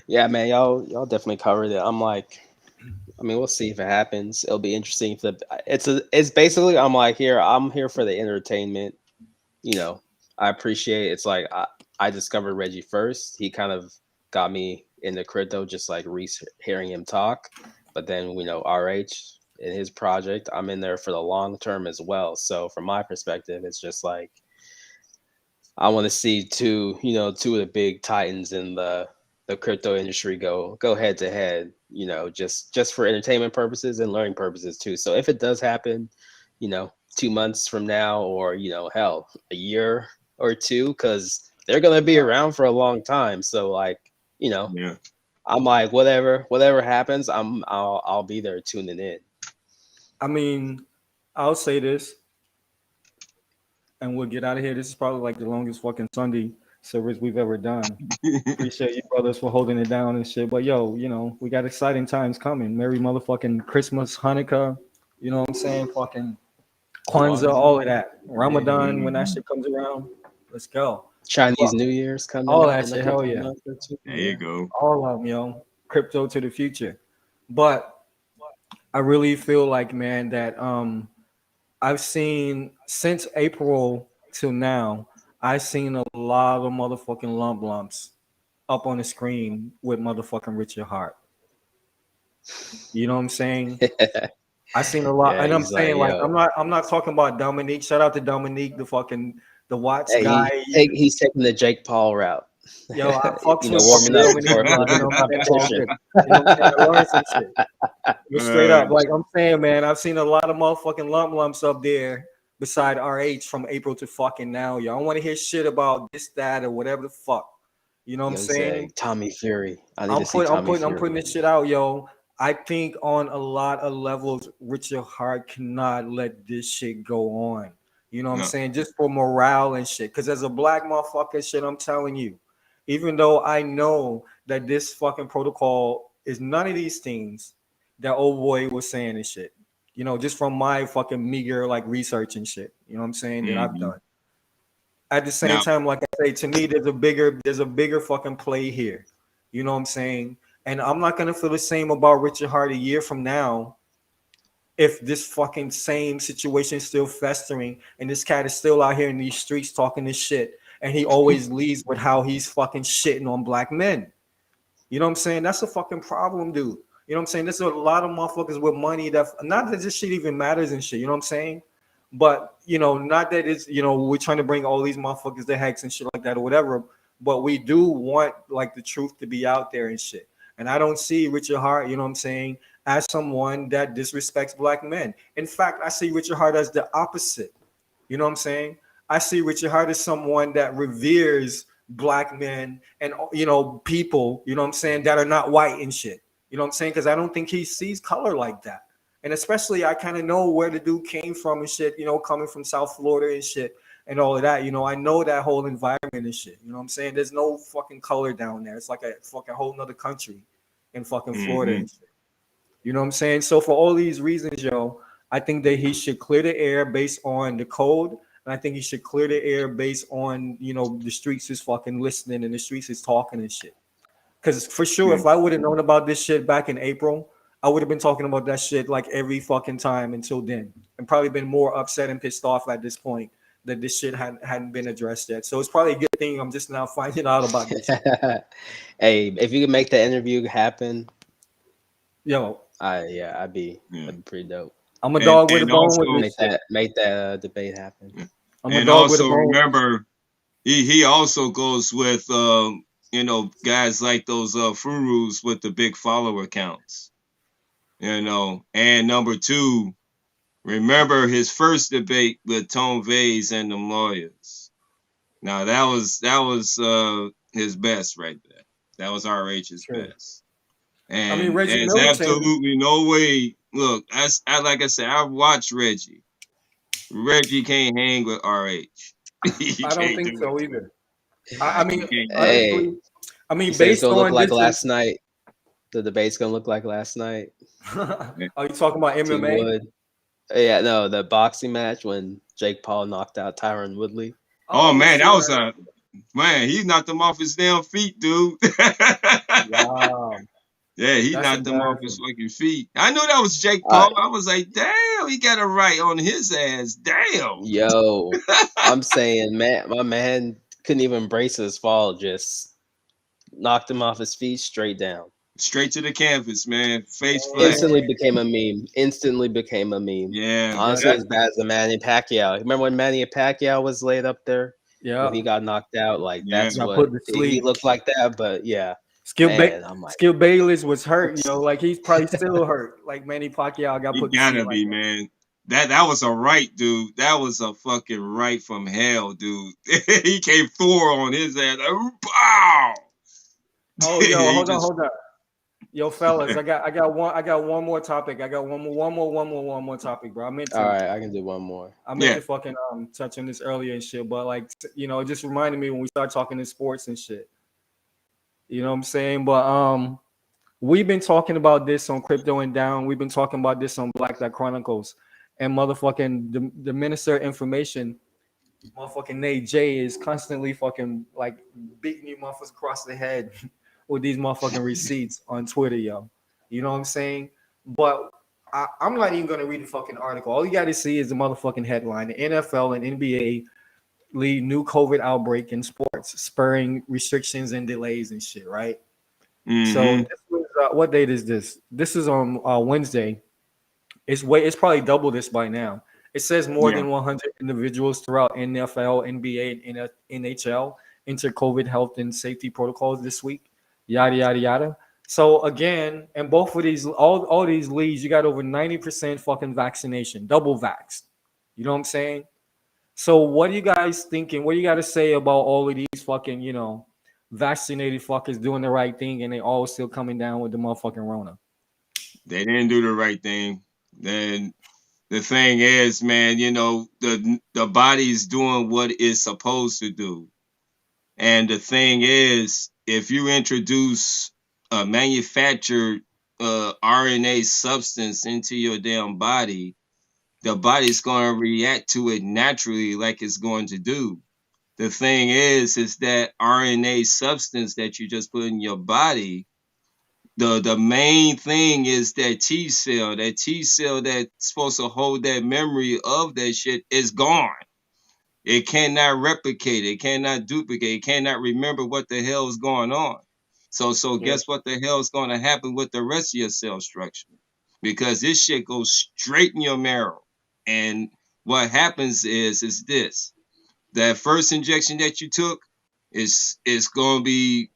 Yeah, man, y'all definitely covered it. I'm like, I mean, we'll see if it happens. It'll be interesting. If it's basically I'm here for the entertainment. You know, I appreciate it's like I discovered Reggie first. He kind of got me into crypto, just like hearing him talk. But then RH in his project, I'm in there for the long term as well. So from my perspective, it's just like I want to see two of the big titans in the crypto industry go head to head, just for entertainment purposes and learning purposes too. So if it does happen, 2 months from now, or hell, a year or two, because they're gonna be around for a long time. So like, Yeah. I'm like, whatever happens, I'll be there tuning in. I mean, I'll say this, and we'll get out of here. This is probably like the longest fucking Sunday service we've ever done. Appreciate you brothers for holding it down and shit. But yo, we got exciting times coming. Merry motherfucking Christmas, Hanukkah. You know what I'm saying? Fucking Kwanzaa, all of that. Ramadan when that Mhm. shit comes around. Let's go. Chinese But New Year's coming all up that in shit, like a hell yeah. month or two. There Yeah. you go. All of them, crypto to the future. But I really feel like, man, that I've seen since April till now, I've seen a lot of motherfucking lumps up on the screen with motherfucking Richard Hart. You know what I'm saying? I seen a lot, Yeah, and I'm he's like, saying like yo, I'm not talking about Dominique. Shout out to Dominique, the Watts hey, guy. he's taking the Jake Paul route. Yo, I fucks with fucking Warming up Dominique, for bro. You know what I'm saying? It's all competition. good. You know what I'm saying? I learned some shit. You're straight Uh, up. Like I'm saying, man, I've seen a lot of motherfucking lumps up there beside RH from April to fucking now. Yo, I don't want to hear shit about this, that, or whatever the fuck. You know what I'm Young say saying? Tommy Fury. I need I'm to see putting I'm Tommy putting I'm Fury. putting this shit out, yo. I think on a lot of levels, Richard Hart cannot let this shit go on. You know what I'm no. saying? Just for morale and shit. Cause as a black motherfucker, shit, I'm telling you, even though I know that this fucking protocol is none of these things that old boy was saying and shit. Just from my fucking meager like research and shit. You know what I'm saying? That I've Mhm. done. At the same Now, time, like I say, to me, there's a bigger fucking play here. You know what I'm saying? And I'm not gonna feel the same about Richard Hart a year from now if this fucking same situation is still festering and this cat is still out here in these streets talking this shit and he always leads with how he's fucking shitting on black men. You know what I'm saying? That's a fucking problem, dude. You know what I'm saying? There's a lot of motherfuckers with money that not that this shit even matters and shit. You know what I'm saying? But not that it's we're trying to bring all these motherfuckers to hex and shit like that or whatever. But we do want like the truth to be out there and shit. And I don't see Richard Hart, you know what I'm saying, as someone that disrespects black men. In fact, I see Richard Hart as the opposite. You know what I'm saying? I see Richard Hart as someone that reveres black men and people, you know what I'm saying, that are not white and shit. You know what I'm saying? Because I don't think he sees color like that. And especially I kind of know where the dude came from and shit, coming from South Florida and shit and all of that. I know that whole environment and shit. You know what I'm saying? There's no fucking color down there. It's like a fucking whole nother country in fucking Florida hmm and shit. You know what I'm saying? So for all these reasons, yo, I think that he should clear the air based on the code. And I think he should clear the air based on, the streets is fucking listening and the streets is talking and shit. Because for sure, yeah. if I would have known about this shit back in April, I would have been talking about that shit like every fucking time until then. And probably been more upset and pissed off at this point that this shit hadn't been addressed yet. So it's probably a good thing I'm just now finding out about this shit. Hey, if you could make the interview happen, Yo, I'd be Yeah. pretty dope. I'm a dog with a and bone with also this shit. Make that debate happen. I'm a and dog with a also bone. remember he also goes with guys like those Furus with the big follower counts. And number two, remember his first debate with Tone Vase and them lawyers. Now that was his best right there. That was RH's Sure. best. I mean, And Reggie there's Miller said, absolutely no way. Look, like I said, I've watched Reggie. Reggie can't hang with RH. He I don't can't think do so it. either. I He mean, can't do it. Hey, honestly, I you mean, said it's based gonna look on like this, last night. The debate's gonna look like last night. are you talking about T MMA? Wood. Yeah, no, the boxing match when Jake Paul knocked out Tyron Woodley. Oh man, shit. that was he knocked him off his damn feet, dude. Wow. Yeah, he That's knocked him off his embarrassing. fucking feet. I knew that was Jake Paul. I was like, damn, he got it right on his ass. Damn. Yo, I'm saying, man, my man couldn't even brace his fall, just knocked him off his feet straight down. Straight to the canvas, man. Face flat. Instantly became a meme. Instantly became a meme. Yeah. Honestly, as bad as the Manny Pacquiao. Remember when Manny Pacquiao was laid up there? Yeah. When he got knocked out, like Yeah. that's Got what put to he sleep. looked like that. But yeah, Skill I'm like, Skill Bayless was hurt, like he's probably still hurt. Like Manny Pacquiao got He put to gotta sleep be, like that. man. That was a right, dude. That was a fucking right from hell, dude. He came Thor on his ass. Pow! Oh, yo, He hold on. Yo, fellas, I got one more topic. I got one more topic, bro. I meant all to right, I can do one more. fucking touch on this earlier and shit, but like it just reminded me when we start talking in sports and shit. You know what I'm saying? But we've been talking about this on Crypto and Down. We've been talking about this on Black Dot Chronicles, and motherfucking the Minister of Information, motherfucking Nate J, is constantly fucking like beating you motherfuckers across the head with these motherfucking receipts on Twitter, yo. You know what I'm saying? But I'm not even gonna read the fucking article. All you got to see is the motherfucking headline: the NFL and NBA lead new COVID outbreak in sports, spurring restrictions and delays and shit. Right. Mm-hmm. So this was, what date is this? This is on Wednesday. It's probably double this by now. It says more than 100 individuals throughout NFL, NBA, and NHL enter COVID health and safety protocols this week. Yada yada yada. So again, and both of these, all these leagues, you got over 90% fucking vaccination, double vaxxed. You know what I'm saying? So what are you guys thinking? What do you got to say about all of these fucking, vaccinated fuckers doing the right thing and they all still coming down with the motherfucking Rona? They didn't do the right thing. Then the thing is, man, the body's doing what it's supposed to do. And the thing is, if you introduce a manufactured RNA substance into your damn body, the body's going to react to it naturally like it's going to do. The thing is that RNA substance that you just put in your body, the main thing is that T cell. That T cell that's supposed to hold that memory of that shit is gone. It cannot replicate. It cannot duplicate. It cannot remember what the hell is going on. So guess what the hell is going to happen with the rest of your cell structure? Because this shit goes straight in your marrow. And what happens is this. That first injection that you took is going to be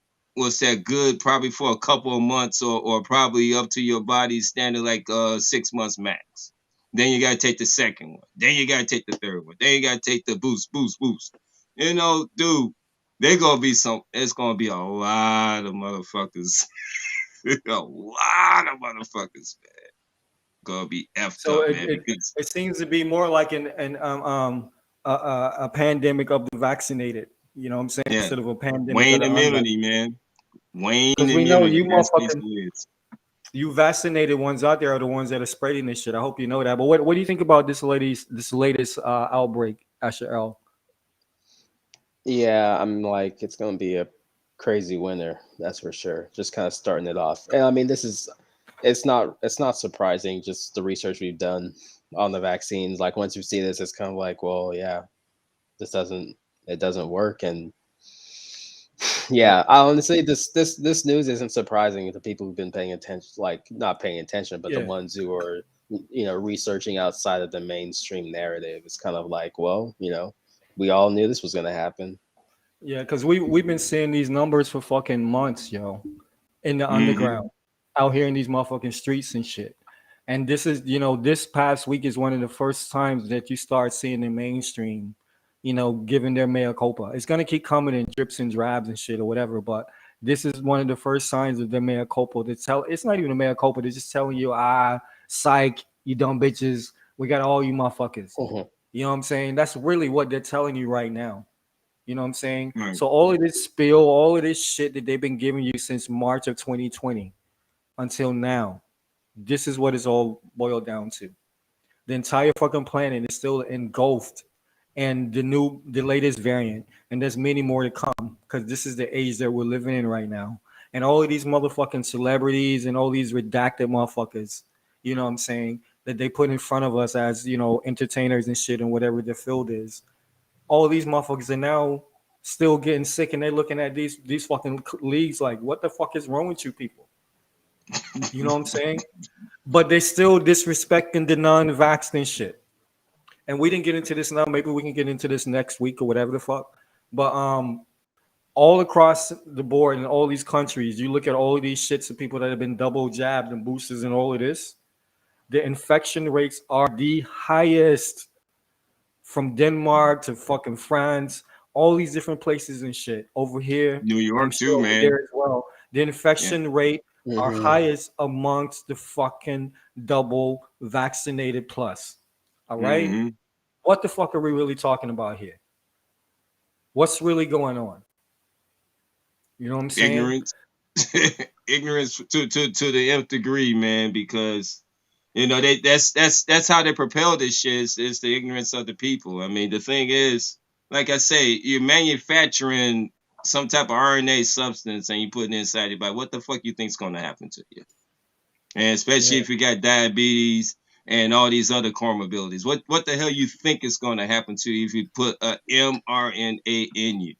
good probably for a couple of months or probably up to your body standard like 6 months max. Then you got to take the second one. Then you got to take the third one. Then you got to take the boost. Dude, it's going to be a lot of motherfuckers. A lot of motherfuckers, man. Going to be effed So up, man. it seems to be more like a pandemic of the vaccinated. You know what I'm saying? Yeah. Instead of a pandemic Wane of the immunity, man. Wane Because we immunity. know you That's what motherfucking it is. you vaccinated ones out there are the ones that are spreading this shit. I hope you know that. But what do you think about this latest outbreak, Asher L? Yeah, I'm like, it's gonna be a crazy winter, that's for sure. Just kind of starting it off. And I mean, it's not surprising, just the research we've done on the vaccines. Like once you see this, it's kind of like, well, yeah, it doesn't work. And yeah, I honestly, this news isn't surprising to people who've been paying attention, like not paying attention, but the ones who are researching outside of the mainstream narrative. It's kind of like, well, we all knew this was going to happen. Yeah, because we've been seeing these numbers for fucking months, yo, in the Mm-hmm. underground, out here in these motherfucking streets and shit. And this is, this past week is one of the first times that you start seeing the mainstream, giving their mea culpa. It's gonna keep coming in drips and drabs and shit or whatever, but this is one of the first signs of their mea culpa. It's not even a mea culpa. They're just telling you, psych, you dumb bitches, we got all you motherfuckers. Mhm. You know what I'm saying? That's really what they're telling you right now. You know what I'm saying? Right. So all of this spill, all of this shit that they've been giving you since March of 2020 until now, this is what it's all boiled down to. The entire fucking planet is still engulfed and the latest variant, and there's many more to come because this is the age that we're living in right now. And all of these motherfucking celebrities and all these redacted motherfuckers, you know what I'm saying, that they put in front of us as, entertainers and shit and whatever their field is. All of these motherfuckers are now still getting sick and they're looking at these fucking leagues like, what the fuck is wrong with you people? You know what I'm saying? But they still disrespecting the non-vaxxed and shit. And we didn't get into this now. Maybe we can get into this next week or whatever the fuck. But all across the board in all these countries, you look at all of these shits of people that have been double jabbed and boosters and all of this, the infection rates are the highest from Denmark to fucking France, all these different places and shit. Over here, New I'm York sure too, over man. there as well. The infection rate are Mhm. highest amongst the fucking double vaccinated plus. All right? Mm-hmm. What the fuck are we really talking about here? What's really going on? You know what I'm saying? Ignorance. Ignorance to the nth degree, man, because that's how they propel this shit is the ignorance of the people. I mean, the thing is, like I say, you're manufacturing some type of RNA substance and you put it inside your body. What the fuck you think's gonna happen to you? And especially Yeah. if you got diabetes and all these other comorbidities. What the hell you think is gonna happen to you if you put a mRNA in you?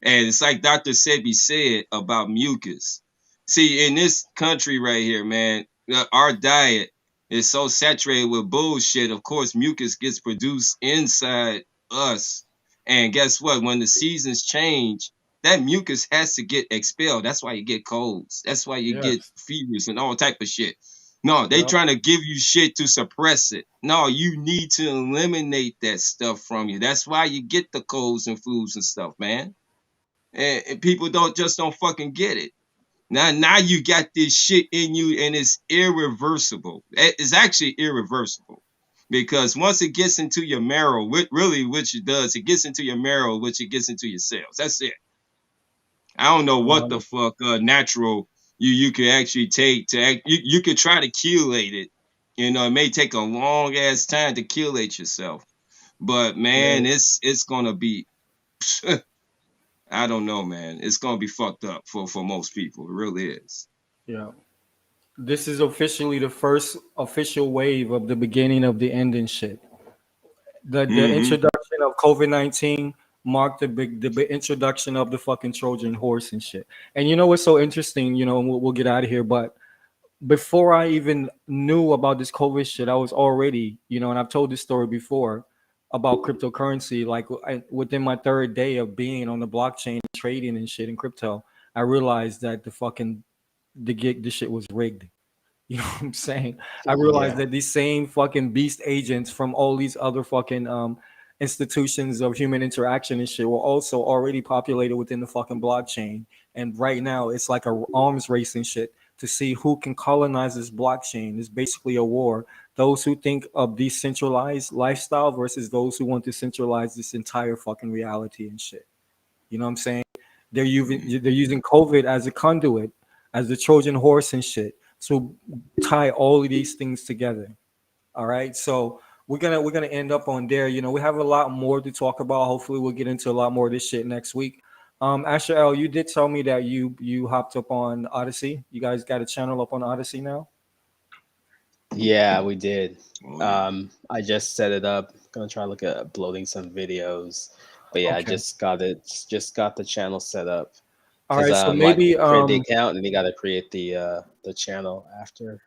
And it's like Dr. Sebi said about mucus. See, in this country right here, man, our diet is so saturated with bullshit. Of course, mucus gets produced inside us. And guess what? When the seasons change, that mucus has to get expelled. That's why you get colds. That's why you get Yes. fevers and all type of shit. No, they Yep. trying to give you shit to suppress it. No, you need to eliminate that stuff from you. That's why you get the colds and flus and stuff, man. And people don't fucking get it. Now you got this shit in you and it's irreversible. It's actually irreversible because once it gets into your marrow, which it does, it gets into your marrow, which it gets into your cells. That's it. I don't know what the fuck natural you could actually take to you could try to chelate it. It may take a long ass time to chelate yourself, but man, Yeah. it's gonna be. I don't know, man. It's gonna be fucked up for most people. It really is. Yeah. This is officially the first official wave of the beginning of the end and shit. The Mm-hmm. introduction of COVID-19 marked the introduction of the fucking Trojan horse and shit. And you know what's so interesting? We'll get out of here, but before I even knew about this COVID shit, I was already, and I've told this story before about cryptocurrency. Like within my third day of being on the blockchain trading and shit in crypto, I realized that the shit was rigged. You know what I'm saying? I realized Yeah. that these same fucking beast agents from all these other fucking institutions of human interaction and shit were also already populated within the fucking blockchain. And right now it's like a arms race and shit to see who can colonize this blockchain. It's basically a war. Those who think of decentralized lifestyle versus those who want to centralize this entire fucking reality and shit. You know what I'm saying? They're using COVID as a conduit, as the Trojan horse and shit, to tie all of these things together. All right, so we're gonna end up on there. We have a lot more to talk about. Hopefully, we'll get into a lot more of this shit next week. Asher L, you did tell me that you hopped up on Odyssey. You guys got a channel up on Odyssey now. Yeah, we did. Oh, yeah. I just set it up. Gonna try to look at uploading some videos. But yeah, I Okay. just got the channel set up. All Because right, so like maybe create the account and you gotta create the channel after.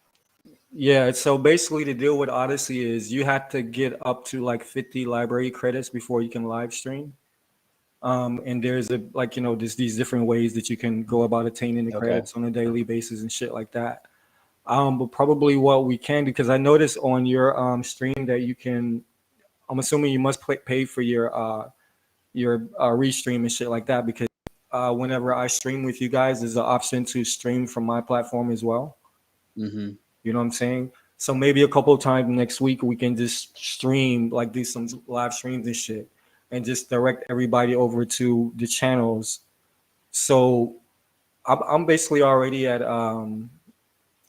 Yeah, so basically the deal with Odyssey is you have to get up to like 50 library credits before you can live stream. And there's a like there's these different ways that you can go about attaining the Okay. credits on a daily basis and shit like that. But probably what we can do, because I noticed on your stream that you can, I'm assuming you must pay for your restream and shit like that, because whenever I stream with you guys, there's an option to stream from my platform as well. Mm-hmm. You know what I'm saying? So maybe a couple of times next week we can just stream, like do some live streams and shit, and just direct everybody over to the channels. So I'm basically already at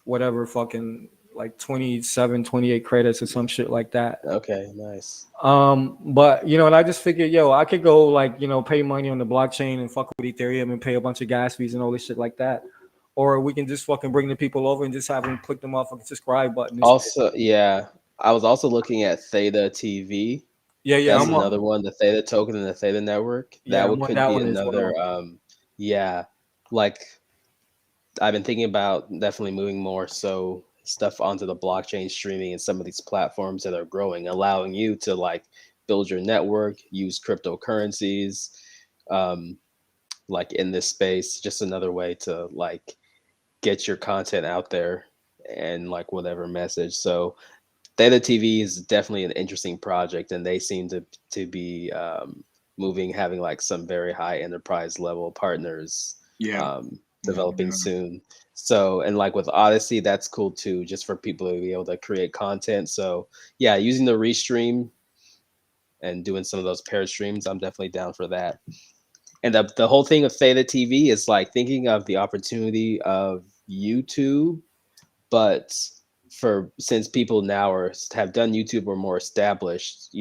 whatever fucking like 27, 28 credits or some shit like that. Okay, nice. But and I just figured, yo, I could go like, pay money on the blockchain and fuck with Ethereum and pay a bunch of gas fees and all this shit like that. Or we can just fucking bring the people over and just have them click the motherfucking subscribe button and shit. Also, yeah, I was also looking at Theta TV. Yeah, yeah, That's I'm on, another one, the Theta token and the Theta network. yeah, I'm on Could that be one as another. well. Yeah, like I've been thinking about definitely moving more so stuff onto the blockchain streaming and some of these platforms that are growing, allowing you to like build your network, use cryptocurrencies, um, like in this space. Just another way to like get your content out there and like whatever message. So Theta TV is definitely an interesting project, and they seem to be moving, having like some very high enterprise level partners Yeah. developing soon. So, and like with Odyssey, that's cool too, just for people to be able to create content. So, yeah, using the restream and doing some of those paired streams, I'm definitely down for that. And the whole thing of Theta TV is like thinking of the opportunity of YouTube, but for since people now have done YouTube or more established,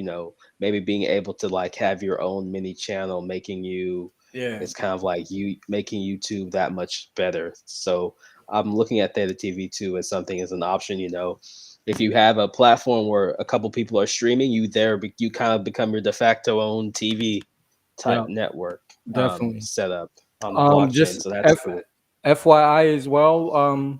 maybe being able to like have your own mini channel, making you Yeah. it's kind of like you making YouTube that much better. So I'm looking at Theta TV too as something as an option. If you have a platform where a couple people are streaming, you kind of become your de facto own TV Yeah, type network definitely. setup on the blockchain. Just So that's cool. FYI as well.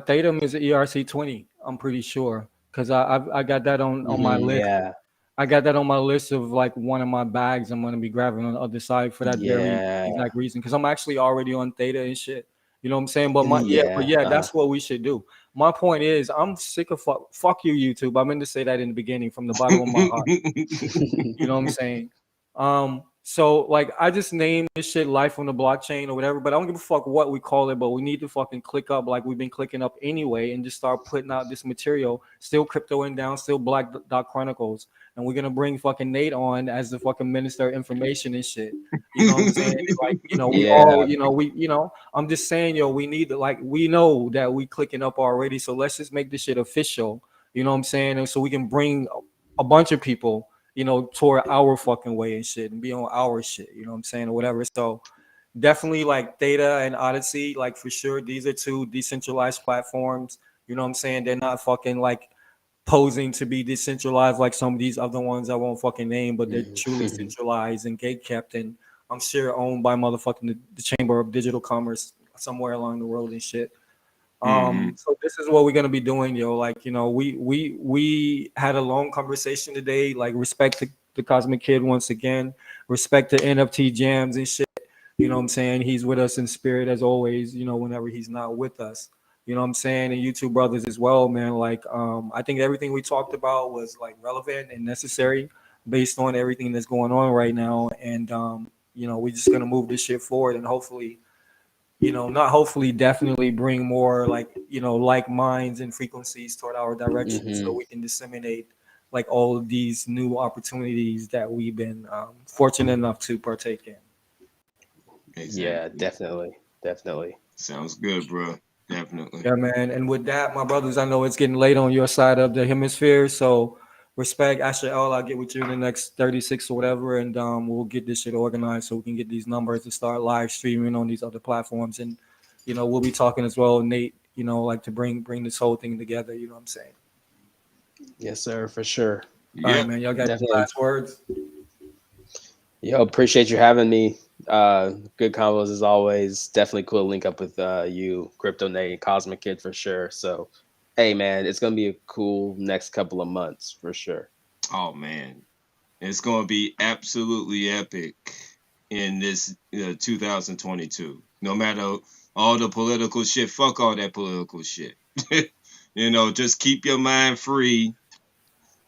Tatum is an ERC20. I'm pretty sure because I got that on my Mhm, list. yeah, I got that on my list of like one of my bags I'm gonna be grabbing on the other side for that very yeah, exact reason. Because I'm actually already on Theta and shit. You know what I'm saying? But yeah. that's what we should do. My point is, I'm sick of fuck you, YouTube. I meant to say that in the beginning from the bottom of my heart. You know what I'm saying? So like I just named this shit life on the blockchain or whatever, but I don't give a fuck what we call it, but we need to fucking click up like we've been clicking up anyway and just start putting out this material. Still crypto and down, still Black Dot Chronicles. And we're gonna bring fucking Nate on as the fucking minister of information and shit. You know what I'm saying? Like, we all, Yeah. I'm just saying, yo, we need to like we know that we clicking up already. So let's just make this shit official. You know what I'm saying? And so we can bring a bunch of people toward our fucking way and shit and be on our shit, you know what I'm saying, or whatever. So definitely like Theta and Odyssey, like for sure, these are two decentralized platforms. You know what I'm saying? They're not fucking like posing to be decentralized like some of these other ones I won't fucking name, but they're truly Mhm. centralized and gate kept and I'm sure owned by motherfucking the Chamber of Digital Commerce somewhere along the road and shit. Mhm. So this is what we're gonna be doing, yo. Like, we had a long conversation today. Like, respect to the Cosmic Kid once again. Respect to NFT Jams and shit. You know what I'm saying? He's with us in spirit as always. Whenever he's not with us. You know what I'm saying? And YouTube brothers as well, man. Like, I think everything we talked about was like relevant and necessary based on everything that's going on right now. And we're just gonna move this shit forward and hopefully not hopefully, definitely bring more like minds and frequencies toward our direction so Mhm. we can disseminate like all of these new opportunities that we've been fortunate enough to partake in. Yeah, Exactly. definitely. Definitely. Sounds good, bro. Definitely. Yeah, man. And with that, my brothers, I know it's getting late on your side of the hemisphere, so respect. Asher L, I'll get with you in the next 36 or whatever, and we'll get this shit organized so we can get these numbers to start live streaming on these other platforms. And we'll be talking as well, Nate. Like to bring this whole thing together. You know what I'm saying? Yes, sir, for sure. All right, Yep. man. Y'all got any Definitely. last words? Yo, appreciate you having me. Good combos as always. Definitely cool to link up with you, Crypto Nate, Cosmic Kid for sure. So Hey man, it's gonna be a cool next couple of months for sure. Oh man, it's gonna be absolutely epic in this 2022. No matter all the political shit, fuck all that political shit. Just keep your mind free,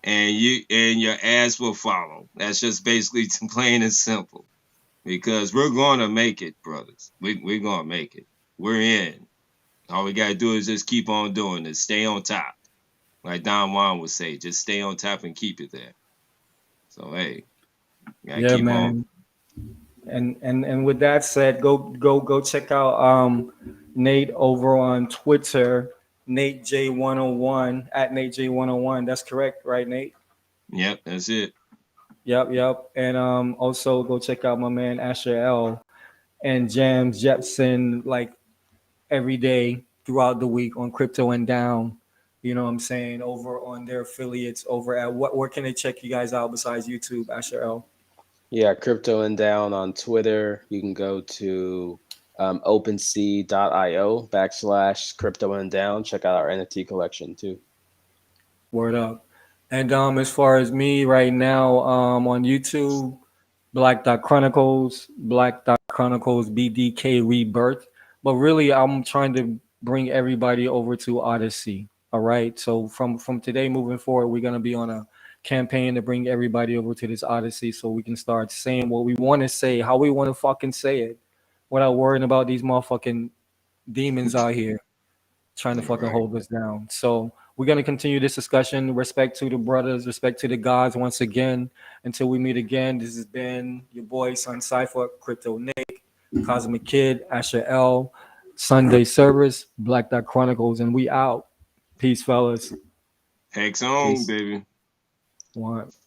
and your ass will follow. That's just basically plain and simple. Because we're gonna make it, brothers. We're gonna make it. We're in. All we gotta do is just keep on doing this. Stay on top. Like Don Juan would say, just stay on top and keep it there. So hey, gotta Yeah, keep on. man. And with that said, go check out Nate over on Twitter, Nate J101 at Nate J101. That's correct, right, Nate? Yep, that's it. Yep. And also go check out my man Asher L and Jams Jepson like every day throughout the week on Crypto and Down. You know what I'm saying? Over on their affiliates over at what where can they check you guys out besides YouTube, Asher L? Yeah, Crypto and Down on Twitter. You can go to OpenSea.io/Crypto and Down. Check out our NFT collection too. Word up. And as far as me right now, on YouTube, Black Dot Chronicles, Black Dot Chronicles BDK Rebirth. But really I'm trying to bring everybody over to Odyssey. All right. So from today moving forward, we're gonna be on a campaign to bring everybody over to this Odyssey so we can start saying what we want to say, how we want to fucking say it, without worrying about these motherfucking demons out here trying to You're fucking right. hold us down. So we're gonna continue this discussion. Respect to the brothers, respect to the gods once again. Until we meet again, this has been your boy Sun Cipher, Crypto Nick, Cosmic Kid, Asher L, Sunday Service, Black Dot Chronicles, and we out. Peace, fellas. Hex on, Peace. baby. One.